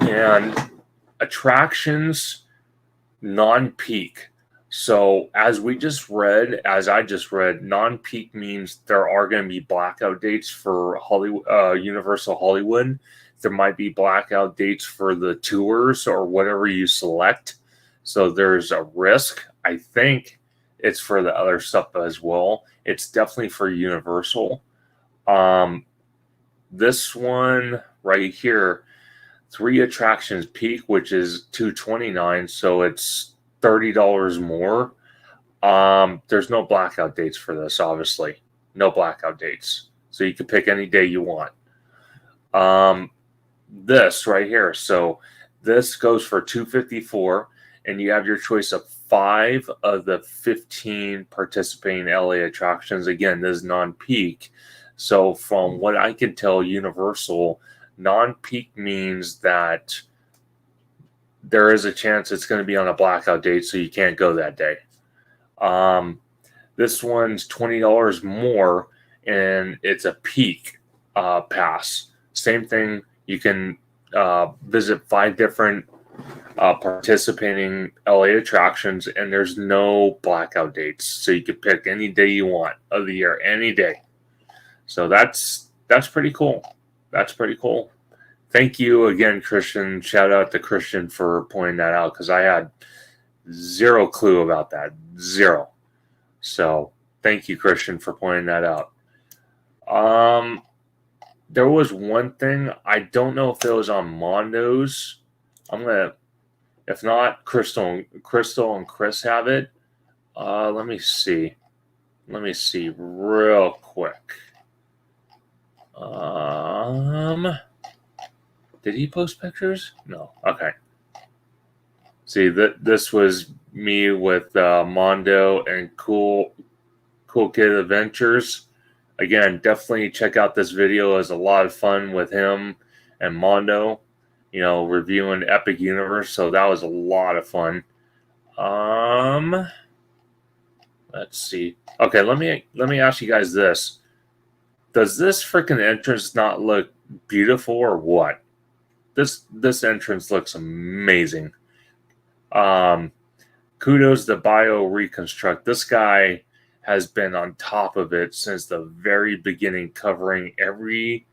And attractions non-peak. So as I just read, non-peak means there are going to be blackout dates for Hollywood, Universal Hollywood. There might be blackout dates for the tours or whatever you select. So there's a risk. I think it's for the other stuff as well. It's definitely for Universal. This one right here, 3 attractions peak, which is $229, so it's $30 more. There's no blackout dates for this, obviously. No blackout dates. So you can pick any day you want. This right here. So this goes for $254, and you have your choice of 5 of the 15 participating LA attractions. Again, this is non-peak. So from what I can tell, Universal, non-peak means that there is a chance it's going to be on a blackout date, so you can't go that day. This one's $20 more, and it's a peak pass. Same thing. You can visit 5 different participating LA attractions, and there's no blackout dates, so you can pick any day you want of the year, any day. So that's pretty cool. That's pretty cool. Thank you again, Christian. Shout out to Christian for pointing that out, because I had zero clue about that. Zero. So thank you, Christian, for pointing that out. There was one thing. I don't know if it was on Mondo's. If not, Crystal and Chris have it. Let me see. Real quick. Did he post pictures? No. Okay. See, this was me with Mondo and Cool Kid Adventures. Again, definitely check out this video. It was a lot of fun with him and Mondo, reviewing Epic Universe. So that was a lot of fun. Let's see. Okay, let me ask you guys this. Does this freaking entrance not look beautiful or what? This entrance looks amazing. Kudos to Bio Reconstruct. This guy has been on top of it since the very beginning, covering every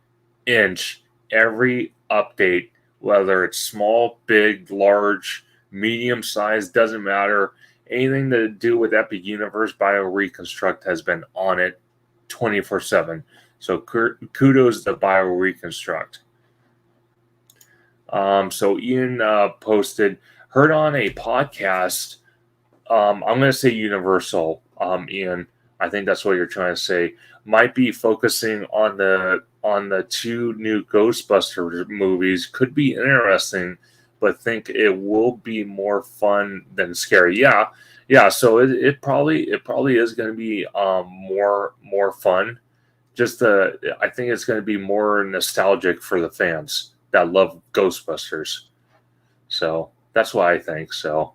inch, every update, whether it's small, big, large, medium size, doesn't matter. Anything to do with Epic Universe, Bio Reconstruct has been on it 24/7. So kudos to Bio Reconstruct. So Ian posted, heard on a podcast. I'm going to say Universal, Ian. I think that's what you're trying to say. Might be focusing on the on the 2 new Ghostbusters movies could be interesting, but think it will be more fun than scary. Yeah. So it probably is going to be more fun. Just I think it's going to be more nostalgic for the fans that love Ghostbusters. So that's why I think so.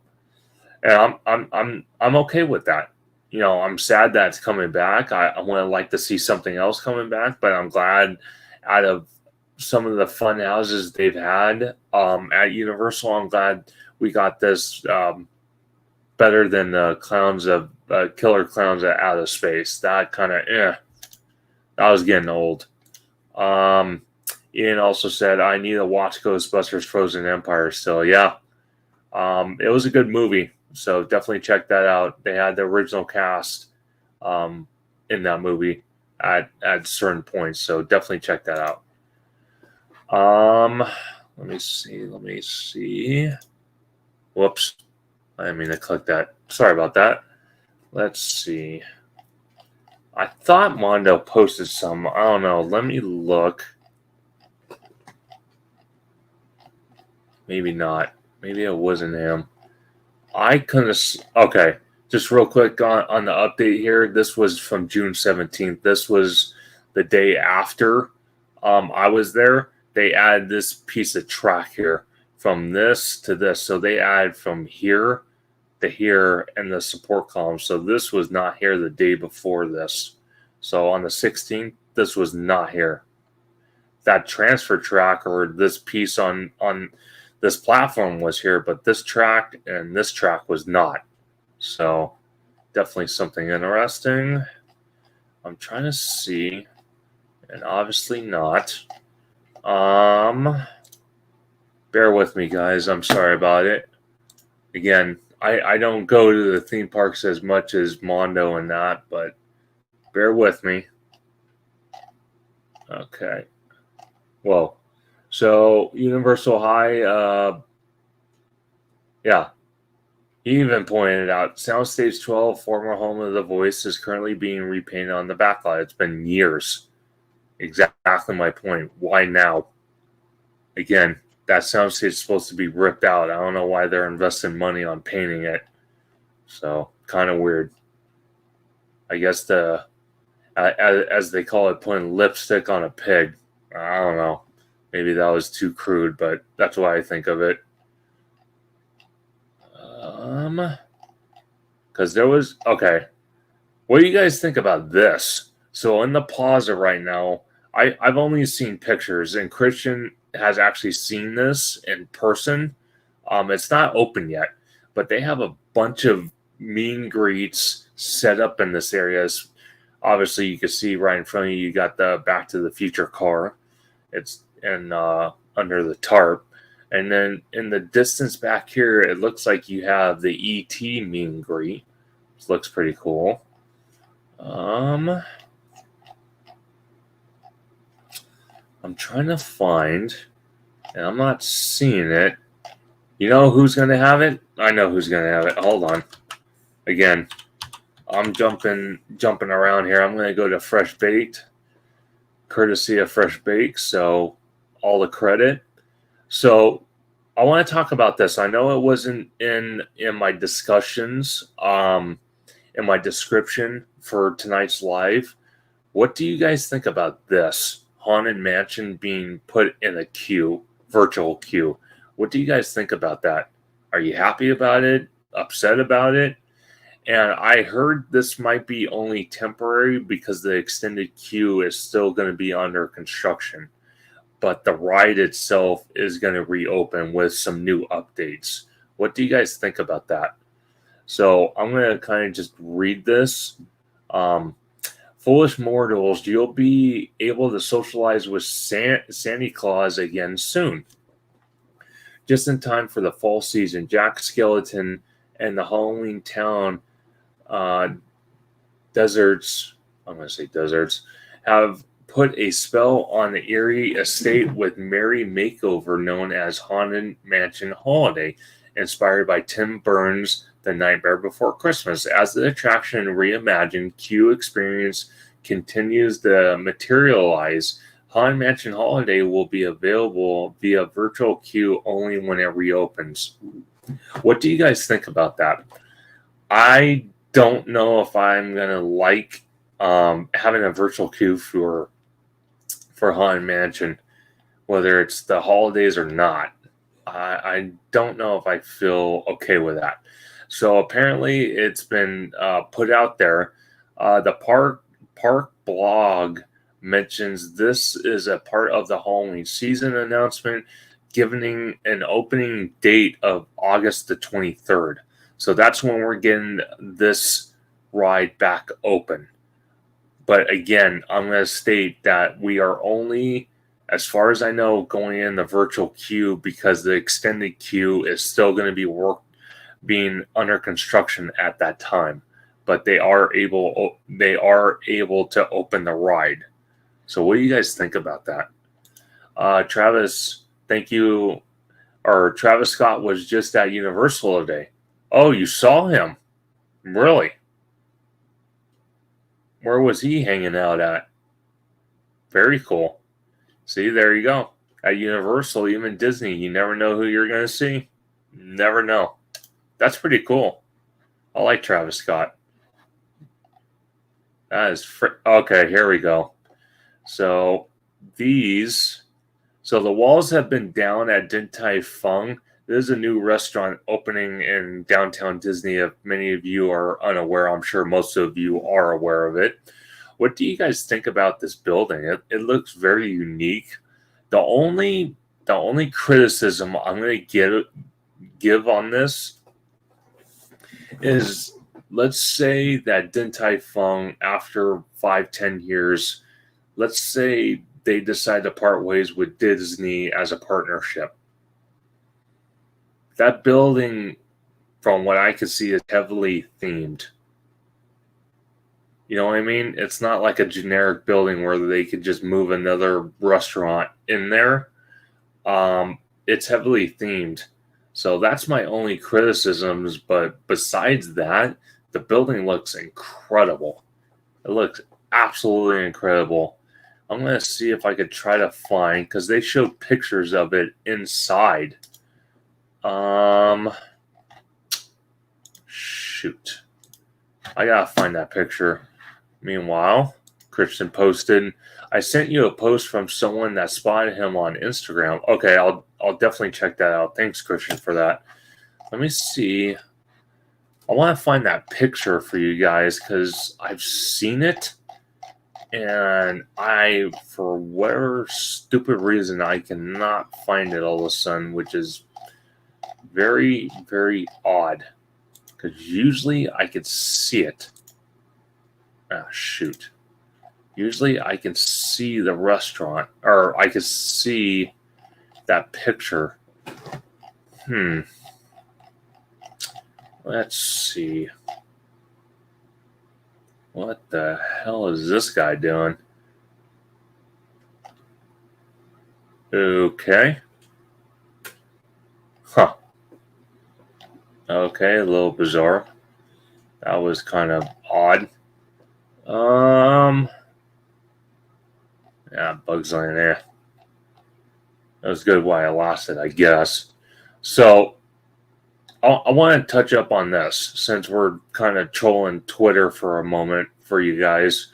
And I'm okay with that. I'm sad that it's coming back. I want to like to see something else coming back, but I'm glad out of some of the fun houses they've had at Universal, I'm glad we got this better than the clowns of killer clowns at outer space. That kind of that was getting old. Ian also said I need to watch Ghostbusters Frozen Empire still. Yeah. It was a good movie. So definitely check that out. They had the original cast in that movie at certain points. So definitely check that out. Let me see. Whoops. I didn't mean to click that. Sorry about that. Let's see. I thought Mondo posted some. I don't know. Let me look. Maybe not. Maybe it wasn't him. I couldn't. Okay, just real quick on the update here. This was from June 17th. This was the day after I was there. They added this piece of track here from this to this. So they added from here to here and the support column. So this was not here the day before this. So on the 16th, this was not here. That transfer track or this piece on this platform was here, but this track and this track was not. So definitely something interesting. I'm trying to see, and obviously not. Bear with me, guys. I'm sorry about it. Again, I don't go to the theme parks as much as Mondo and that, but bear with me. Okay. Whoa. So Universal High, yeah. He even pointed out Soundstage 12, former home of The Voice, is currently being repainted on the backlot. It's been years. Exactly my point. Why now? Again, that soundstage is supposed to be ripped out. I don't know why they're investing money on painting it. So, kind of weird. I guess as they call it, putting lipstick on a pig. I don't know. Maybe that was too crude, but that's why I think of it. Because there was, okay. What do you guys think about this? So in the plaza right now, I've only seen pictures, and Christian has actually seen this in person. It's not open yet, but they have a bunch of meet and greets set up in this area. Obviously, you can see right in front of you, you got the Back to the Future car. It's under the tarp. And then in the distance back here, it looks like you have the E.T. meet and greet. This looks pretty cool. I'm trying to find, and I'm not seeing it. You know who's going to have it? I know who's going to have it. Hold on. Again, I'm jumping around here. I'm going to go to Fresh Baked, courtesy of Fresh Baked. So all the credit. So I want to talk about this. I know it wasn't in my discussions, in my description for tonight's live. What do you guys think about this Haunted Mansion being put in a queue, virtual queue? What do you guys think about that? Are you happy about it? Upset about it? And I heard this might be only temporary because the extended queue is still going to be under construction. But the ride itself is going to reopen with some new updates. What do you guys think about that? So I'm going to kind of just read this. Foolish mortals, you'll be able to socialize with Santa Claus again soon. Just in time for the fall season, Jack Skellington and the Halloween Town deserts, have put a spell on the eerie estate with merry makeover known as Haunted Mansion Holiday, inspired by Tim Burns' The Nightmare Before Christmas. As the attraction reimagined, Q experience continues to materialize, Haunted Mansion Holiday will be available via virtual queue only when it reopens. What do you guys think about that? I don't know if I'm gonna like having a virtual queue for Haunted Mansion, whether it's the holidays or not. I don't know if I feel okay with that. So apparently, it's been put out there. The park blog mentions this is a part of the Halloween season announcement, giving an opening date of August the 23rd. So that's when we're getting this ride back open. But again, I'm going to state that we are only, as far as I know, going in the virtual queue because the extended queue is still going to be being under construction at that time. But they are able to open the ride. So what do you guys think about that? Travis, thank you. Or Travis Scott was just at Universal today. Oh, you saw him? Really? Where was he hanging out at? Very cool. See, there you go. At Universal, even Disney, you never know who you're going to see. Never know. That's pretty cool. I like Travis Scott. That is okay, here we go. So the walls have been down at Din Tai Fung. There's a new restaurant opening in downtown Disney. If many of you are unaware, I'm sure most of you are aware of it. What do you guys think about this building? It looks very unique. The only criticism I'm going to give on this is, let's say that Din Tai Fung, after 5-10 years, let's say they decide to part ways with Disney as a partnership. That building, from what I could see, is heavily themed. You know what I mean? It's not like a generic building where they could just move another restaurant in there. It's heavily themed. So that's my only criticisms. But besides that, the building looks incredible. It looks absolutely incredible. I'm going to see if I could try to find, because they showed pictures of it inside. Shoot. I got to find that picture. Meanwhile, Christian posted, I sent you a post from someone that spotted him on Instagram. Okay, I'll definitely check that out. Thanks, Christian, for that. Let me see. I want to find that picture for you guys because I've seen it. And for whatever stupid reason, I cannot find it all of a sudden, which is very, very odd. Because usually I could see it. Ah, shoot. Usually I can see the restaurant, or I can see that picture. Let's see. What the hell is this guy doing? Okay. Huh. Okay, a little bizarre. That was kind of odd. Yeah, Bugs Land there. That was good why I lost it, I guess. So, I want to touch up on this since we're kind of trolling Twitter for a moment for you guys.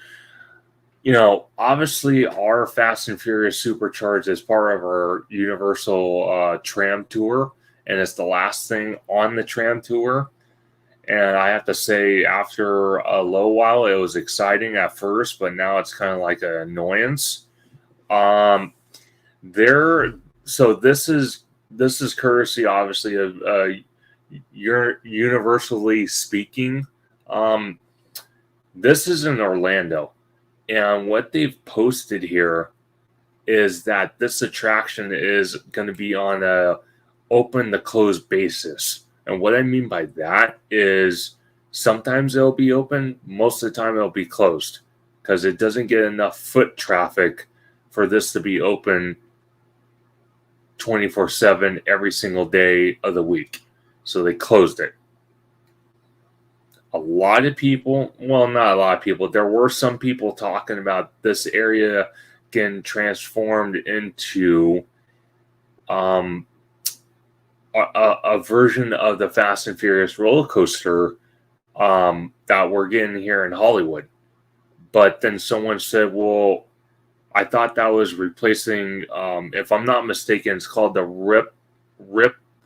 You know, obviously our Fast and Furious Supercharged is part of our Universal tram tour, and it's the last thing on the tram tour. And I have to say, after a little while, it was exciting at first, but now it's kind of like an annoyance. So this is courtesy, obviously, of universally speaking. This is in Orlando, and what they've posted here is that this attraction is going to be on a open to close basis. And what I mean by that is sometimes it'll be open, most of the time it'll be closed because it doesn't get enough foot traffic for this to be open 24/7 every single day of the week. So they closed it. A lot of people, well, not a lot of people, there were some people talking about this area getting transformed into a version of the Fast and Furious roller coaster that we're getting here in Hollywood. But then someone said, well, I thought that was replacing, if I'm not mistaken, it's called the Rip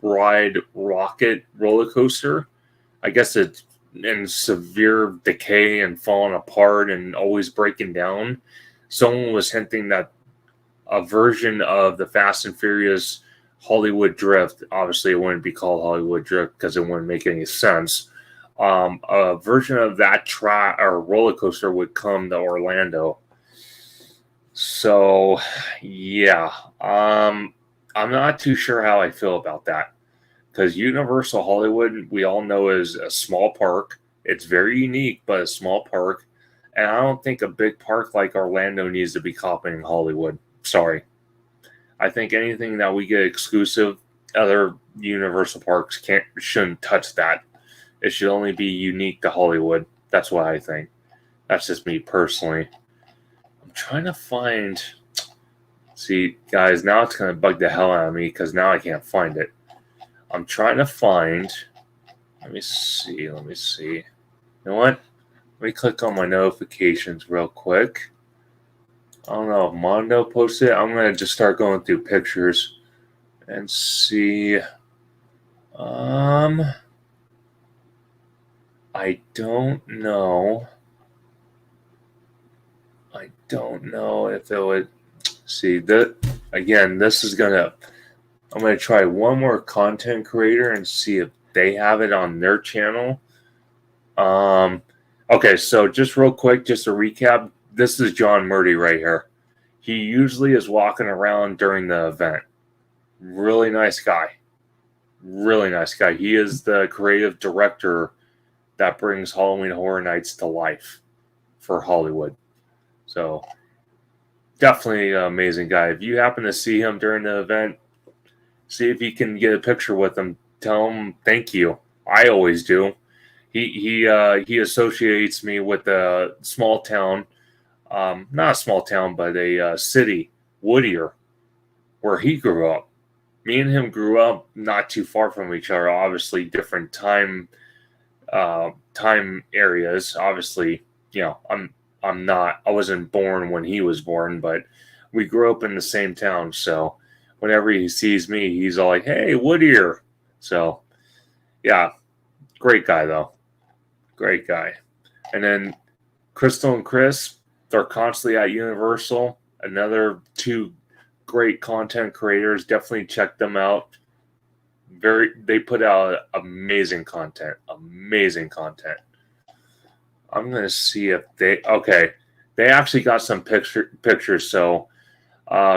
Ride Rocket roller coaster. I guess it's in severe decay and falling apart and always breaking down. Someone was hinting that a version of the Fast and Furious Hollywood Drift, obviously it wouldn't be called Hollywood Drift because it wouldn't make any sense. A version of that track or roller coaster would come to Orlando. So, yeah, I'm not too sure how I feel about that, because Universal Hollywood, we all know, is a small park. It's very unique, but a small park. And I don't think a big park like Orlando needs to be copying Hollywood. Sorry. I think anything that we get exclusive, other Universal parks shouldn't touch that. It should only be unique to Hollywood. That's what I think. That's just me personally. I'm trying to find... See, guys, now it's going to bug the hell out of me because now I can't find it. I'm trying to find... Let me see. You know what? Let me click on my notifications real quick. I don't know if Mondo posted it. I'm going to just start going through pictures and see. I don't know. If it would... See, that again, this is going to... I'm going to try one more content creator and see if they have it on their channel. Okay, so just real quick, just a recap. This is John Murdy right here. He usually is walking around during the event. Really nice guy. Really nice guy. He is the creative director that brings Halloween Horror Nights to life for Hollywood. So, definitely an amazing guy. If you happen to see him during the event, see if you can get a picture with him. Tell him thank you. I always do. He associates me with a small town, not a small town, but a city, Whittier, where he grew up. Me and him grew up not too far from each other. Obviously, different time areas. Obviously, you know, I wasn't born when he was born, but we grew up in the same town. So whenever he sees me, he's all like, "Hey, Whittier." So yeah, great guy though. Great guy. And then Crystal and Chris, they're constantly at Universal. Another two great content creators. Definitely check them out. They put out amazing content. Amazing content. I'm gonna see if they actually got some pictures. So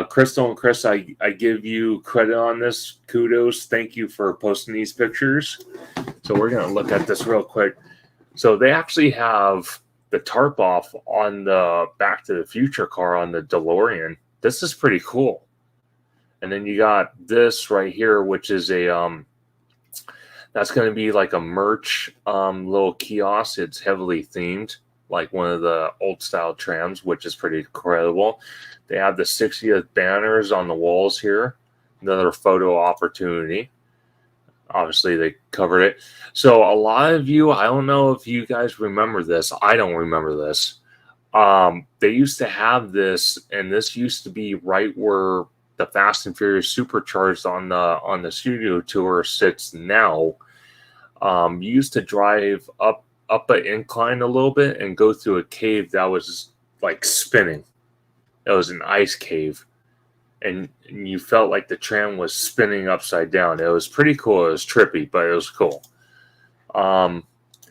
Crystal and Chris, I give you credit on this. Kudos. Thank you for posting these pictures. So we're gonna look at this real quick. So they actually have the tarp off on the Back to the Future car on the DeLorean. This is pretty cool. And then you got this right here, which is a that's going to be like a merch little kiosk. It's heavily themed, like one of the old style trams, which is pretty incredible. They have the 60th banners on the walls here. Another photo opportunity. Obviously, they covered it. So a lot of you, I don't know if you guys remember this. I don't remember this. They used to have this, and this used to be right where the Fast and Furious Supercharged on the studio tour sits now. You used to drive up an incline a little bit and go through a cave that was like spinning. It was an ice cave. And you felt like the tram was spinning upside down. It was pretty cool. It was trippy, but it was cool. And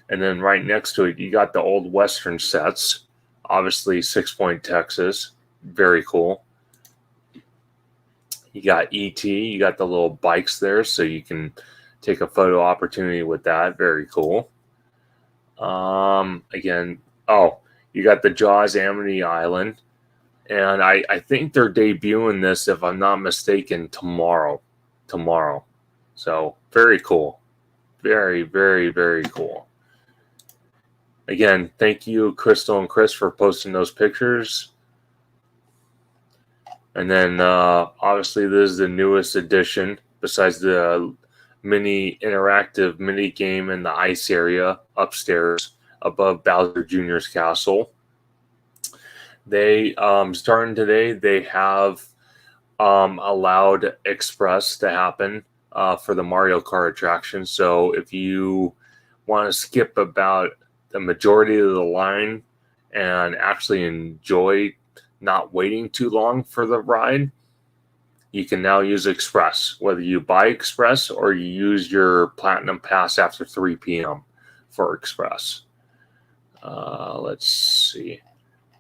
then right next to it, you got the old Western sets. Obviously, 6 Point, Texas. Very cool. You got E.T. You got the little bikes there, so you can take a photo opportunity with that. Very cool. Again, you got the Jaws Amity Island. And I think they're debuting this, if I'm not mistaken, tomorrow. So, very cool. Very, very, very cool. Again, thank you, Crystal and Chris, for posting those pictures. And then obviously this is the newest addition besides the mini interactive mini game in the ice area upstairs above Bowser Jr.'s castle. They starting today, they have allowed Express to happen for the Mario Kart attraction. So if you want to skip about the majority of the line and actually enjoy not waiting too long for the ride, you can now use Express, whether you buy Express or you use your Platinum Pass after 3 p.m. for Express. Let's see.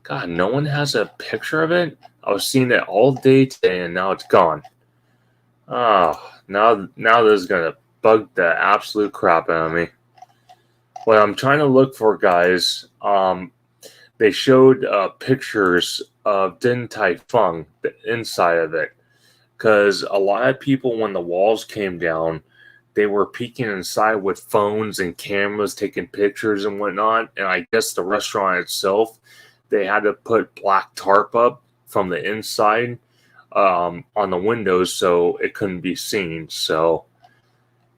God, no one has a picture of it? I was seeing it all day today, and now it's gone. Oh, now this is going to bug the absolute crap out of me. What I'm trying to look for, guys, they showed pictures of Din Tai Fung, the inside of it. Because a lot of people, when the walls came down, they were peeking inside with phones and cameras, taking pictures and whatnot. And I guess the restaurant itself, they had to put black tarp up from the inside on the windows so it couldn't be seen. So,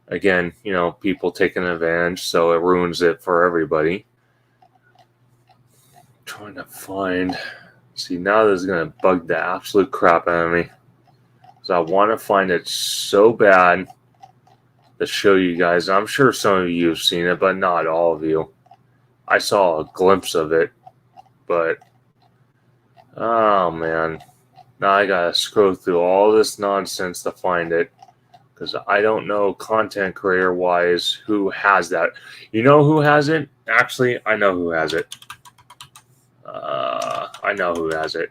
again, you know, people taking advantage, so it ruins it for everybody. I'm trying to find... See, now this is going to bug the absolute crap out of me. So I want to find it so bad to show you guys. I'm sure some of you have seen it, but not all of you. I saw a glimpse of it, but oh man, now I gotta scroll through all this nonsense to find it because I don't know content creator wise who has that. You know who has it? Actually, I know who has it. I know who has it.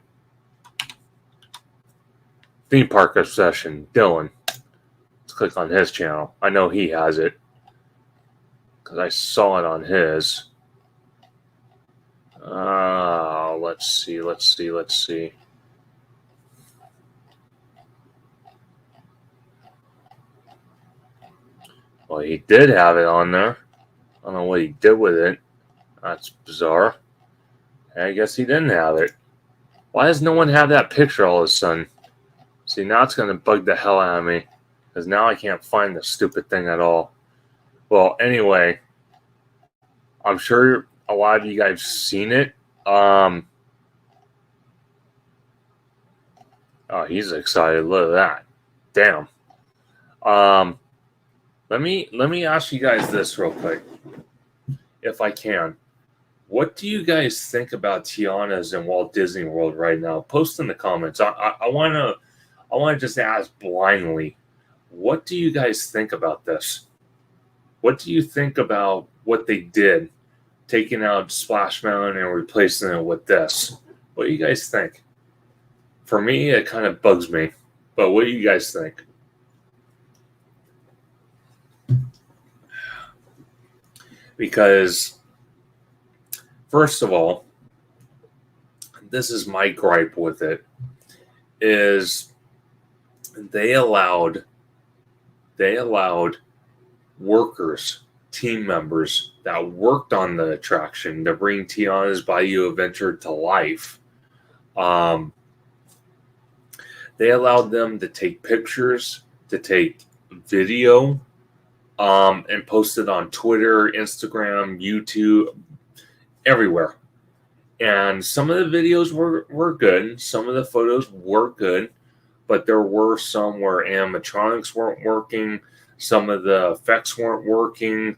Theme Park Obsession, Dylan. Let's click on his channel. I know he has it because I saw it on his. Let's see. Well, he did have it on there. I don't know what he did with it. That's bizarre. I guess he didn't have it. Why does no one have that picture all of a sudden? See, now it's going to bug the hell out of me. Because now I can't find the stupid thing at all. Well, anyway. I'm sure a lot of you guys have seen it. Oh, he's excited. Look at that. Damn. Let me ask you guys this real quick. If I can. What do you guys think about Tiana's in Walt Disney World right now? Post in the comments. I want to just ask blindly, what do you guys think about this? What do you think about what they did, taking out Splash Mountain and replacing it with this? What do you guys think? For me, it kind of bugs me. But what do you guys think? Because, first of all, this is my gripe with it, is they allowed workers, team members that worked on the attraction to bring Tiana's Bayou Adventure to life. They allowed them to take pictures, to take video, and post it on Twitter, Instagram, YouTube, everywhere. And some of the videos were good. Some of the photos were good. But there were some where animatronics weren't working. Some of the effects weren't working.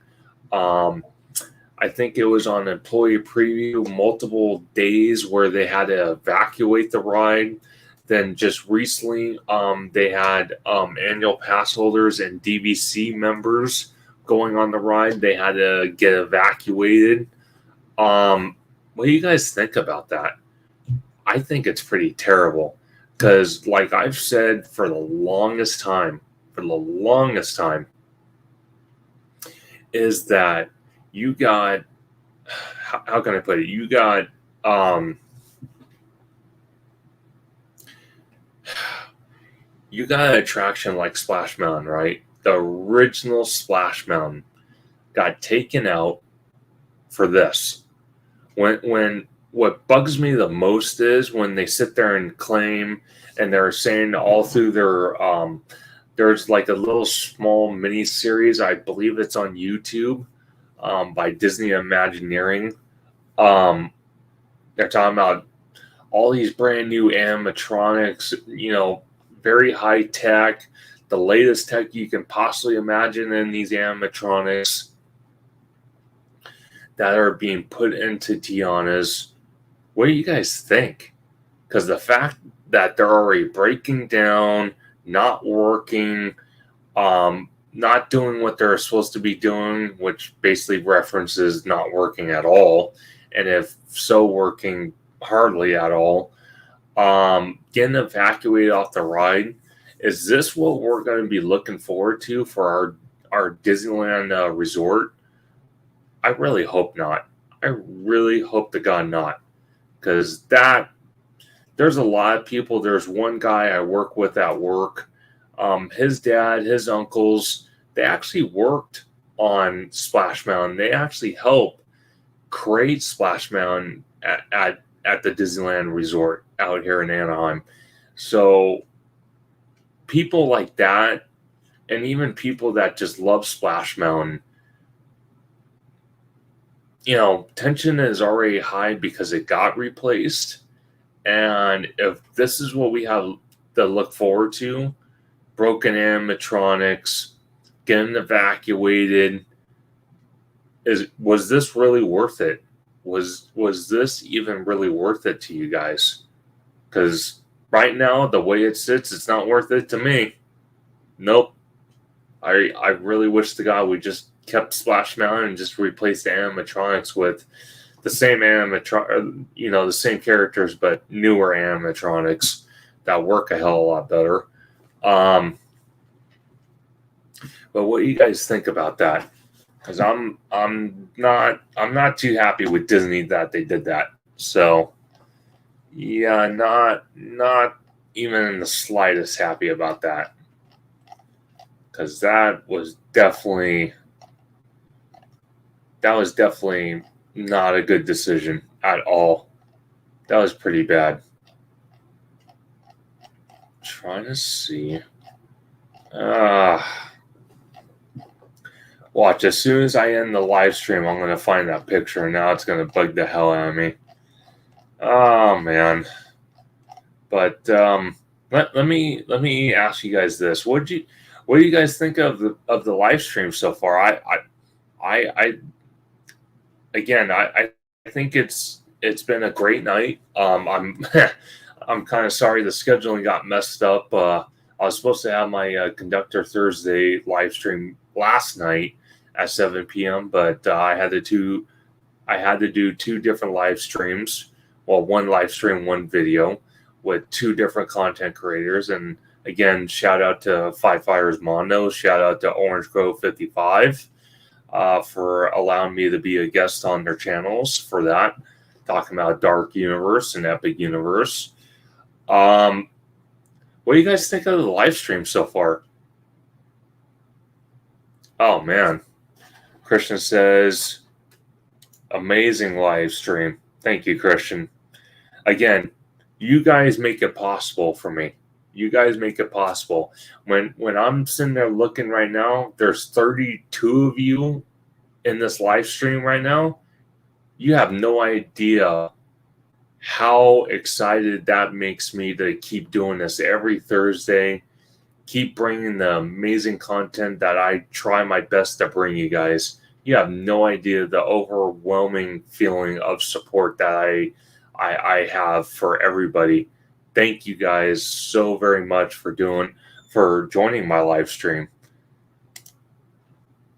I think it was on employee preview multiple days where they had to evacuate the ride. Then just recently, they had annual pass holders and DVC members going on the ride. They had to get evacuated. What do you guys think about that? I think it's pretty terrible. Because, like I've said for the longest time, is that you got, how can I put it? You got, you got an attraction like Splash Mountain, right? The original Splash Mountain got taken out for this. When what bugs me the most is when they sit there and claim, and they're saying all through their there's like a little small mini series, I believe it's on YouTube, by Disney Imagineering. Um, they're talking about all these brand new animatronics, very high tech, the latest tech you can possibly imagine in these animatronics that are being put into Tiana's. What do you guys think? Because the fact that they're already breaking down, not working, not doing what they're supposed to be doing, which basically references not working at all, and if so, working hardly at all, getting evacuated off the ride. Is this what we're going to be looking forward to for our Disneyland resort? I really hope not. I really hope to God not, because there's a lot of people. There's one guy I work with at work. His dad, his uncles, they actually worked on Splash Mountain. They actually helped create Splash Mountain at the Disneyland Resort out here in Anaheim. So people like that, and even people that just love Splash Mountain, tension is already high because it got replaced. And if this is what we have to look forward to, broken animatronics, getting evacuated, was this really worth it? Was this even really worth it to you guys? Because right now, the way it sits, it's not worth it to me. Nope. I really wish to God we just kept Splash Mountain and just replaced the animatronics with the same the same characters, but newer animatronics that work a hell of a lot better. But what do you guys think about that? Because I'm not too happy with Disney that they did that. So yeah, not even in the slightest happy about that. Because that was definitely not a good decision at all. That was pretty bad. Trying to see. Watch, as soon as I end the live stream, I'm going to find that picture, and now it's going to bug the hell out of me. Oh, man. But let me ask you guys this. What do you guys think of the live stream so far? I think it's been a great night. I'm I'm kind of sorry the scheduling got messed up. I was supposed to have my Conductor Thursday live stream last night at 7 p.m., but I had to do two different live streams. Well, one live stream, one video, with two different content creators. And again, shout out to Five Fires Mondo. Shout out to Orange Grove 55 for allowing me to be a guest on their channels for that, talking about Dark Universe and Epic Universe. What do you guys think of the live stream so far? Oh, man. Christian says, amazing live stream. Thank you, Christian. Again, you guys make it possible for me. You guys make it possible. When I'm sitting there looking right now, there's 32 of you in this live stream right now. You have no idea how excited that makes me to keep doing this every Thursday. Keep bringing the amazing content that I try my best to bring you guys. You have no idea the overwhelming feeling of support that I have for everybody. Thank you guys so very much for joining my live stream.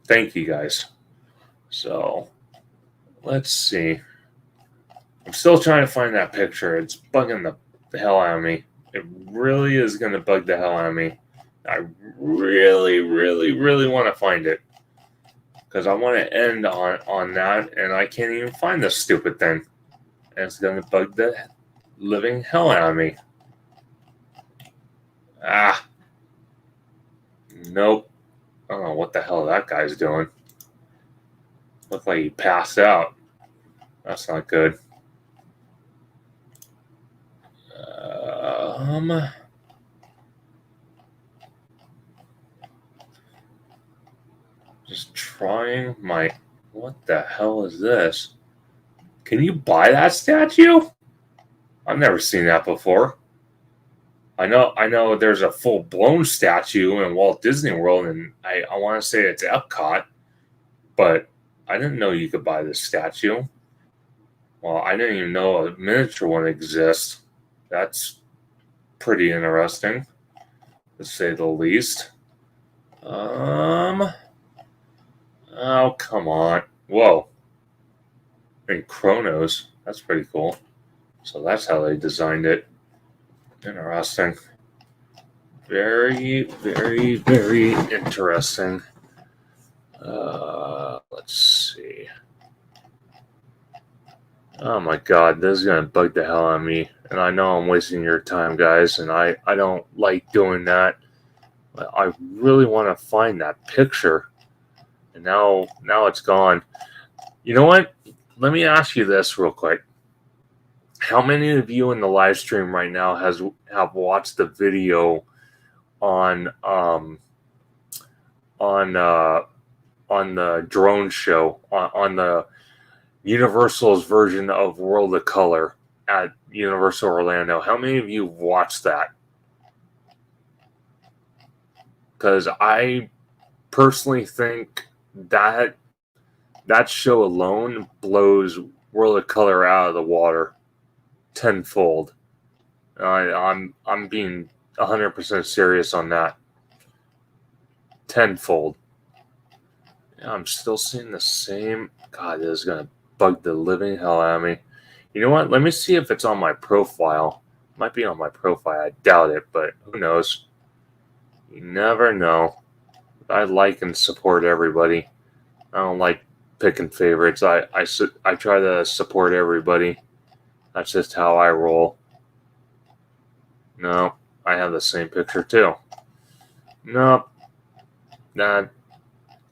Thank you guys. So let's see. I'm still trying to find that picture. It's bugging the hell out of me. It really is going to bug the hell out of me. I really, really, really want to find it, because I want to end on that, and I can't even find this stupid thing. And it's going to bug the living hell out of me. Nope. I don't know what the hell that guy's doing. Looked like he passed out. That's not good. Just trying my... What the hell is this? Can you buy that statue? I've never seen that before. I know there's a full-blown statue in Walt Disney World, and I want to say it's Epcot, but I didn't know you could buy this statue. Well, I didn't even know a miniature one exists. That's pretty interesting, to say the least. Oh, come on. Whoa. And Chronos. That's pretty cool. So that's how they designed it. Interesting. Very, very, very interesting. Let's see. Oh my god, this is going to bug the hell out of me. And I know I'm wasting your time, guys, and I don't like doing that. But I really want to find that picture. And now it's gone. You know what? Let me ask you this real quick. How many of you in the live stream right now have watched the video on the drone show on the Universal's version of World of Color at Universal Orlando? How many of you watched that? Because I personally think that show alone blows World of Color out of the water tenfold. I'm being 100% serious on that. Tenfold. Yeah, I'm still seeing the same. God, this is gonna bug the living hell out of me. You know what? Let me see if it's on my profile. It might be on my profile. I doubt it, but who knows? You never know. I like and support everybody. I don't like picking favorites. I try to support everybody. That's just how I roll. No, I have the same picture too. Nope. That,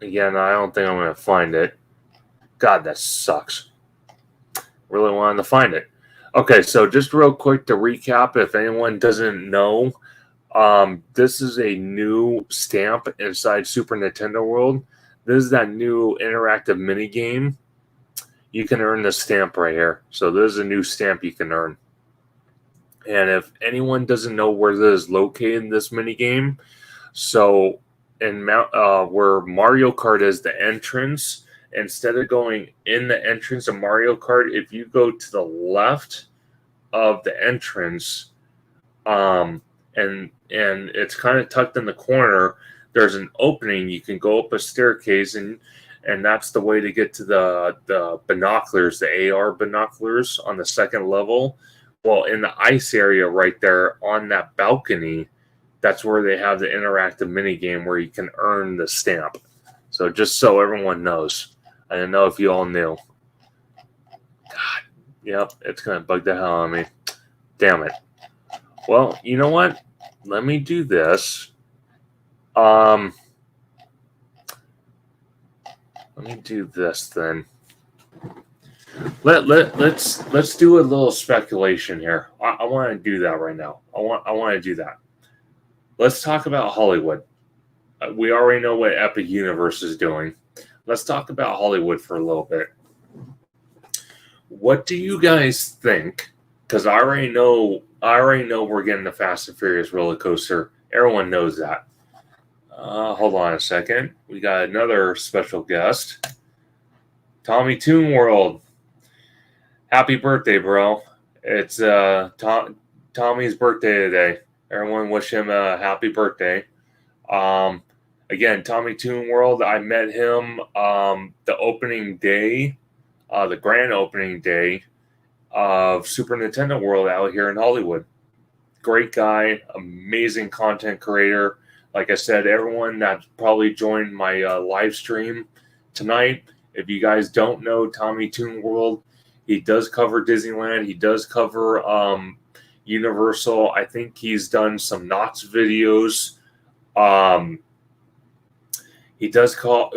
again, I don't think I'm going to find it. God, that sucks. Really wanted to find it. Okay, so just real quick to recap, if anyone doesn't know, this is a new stamp inside Super Nintendo World. This is that new interactive mini game. You can earn this stamp right here. So this is a new stamp you can earn. And if anyone doesn't know where this is located in this mini game, so in where Mario Kart is the entrance, instead of going in the entrance of Mario Kart, if you go to the left of the entrance, and it's kind of tucked in the corner, there's an opening. You can go up a staircase, and that's the way to get to the binoculars, the AR binoculars on the second level. Well, in the ice area right there on that balcony, that's where they have the interactive mini game where you can earn the stamp. So just so everyone knows. I didn't know if you all knew. God, yep, it's going to bug the hell out of me. Damn it. Well, you know what? Let me do this. Let me do this then. Let's do a little speculation here. I want to do that right now. I want to do that. Let's talk about Hollywood. We already know what Epic Universe is doing. Let's talk about Hollywood for a little bit. What do you guys think? Because I already know we're getting the Fast and Furious roller coaster. Everyone knows that. Hold on a second. We got another special guest. Tommy Toon World. Happy birthday, bro. It's Tommy's birthday today. Everyone wish him a happy birthday. Again, Tommy Toon World, I met him the opening day, the grand opening day of Super Nintendo World out here in Hollywood. Great guy, amazing content creator. Like I said, everyone that probably joined my live stream tonight, if you guys don't know Tommy Toon World, he does cover Disneyland. He does cover Universal. I think he's done some Knott's videos. He does call.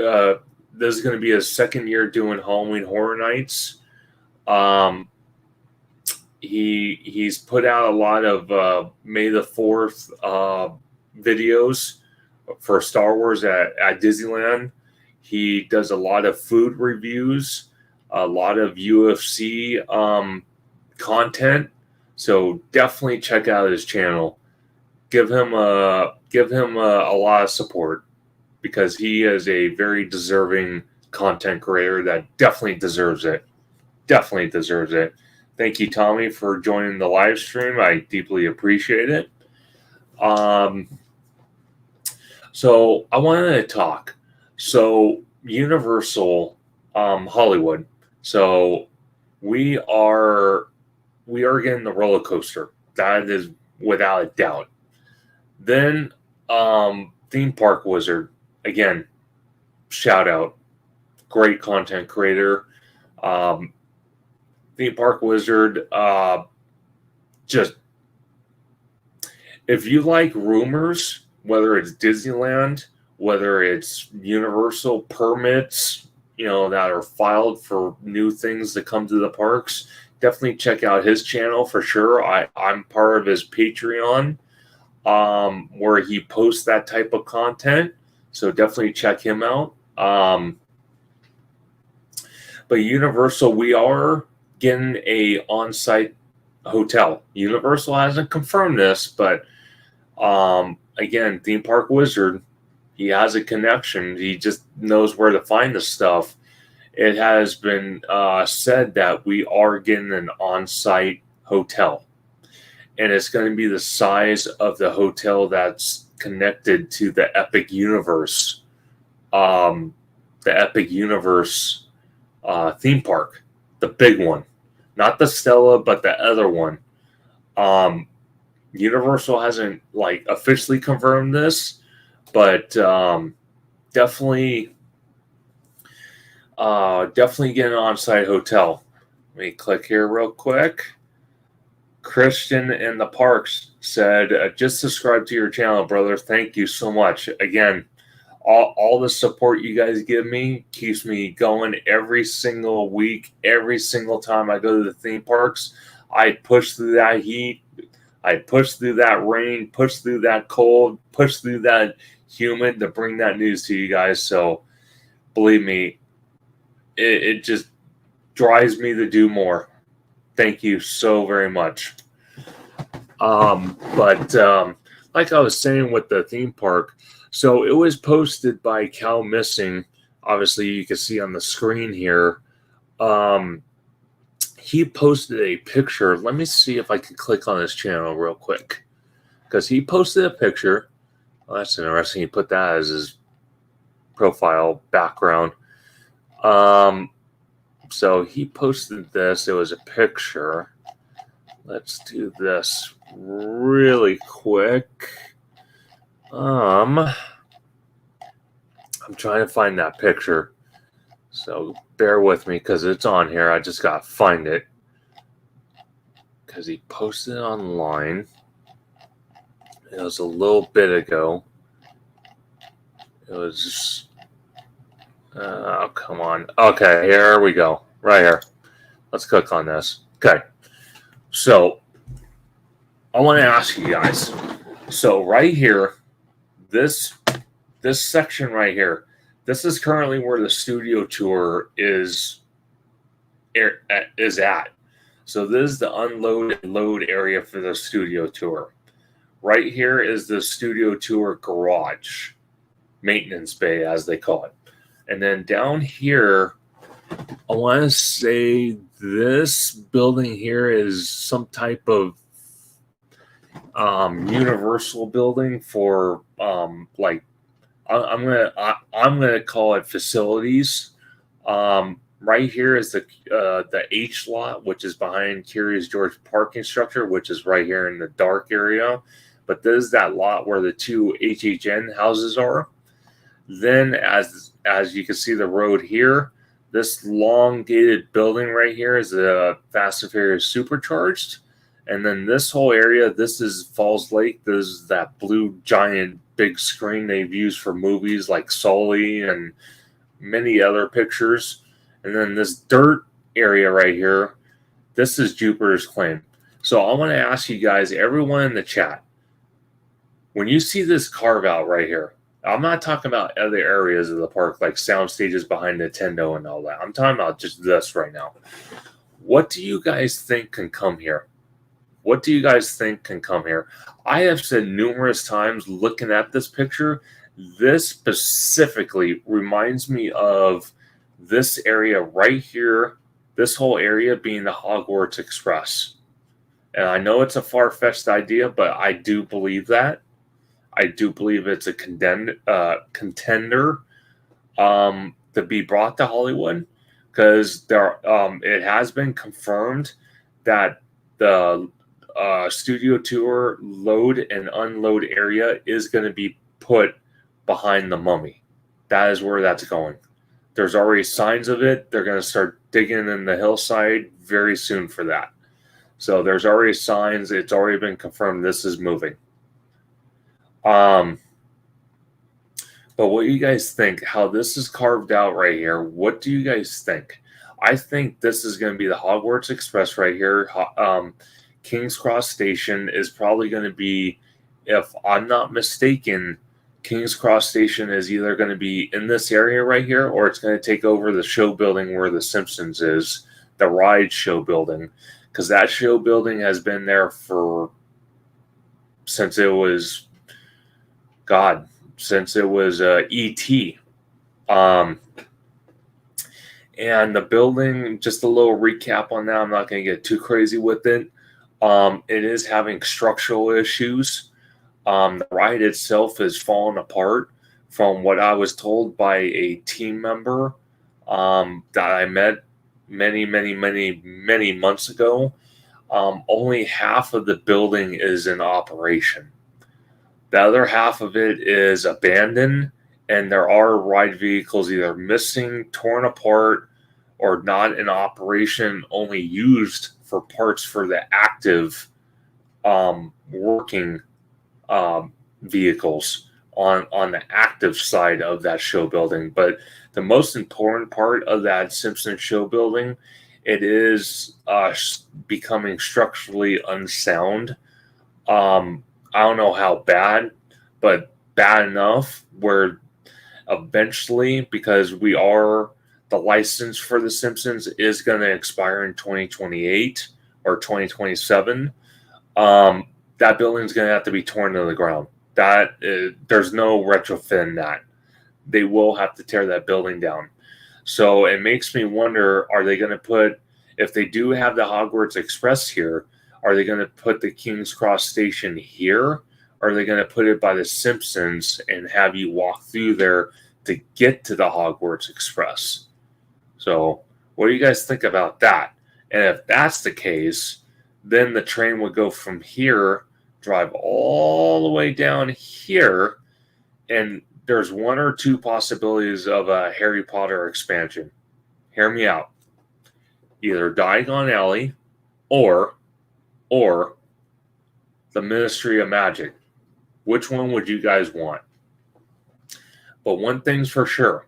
This is going to be his second year doing Halloween Horror Nights. he's put out a lot of May the 4th videos for Star Wars at Disneyland. He does a lot of food reviews, a lot of UFC content. So definitely check out his channel. Give him a lot of support, because he is a very deserving content creator that definitely deserves it. Definitely deserves it. Thank you, Tommy, for joining the live stream. I deeply appreciate it. So I wanted to talk. So Universal Hollywood. So we are getting the roller coaster. That is without a doubt. Then Theme Park Wizard, again, shout out, great content creator. Theme Park Wizard, just, if you like rumors, whether it's Disneyland, whether it's Universal permits, that are filed for new things that come to the parks, definitely check out his channel for sure. I'm part of his Patreon, where he posts that type of content. So definitely check him out. But Universal, we are getting a on-site hotel. Universal hasn't confirmed this, but again, Theme Park Wizard, he has a connection. He just knows where to find the stuff. It has been said that we are getting an on-site hotel, and it's going to be the size of the hotel that's connected to the Epic Universe, theme park, the big one, not the Stella, but the other one. Universal hasn't officially confirmed this, but definitely get an on-site hotel. Let me click here real quick. Christian in the Parks said, just subscribe to your channel, brother. Thank you so much. Again, all the support you guys give me keeps me going every single week. Every single time I go to the theme parks, I push through that heat. I push through that rain, push through that cold, push through that humid to bring that news to you guys. So believe me, it just drives me to do more. Thank you so very much. But like I was saying with the theme park, so it was posted by Cal Missing. Obviously, you can see on the screen here. He posted a picture. Let me see if I can click on his channel real quick, because he posted a picture. Well, that's interesting. He put that as his profile background. So he posted this. It was a picture. Let's do this really quick. I'm trying to find that picture, so bear with me because it's on here. I just got to find it because he posted it online. It was a little bit ago. It was oh, come on. Okay, here we go. Right here. Let's click on this. Okay. So I want to ask you guys. So right here, this section right here, this is currently where the studio tour is at. So this is the unload and load area for the studio tour. Right here is the studio tour garage, maintenance bay as they call it. And then down here, I want to say this building here is some type of universal building for I'm gonna call it facilities. Right here is the H lot, which is behind Curious George parking structure, which is right here in the dark area. But this is that lot where the two HHN houses are. Then as you can see the road here, this elongated building right here is the Fast and Furious Supercharged. And then this whole area, this is Falls Lake. This is that blue giant big screen they've used for movies like Sully and many other pictures. And then this dirt area right here, this is Jupiter's Claim. So I want to ask you guys, everyone in the chat, when you see this carve out right here, I'm not talking about other areas of the park like sound stages behind Nintendo and all that. I'm talking about just this right now. What do you guys think can come here? What do you guys think can come here? I have said numerous times looking at this picture, this specifically reminds me of this area right here, this whole area being the Hogwarts Express. And I know it's a far-fetched idea, but I do believe that. I do believe it's a contender to be brought to Hollywood, because it has been confirmed that the studio tour load and unload area is going to be put behind the Mummy. That is where that's going. There's already signs of it. They're going to start digging in the hillside very soon for that. So there's already signs. It's already been confirmed this is moving. But what do you guys think? How this is carved out right here? What do you guys think? I think this is going to be the Hogwarts Express right here. King's Cross Station is probably going to be, if I'm not mistaken, King's Cross Station is either going to be in this area right here, or it's going to take over the show building where the Simpsons is, the ride show building, because that show building has been there since it was E.T. And the building, just a little recap on that, I'm not going to get too crazy with it. It is having structural issues. The ride itself is falling apart from what I was told by a team member that I met many months ago. Only half of the building is in operation. The other half of it is abandoned, and there are ride vehicles either missing, torn apart, or not in operation, only used for parts for the active working vehicles on the active side of that show building. But the most important part of that Simpsons show building, it is becoming structurally unsound. I don't know how bad, but bad enough where eventually, because the license for The Simpsons is going to expire in 2028 or 2027, that building's going to have to be torn to the ground. There's no retrofitting that. They will have to tear that building down. So it makes me wonder, are they going to put, if they do have the Hogwarts Express here, are they going to put the King's Cross Station here? Or are they going to put it by the Simpsons and have you walk through there to get to the Hogwarts Express? So what do you guys think about that? And if that's the case, then the train would go from here, drive all the way down here, and there's one or two possibilities of a Harry Potter expansion. Hear me out. Either Diagon Alley or the Ministry of Magic. Which one would you guys want? But one thing's for sure.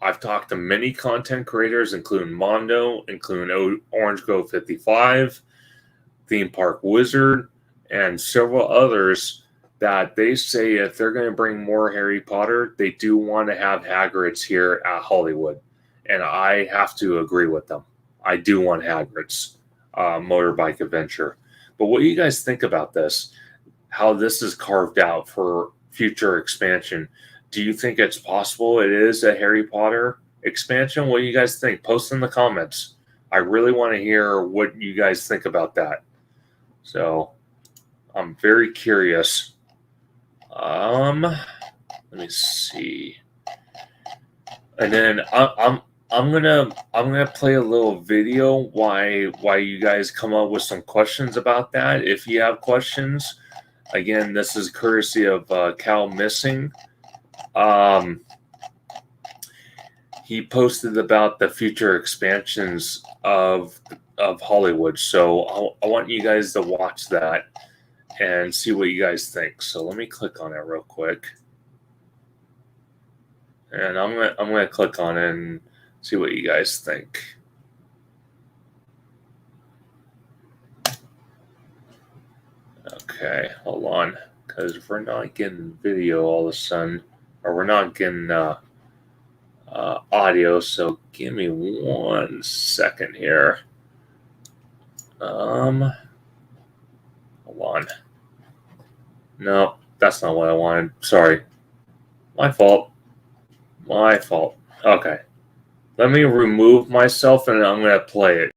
I've talked to many content creators, including Mondo, including Orange Grove 55, Theme Park Wizard, and several others, that they say if they're going to bring more Harry Potter, they do want to have Hagrid's here at Hollywood. And I have to agree with them. I do want Hagrid's motorbike adventure. But what do you guys think about this? How this is carved out for future expansion? Do you think it's possible it is a Harry Potter expansion? What do you guys think? Post in the comments. I really want to hear what you guys think about that. So I'm very curious. Let me see. And then I'm gonna play a little video why you guys come up with some questions about that. If you have questions, again, this is courtesy of Cal Missing. He posted about the future expansions of Hollywood. So I want you guys to watch that and see what you guys think. So let me click on it real quick. And I'm gonna click on it and see what you guys think. Okay, hold on, because we're not getting video all of a sudden, or we're not getting audio. So give me 1 second here. Hold on. No, that's not what I wanted. Sorry, my fault. My fault. Okay, let me remove myself, and I'm gonna play it.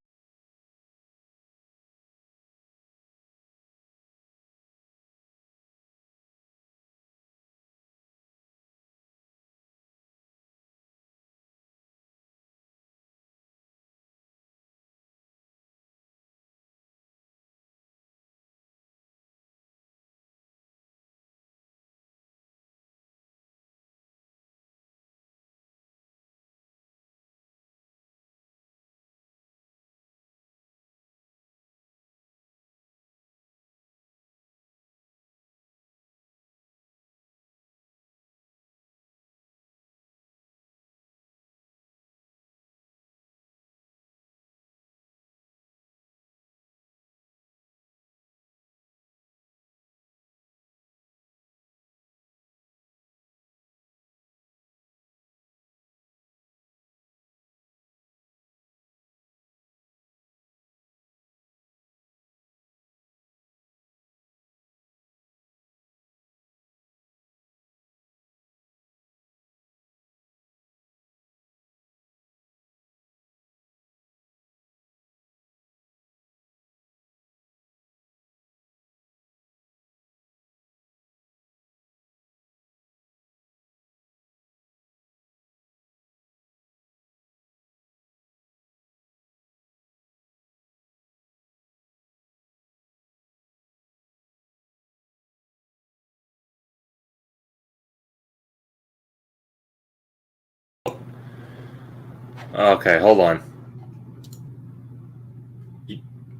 Okay, hold on.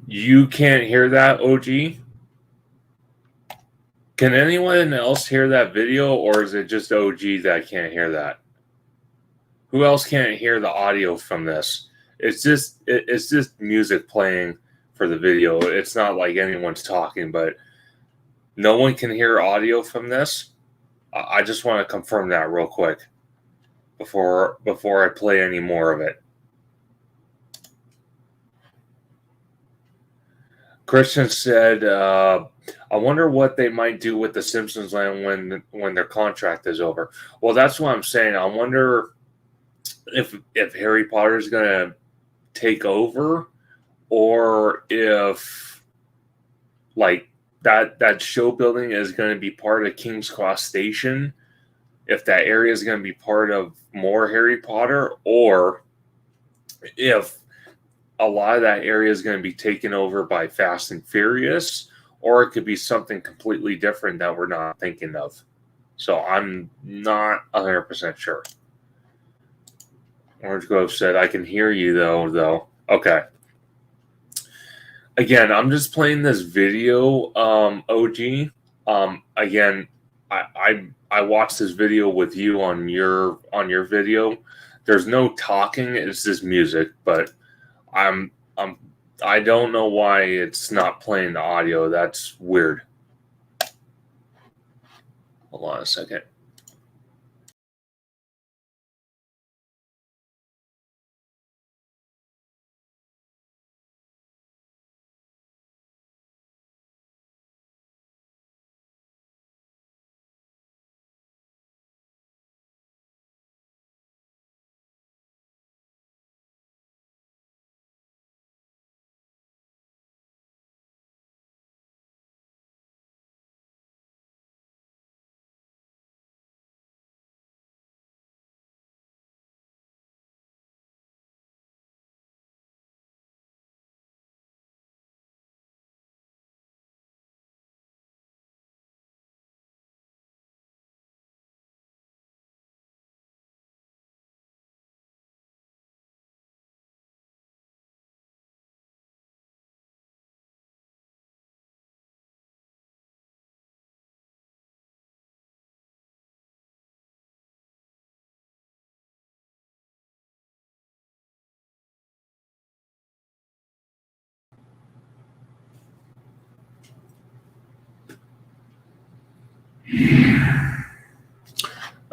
You can't hear that, OG? Can anyone else hear that video, or is it just OG that can't hear that? Who else can't hear the audio from this? It's just music playing for the video. It's not like anyone's talking, but no one can hear audio from this. I just want to confirm that real quick before I play any more of it. Christian said, "I wonder what they might do with the Simpsons land when their contract is over." Well, that's what I'm saying. I wonder if Harry Potter is going to take over, or if like that show building is going to be part of King's Cross Station, if that area is going to be part of more Harry Potter, or if a lot of that area is going to be taken over by Fast and Furious, or it could be something completely different that we're not thinking of. So I'm not 100% sure. Orange Grove said, "I can hear you though." Okay. Again, I'm just playing this video, OG. Again, I watched this video with you on your video. There's no talking; it's just music. But I'm I don't know why it's not playing the audio. That's weird. Hold on a second.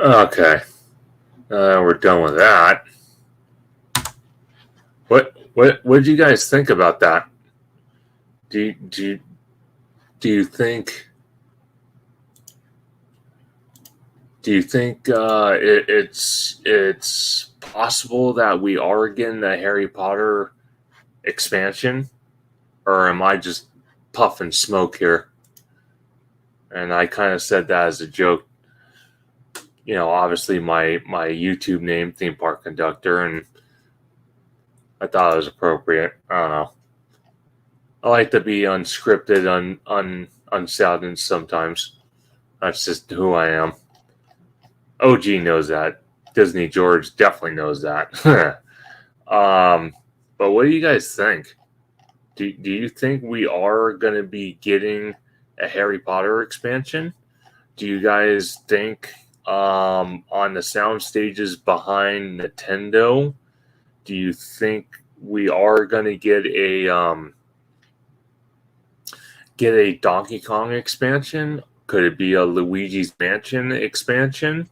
Okay. We're done with that. What did you guys think about that? Do you think it's possible that we are getting the Harry Potter expansion, or am I just puffing smoke here? And I kind of said that as a joke. You know, obviously my YouTube name, Theme Park Conductor, and I thought it was appropriate. I don't know. I like to be unscripted, unsounded sometimes. That's just who I am. OG knows that. Disney George definitely knows that. But what do you guys think? Do you think we are going to be getting a Harry Potter expansion? Do you guys think on the sound stages behind Nintendo, do you think we are going to get a Donkey Kong expansion? Could it be a Luigi's Mansion expansion?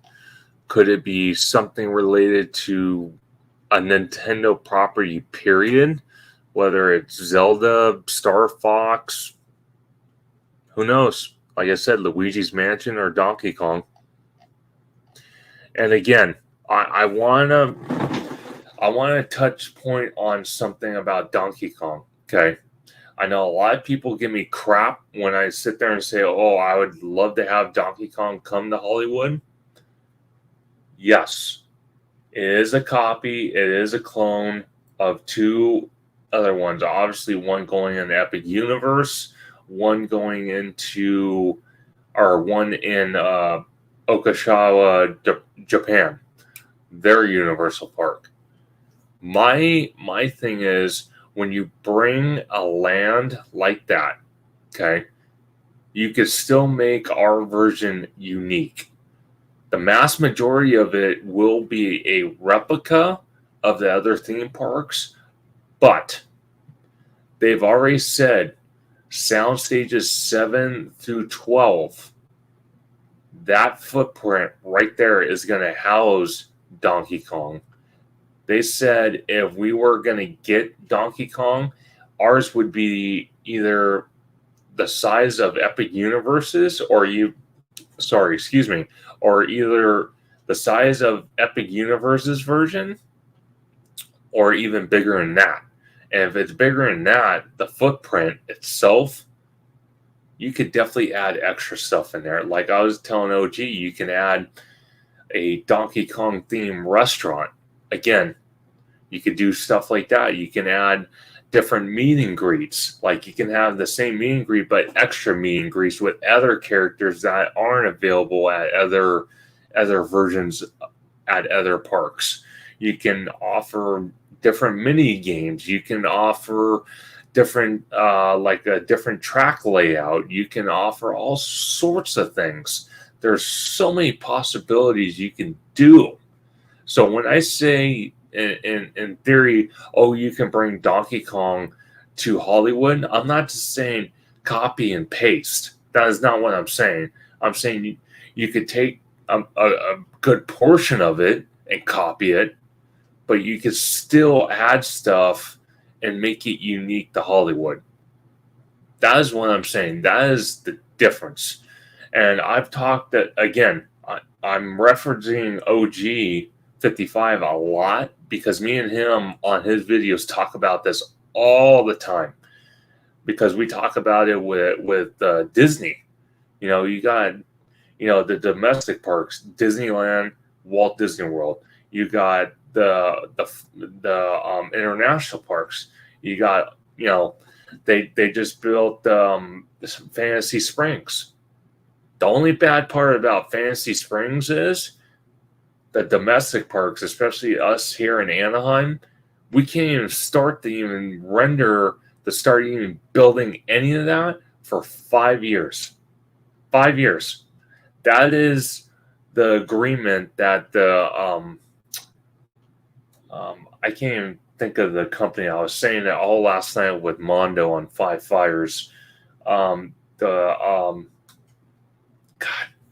Could it be something related to a Nintendo property, period? Whether it's Zelda, Star Fox, who knows? Like I said, Luigi's Mansion or Donkey Kong. And again, I wanna touch point on something about Donkey Kong. Okay. I know a lot of people give me crap when I sit there and say, oh, I would love to have Donkey Kong come to Hollywood. Yes, it is a copy. It is a clone of two other ones. Obviously, one going in the Epic Universe, one going into, or one in Okinawa, Japan, their Universal Park. My thing is, when you bring a land like that, okay, you could still make our version unique. The mass majority of it will be a replica of the other theme parks, but they've already said sound stages 7 through 12, that footprint right there is going to house Donkey Kong. They said if we were going to get Donkey Kong, ours would be either the size of Epic Universes or either the size of Epic Universes version or even bigger than that. And if it's bigger than that, the footprint itself, you could definitely add extra stuff in there. Like I was telling OG, you can add a Donkey Kong themed restaurant. Again, you could do stuff like that. You can add different meet and greets. Like you can have the same meet and greet, but extra meet and greets with other characters that aren't available at other versions at other parks. You can offer different mini games. You can offer different, like a different track layout. You can offer all sorts of things. There's so many possibilities you can do. So when I say in theory, oh, you can bring Donkey Kong to Hollywood, I'm not just saying copy and paste. That is not what I'm saying. I'm saying you could take a good portion of it and copy it, but you could still add stuff and make it unique to Hollywood. That is what I'm saying. That is the difference. And I've talked that, again, I'm referencing OG 55 a lot because me and him on his videos talk about this all the time, because we talk about it with Disney. You know, you got, the domestic parks, Disneyland, Walt Disney World. You got the international parks. You got, they just built Fantasy Springs. The only bad part about Fantasy Springs is the domestic parks, especially us here in Anaheim, we can't even start to even start even building any of that for 5 years. 5 years. That is the agreement that I can't even think of the company. I was saying that all last night with Mondo on Five Fires. God,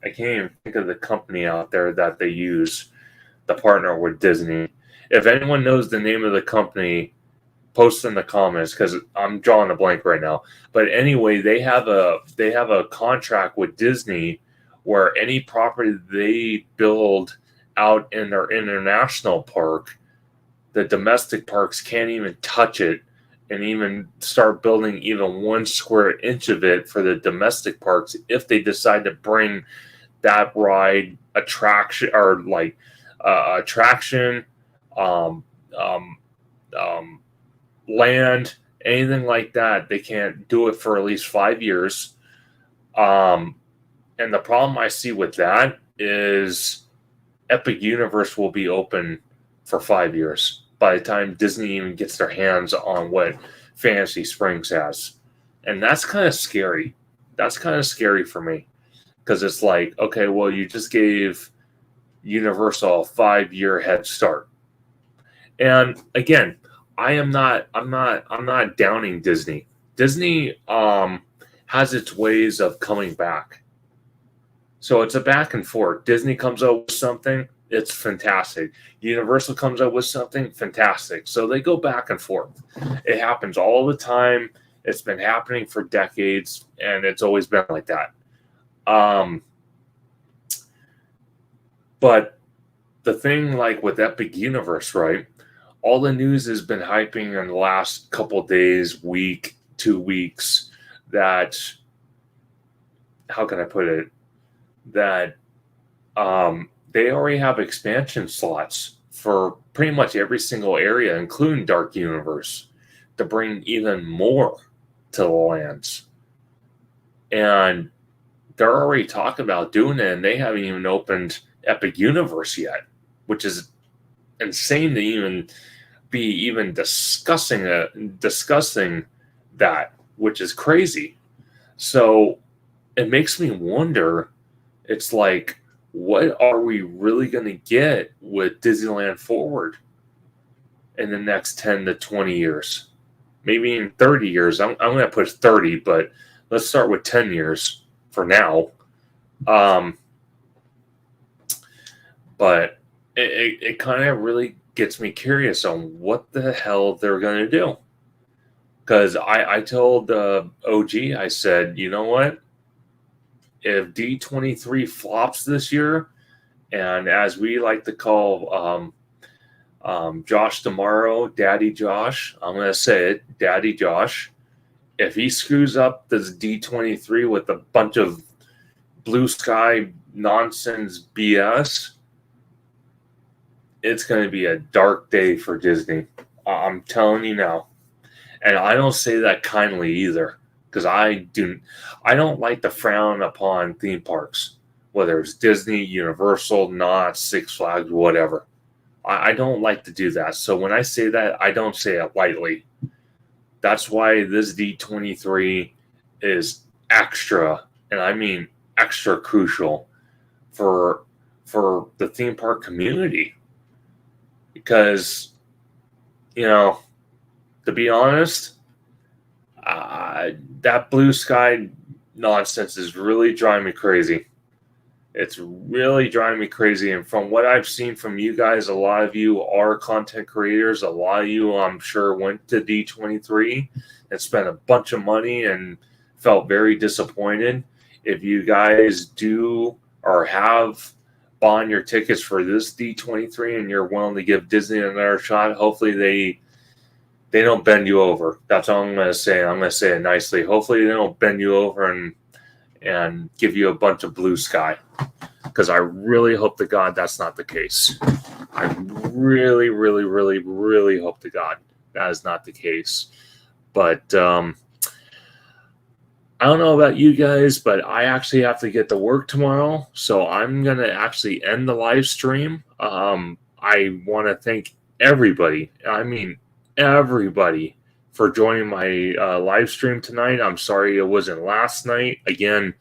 I can't even think of the company out there that they use to partner with Disney. If anyone knows the name of the company, post in the comments because I'm drawing a blank right now. But anyway, they have a contract with Disney where any property they build out in their international park, the domestic parks can't even touch it and even start building even 1 square inch of it for the domestic parks if they decide to bring that ride attraction or like attraction um, um, um, land, anything like that. They can't do it for at least 5 years. And the problem I see with that is Epic Universe will be open for 5 years by the time Disney even gets their hands on what Fantasy Springs has. And that's kind of scary. That's kind of scary for me because it's like, okay, well, you just gave Universal a 5 year head start. And again, I'm not downing Disney. Disney has its ways of coming back. So it's a back and forth. Disney comes out with something, it's fantastic. Universal comes out with something, fantastic. So they go back and forth. It happens all the time. It's been happening for decades, and it's always been like that. But the thing, like with Epic Universe, right? All the news has been hyping in the last couple days, week, 2 weeks, that, how can I put it, that they already have expansion slots for pretty much every single area, including Dark Universe, to bring even more to the lands. And they're already talking about doing it, and they haven't even opened Epic Universe yet, which is insane to even be discussing that, which is crazy. So it makes me wonder, it's like, what are we really going to get with Disneyland Forward in the next 10 to 20 years? Maybe in 30 years. I'm going to put 30, but let's start with 10 years for now. But it kind of really gets me curious on what the hell they're going to do. Because I told OG, I said, you know what? If D23 flops this year, and as we like to call Josh tomorrow, Daddy Josh, I'm going to say it, Daddy Josh, if he screws up this D23 with a bunch of blue sky nonsense BS, it's going to be a dark day for Disney. I'm telling you now. And I don't say that kindly either, because I don't like to frown upon theme parks, whether it's Disney, Universal, Knott's, Six Flags, whatever. I don't like to do that. So when I say that, I don't say it lightly. That's why this D23 is extra, and I mean extra crucial for the theme park community. Because, to be honest, that blue sky nonsense is really driving me crazy. It's really driving me crazy. And from what I've seen from you guys, a lot of you are content creators. A lot of you, I'm sure, went to D23 and spent a bunch of money and felt very disappointed. If you guys do or have bought your tickets for this D23 and you're willing to give Disney another shot, hopefully they don't bend you over. That's all I'm going to say. I'm going to say it nicely. Hopefully they don't bend you over and give you a bunch of blue sky, because I really hope to God that's not the case. I really, really, really, really hope to God that is not the case. But I don't know about you guys, but I actually have to get to work tomorrow, so I'm going to actually end the live stream. I want to thank everybody, I mean everybody, for joining my live stream tonight. I'm sorry it wasn't last night. Again,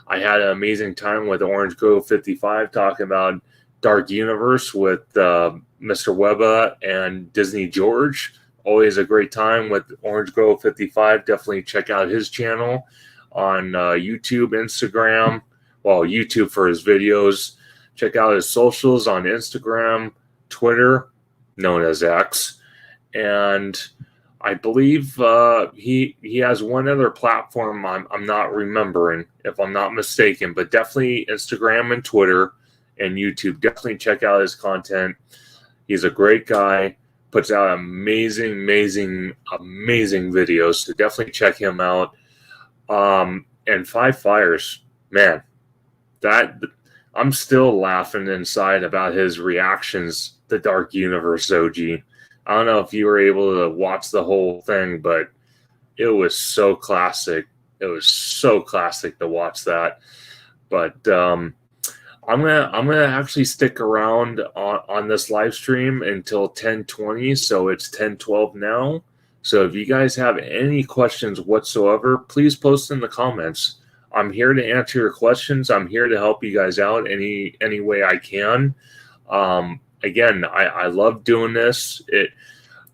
I had an amazing time with Orange Grove 55 talking about Dark Universe with Mr. Webba and Disney George. Always a great time with Orange Grove 55. Definitely check out his channel on YouTube, Instagram. YouTube for his videos. Check out his socials on Instagram, Twitter, known as X, and I believe he has one other platform I'm not remembering, if I'm not mistaken, but definitely Instagram and Twitter and YouTube. Definitely check out his content. He's a great guy, puts out amazing videos, so definitely check him out. And Five Fires, man, that I'm still laughing inside about his reactions to Dark Universe OG. I don't know if you were able to watch the whole thing, but it was so classic. It was so classic to watch that. But I'm gonna actually stick around on this live stream until 10:20. So it's 10:12 now. So if you guys have any questions whatsoever, please post in the comments. I'm here to answer your questions. I'm here to help you guys out any way I can. Again, I love doing this.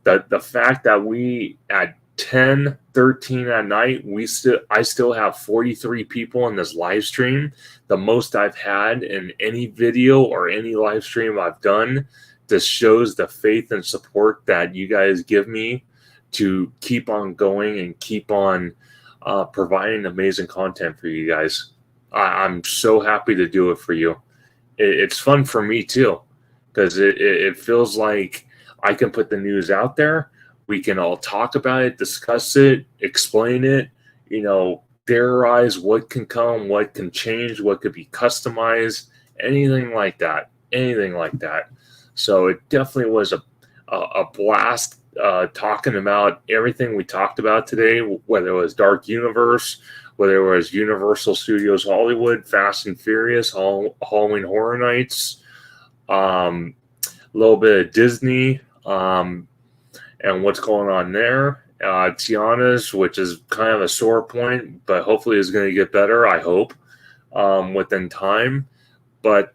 The fact that we at 10:13 at night, I still have 43 people in this live stream, the most I've had in any video or any live stream I've done. This shows the faith and support that you guys give me to keep on going and keep on providing amazing content for you guys. I'm so happy to do it for you. It's fun for me too, because it feels like I can put the news out there. We can all talk about it, discuss it, explain it, theorize what can come, what can change, what could be customized, anything like that. So it definitely was a blast talking about everything we talked about today, whether it was Dark Universe, whether it was Universal Studios Hollywood, Fast and Furious, Halloween Horror Nights, a little bit of Disney, and what's going on there. Tiana's, which is kind of a sore point, but hopefully is going to get better, I hope, within time. But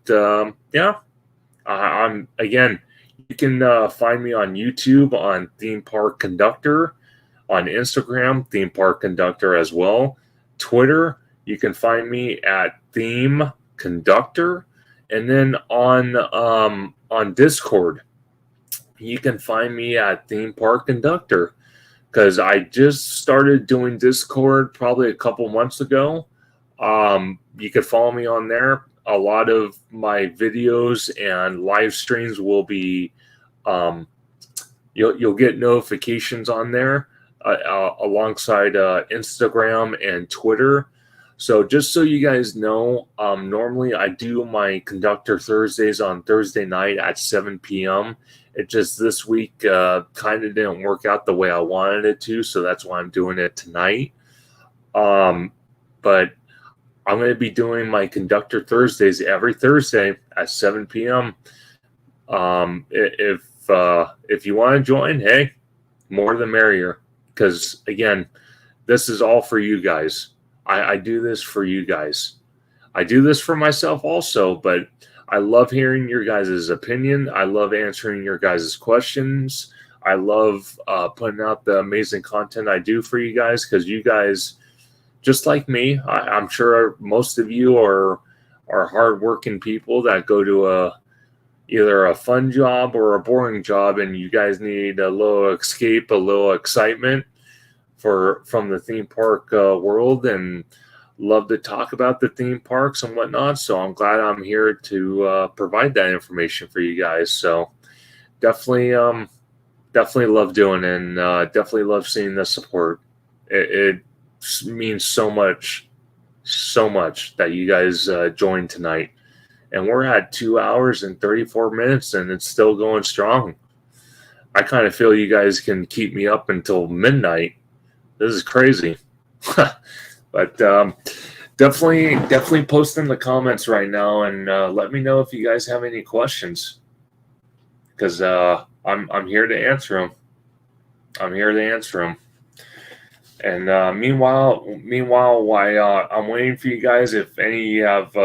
yeah, I'm again, you can find me on YouTube on Theme Park Conductor, on Instagram, Theme Park Conductor as well. Twitter, you can find me at Theme Conductor, and then on Discord, you can find me at Theme Park Conductor, because I just started doing Discord probably a couple months ago. You can follow me on there. A lot of my videos and live streams will be, you'll get notifications on there alongside Instagram and Twitter. So just so you guys know, normally I do my Conductor Thursdays on Thursday night at 7 p.m. It just this week kind of didn't work out the way I wanted it to, so that's why I'm doing it tonight. But I'm going to be doing my Conductor Thursdays every Thursday at 7 p.m. If you want to join, hey, more the merrier. Because again, this is all for you guys. I do this for you guys. I do this for myself also, but I love hearing your guys' opinion. I love answering your guys' questions. I love putting out the amazing content I do for you guys, because you guys, just like me, I'm sure most of you are hardworking people that go to either a fun job or a boring job, and you guys need a little escape, a little excitement from the theme park world, and love to talk about the theme parks and whatnot. So I'm glad I'm here to provide that information for you guys. So definitely love doing it, and definitely love seeing the support. It means so much that you guys joined tonight. And we're at 2 hours and 34 minutes, and it's still going strong. I kind of feel you guys can keep me up until midnight. This is crazy. But definitely post in the comments right now, and let me know if you guys have any questions, because I'm here to answer them. And meanwhile, while I'm waiting for you guys, if any have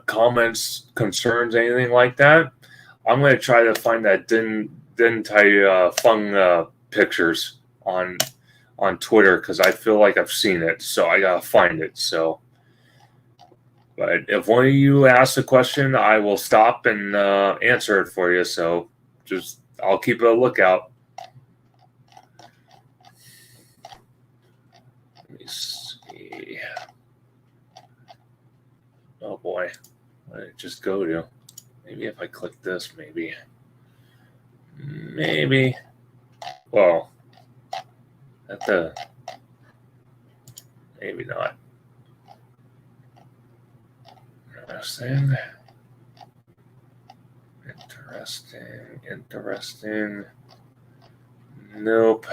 comments, concerns, anything like that, I'm going to try to find that Din Tai Fung pictures on Twitter, because I feel like I've seen it, so I gotta find it. So But if one of you asks a question, I will stop and answer it for you. So just I'll keep a lookout. Let me see. Oh boy, what did it just go to? Maybe if I click this, maybe. Well, maybe not. Interesting. Nope.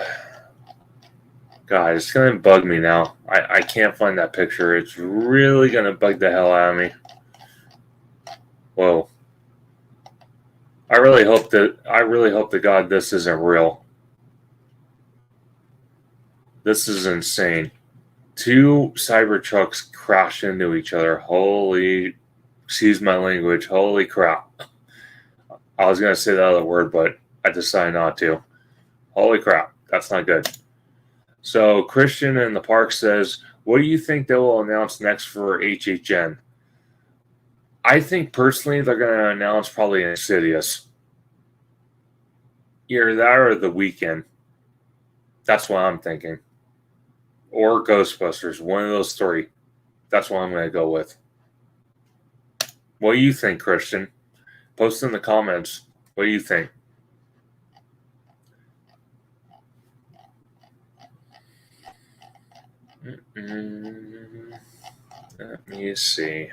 God, it's going to bug me now. I can't find that picture. It's really going to bug the hell out of me. Whoa. I really hope to God this isn't real. This is insane. 2 Cybertrucks crash into each other. Excuse my language. Holy crap. I was going to say that other word, but I decided not to. Holy crap. That's not good. So Christian in the park says, what do you think they will announce next for HHN? I think personally they're going to announce probably Insidious. Either that or The Weeknd. That's what I'm thinking. Or Ghostbusters. One of those 3. That's what I'm going to go with. What do you think, Christian? Post in the comments. What do you think? Let me see.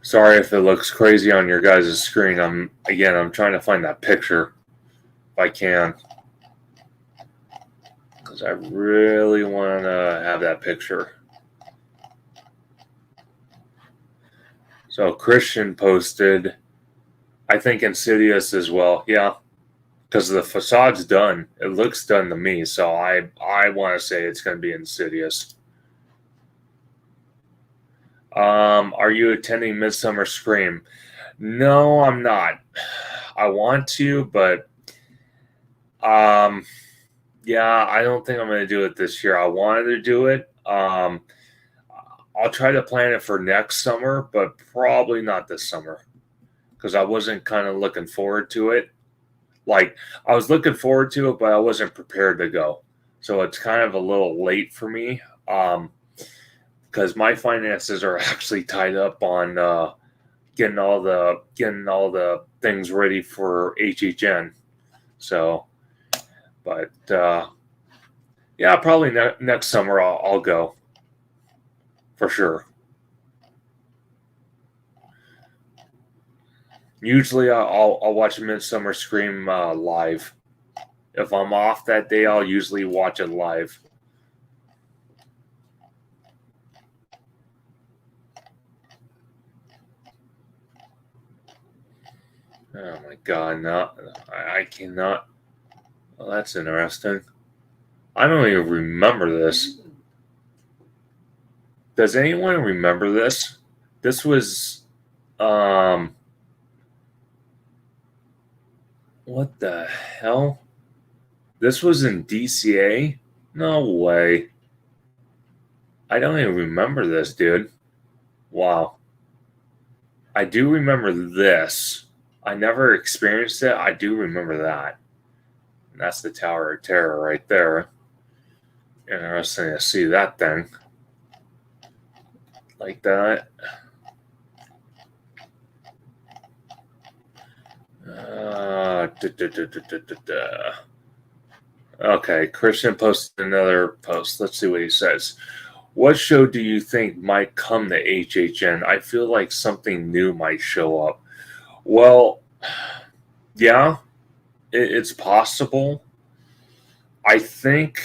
Sorry if it looks crazy on your guys' screen. I'm trying to find that picture if I can, because I really want to have that picture. So Christian posted, I think Insidious as well. Yeah, because the facade's done. It looks done to me, so I want to say it's going to be Insidious. Are you attending Midsummer Scream? No, I'm not. I want to, but yeah, I don't think I'm going to do it this year. I wanted to do it. I'll try to plan it for next summer, but probably not this summer, because I wasn't kind of looking forward to it. Like, I was looking forward to it, but I wasn't prepared to go. So it's kind of a little late for me, because my finances are actually tied up on getting all the things ready for HHN. So, but yeah, probably next summer I'll go for sure. Usually I'll watch Midsummer Scream live. If I'm off that day, I'll usually watch it live. Oh my God, no, I cannot. Well, that's interesting. I don't even remember this. Does anyone remember this? This was, what the hell? This was in DCA? No way. I don't even remember this, dude. Wow. I do remember this. I never experienced it. I do remember that. And that's the Tower of Terror right there. Interesting to see that thing. Like that. Okay, Christian posted another post. Let's see what he says. What show do you think might come to HHN? I feel like something new might show up. Well, yeah, it's possible. I think,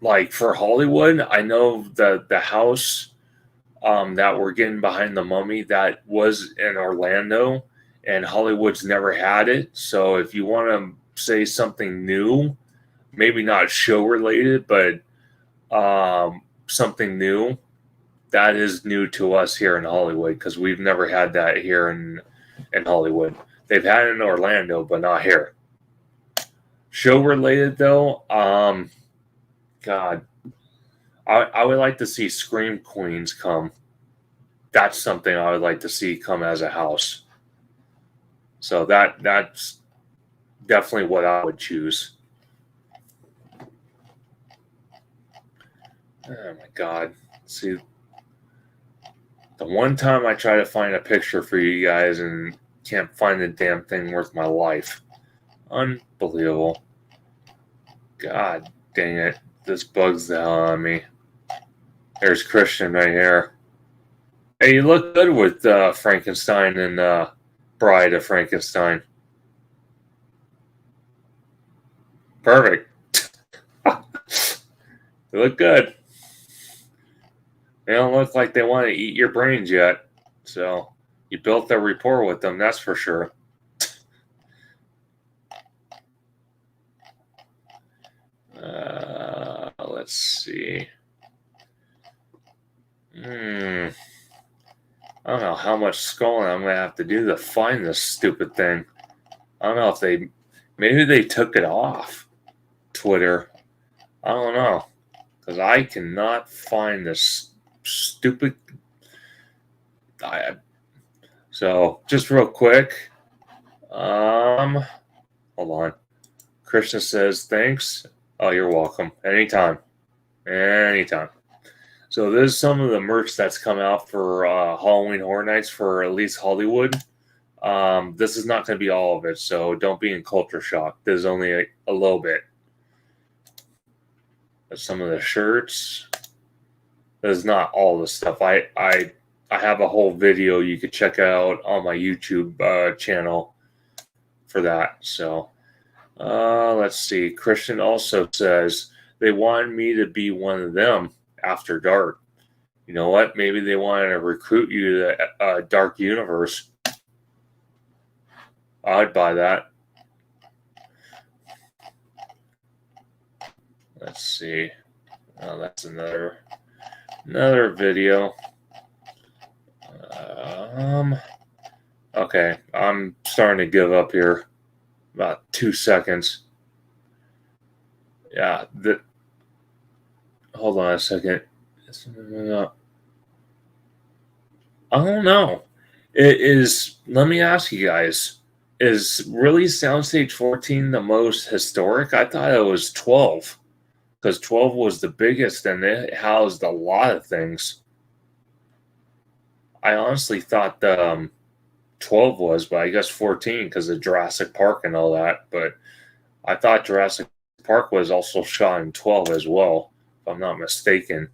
like, for Hollywood, I know the house that we're getting behind the Mummy, that was in Orlando, and Hollywood's never had it. So if you want to say something new, maybe not show related, but something new, that is new to us here in Hollywood, because we've never had that here in Hollywood. They've had it in Orlando, but not here. Show related though, God, I would like to see Scream Queens come. That's something I would like to see come as a house. So that's definitely what I would choose. Oh my God. See, the one time I try to find a picture for you guys and can't find the damn thing worth my life. Unbelievable. God dang it. This bugs the hell out of me. There's Christian right here. Hey, you look good with Frankenstein and Bride of Frankenstein. Perfect. They look good. They don't look like they want to eat your brains yet. So you built a rapport with them, that's for sure. Let's see. I don't know how much scrolling I'm going to have to do to find this stupid thing. I don't know if maybe they took it off Twitter. I don't know. Because I cannot find this stupid. So, just real quick. Hold on. Krishna says, thanks. Oh, you're welcome. Anytime. Anytime. So this is some of the merch that's come out for Halloween Horror Nights for at least Hollywood. This is not going to be all of it, so don't be in culture shock. There's only a little bit. There's some of the shirts. There's not all the stuff. I have a whole video you could check out on my YouTube channel for that. So let's see. Christian also says they wanted me to be one of them after dark. You know what? Maybe they wanted to recruit you to Dark Universe. I'd buy that. Let's see. Oh, that's another video. Okay, I'm starting to give up here. About 2 seconds. Yeah. Hold on a second. I don't know. It is. Let me ask you guys: is really Soundstage 14 the most historic? I thought it was 12, because 12 was the biggest and it housed a lot of things. I honestly thought 12 was, but I guess 14 because of Jurassic Park and all that. But I thought Jurassic Park was also shot in 12 as well, if I'm not mistaken.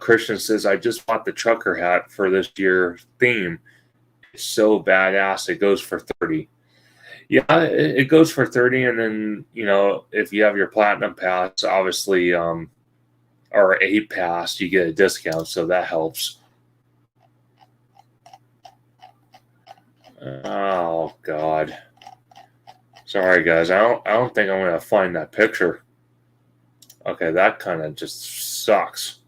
Christian says, I just bought the trucker hat for this year theme. It's so badass. It goes for 30. Yeah, it goes for 30. And then, if you have your platinum pass, obviously, or a pass, you get a discount. So that helps. Oh, God. Sorry, guys. I don't think I'm going to find that picture. Okay, that kind of just sucks.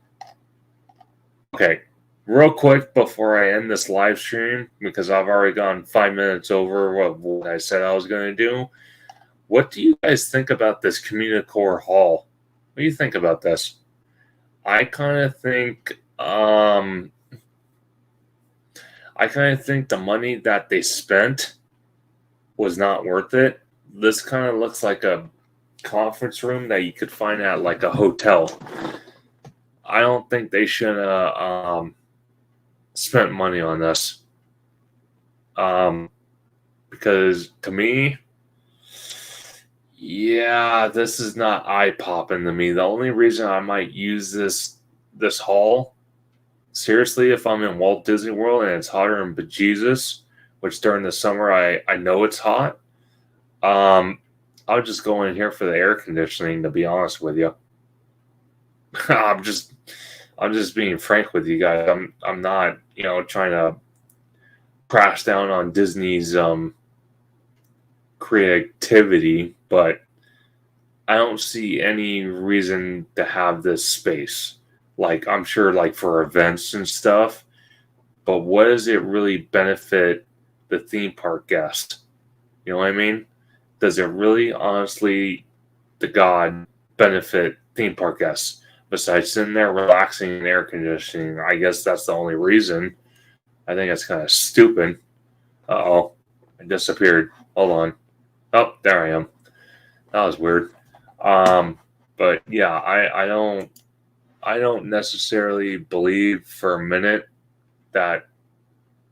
Okay, real quick before I end this live stream, because I've already gone 5 minutes over what I said I was going to do. What do you guys think about this Communicore Hall? What do you think about this? I kind of think the money that they spent was not worth it. This kind of looks like a conference room that you could find at like a hotel. I don't think they should have spent money on this. Because to me, yeah, this is not eye-popping to me. The only reason I might use this hall, seriously, if I'm in Walt Disney World and it's hotter than bejesus, which during the summer I know it's hot, I'll just go in here for the air conditioning, to be honest with you. I'm just being frank with you guys. I'm not, trying to crash down on Disney's creativity, but I don't see any reason to have this space. Like, I'm sure, like, for events and stuff, but what does it really benefit the theme park guest? You know what I mean? Does it really, honestly, to God, benefit theme park guests? Besides sitting there relaxing in air conditioning, I guess that's the only reason. I think it's kind of stupid. Uh-oh, I disappeared. Hold on. Oh, there I am. That was weird. But yeah, I don't necessarily believe for a minute that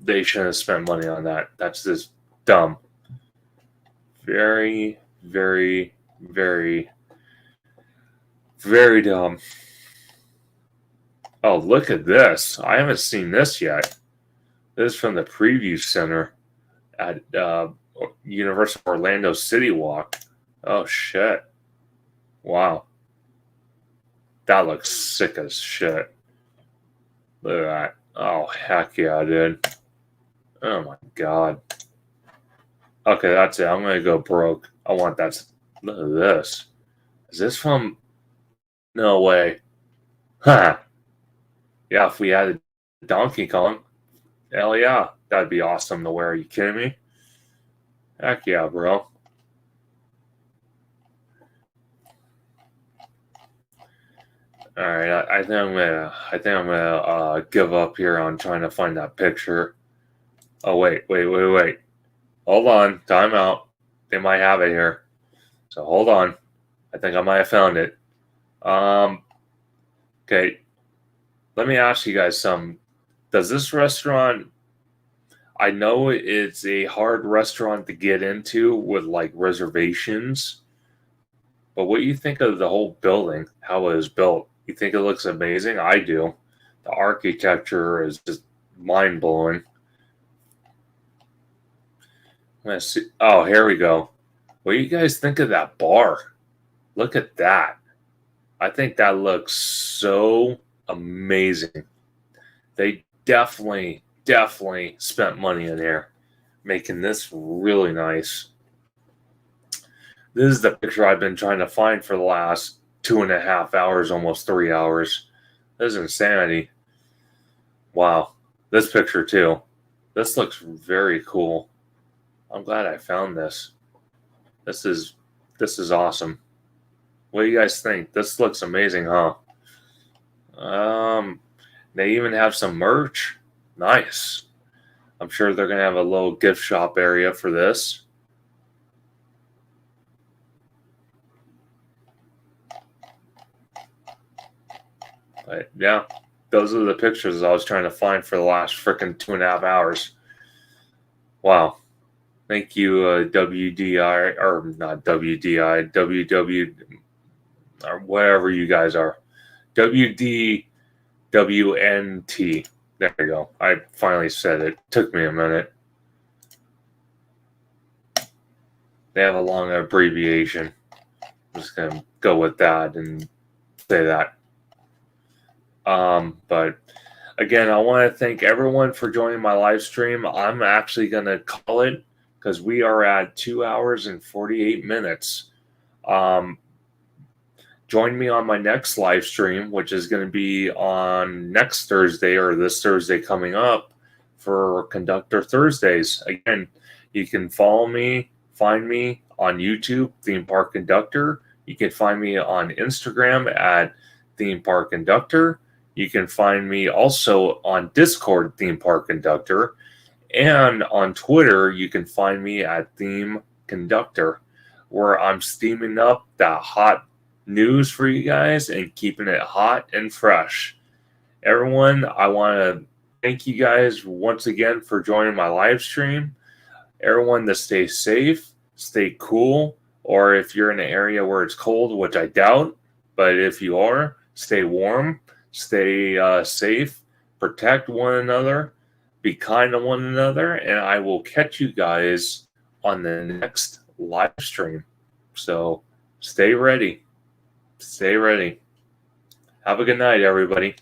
they shouldn't have spent money on that. That's just dumb. Very, very, very, very dumb. Oh, look at this. I haven't seen this yet. This is from the preview center at Universal Orlando City Walk. Oh, shit. Wow. That looks sick as shit. Look at that. Oh, heck yeah, dude. Oh, my God. Okay, that's it. I'm going to go broke. I want that. Look at this. Is this from... No way. Huh. Yeah, if we had a Donkey Kong, hell yeah. That'd be awesome to wear. Are you kidding me? Heck yeah, bro. All right, I think I'm gonna give up here on trying to find that picture. Oh wait. Hold on, time out. They might have it here. So hold on. I think I might have found it. Okay. Let me ask you guys something. Does this restaurant? I know it's a hard restaurant to get into with like reservations, but what do you think of the whole building? How it was built? You think it looks amazing? I do. The architecture is just mind blowing. Let's see. Oh, here we go. What do you guys think of that bar? Look at that. I think that looks so amazing. They definitely spent money in there, making this really nice. This is the picture I've been trying to find for the last 2.5 hours, almost 3 hours. This is insanity. Wow. This picture too. This looks very cool. I'm glad I found this. This is awesome. What do you guys think? This looks amazing, huh? They even have some merch. Nice. I'm sure they're gonna have a little gift shop area for this. But yeah, those are the pictures I was trying to find for the last freaking 2.5 hours. Wow. Thank you, WDI, or not WDI, WW, or whatever you guys are. WDWNT. There you go. I finally said it. Took me a minute. They have a long abbreviation. I'm just going to go with that and say that. But again, I want to thank everyone for joining my live stream. I'm actually going to call it because we are at 2 hours and 48 minutes. Join me on my next live stream, which is going to be on next Thursday or this Thursday coming up for Conductor Thursdays. Again, you can follow me, find me on YouTube, Theme Park Conductor. You can find me on Instagram at Theme Park Conductor. You can find me also on Discord, Theme Park Conductor. And on Twitter, you can find me at Theme Conductor, where I'm steaming up that hot news for you guys and keeping it hot and fresh. Everyone, I want to thank you guys once again for joining my live stream. Everyone, to stay safe, stay cool, or if you're in an area where it's cold, which I doubt, but if you are, stay warm, stay safe, protect one another, be kind to one another, and I will catch you guys on the next live stream. So stay ready. Stay ready. Have a good night, everybody.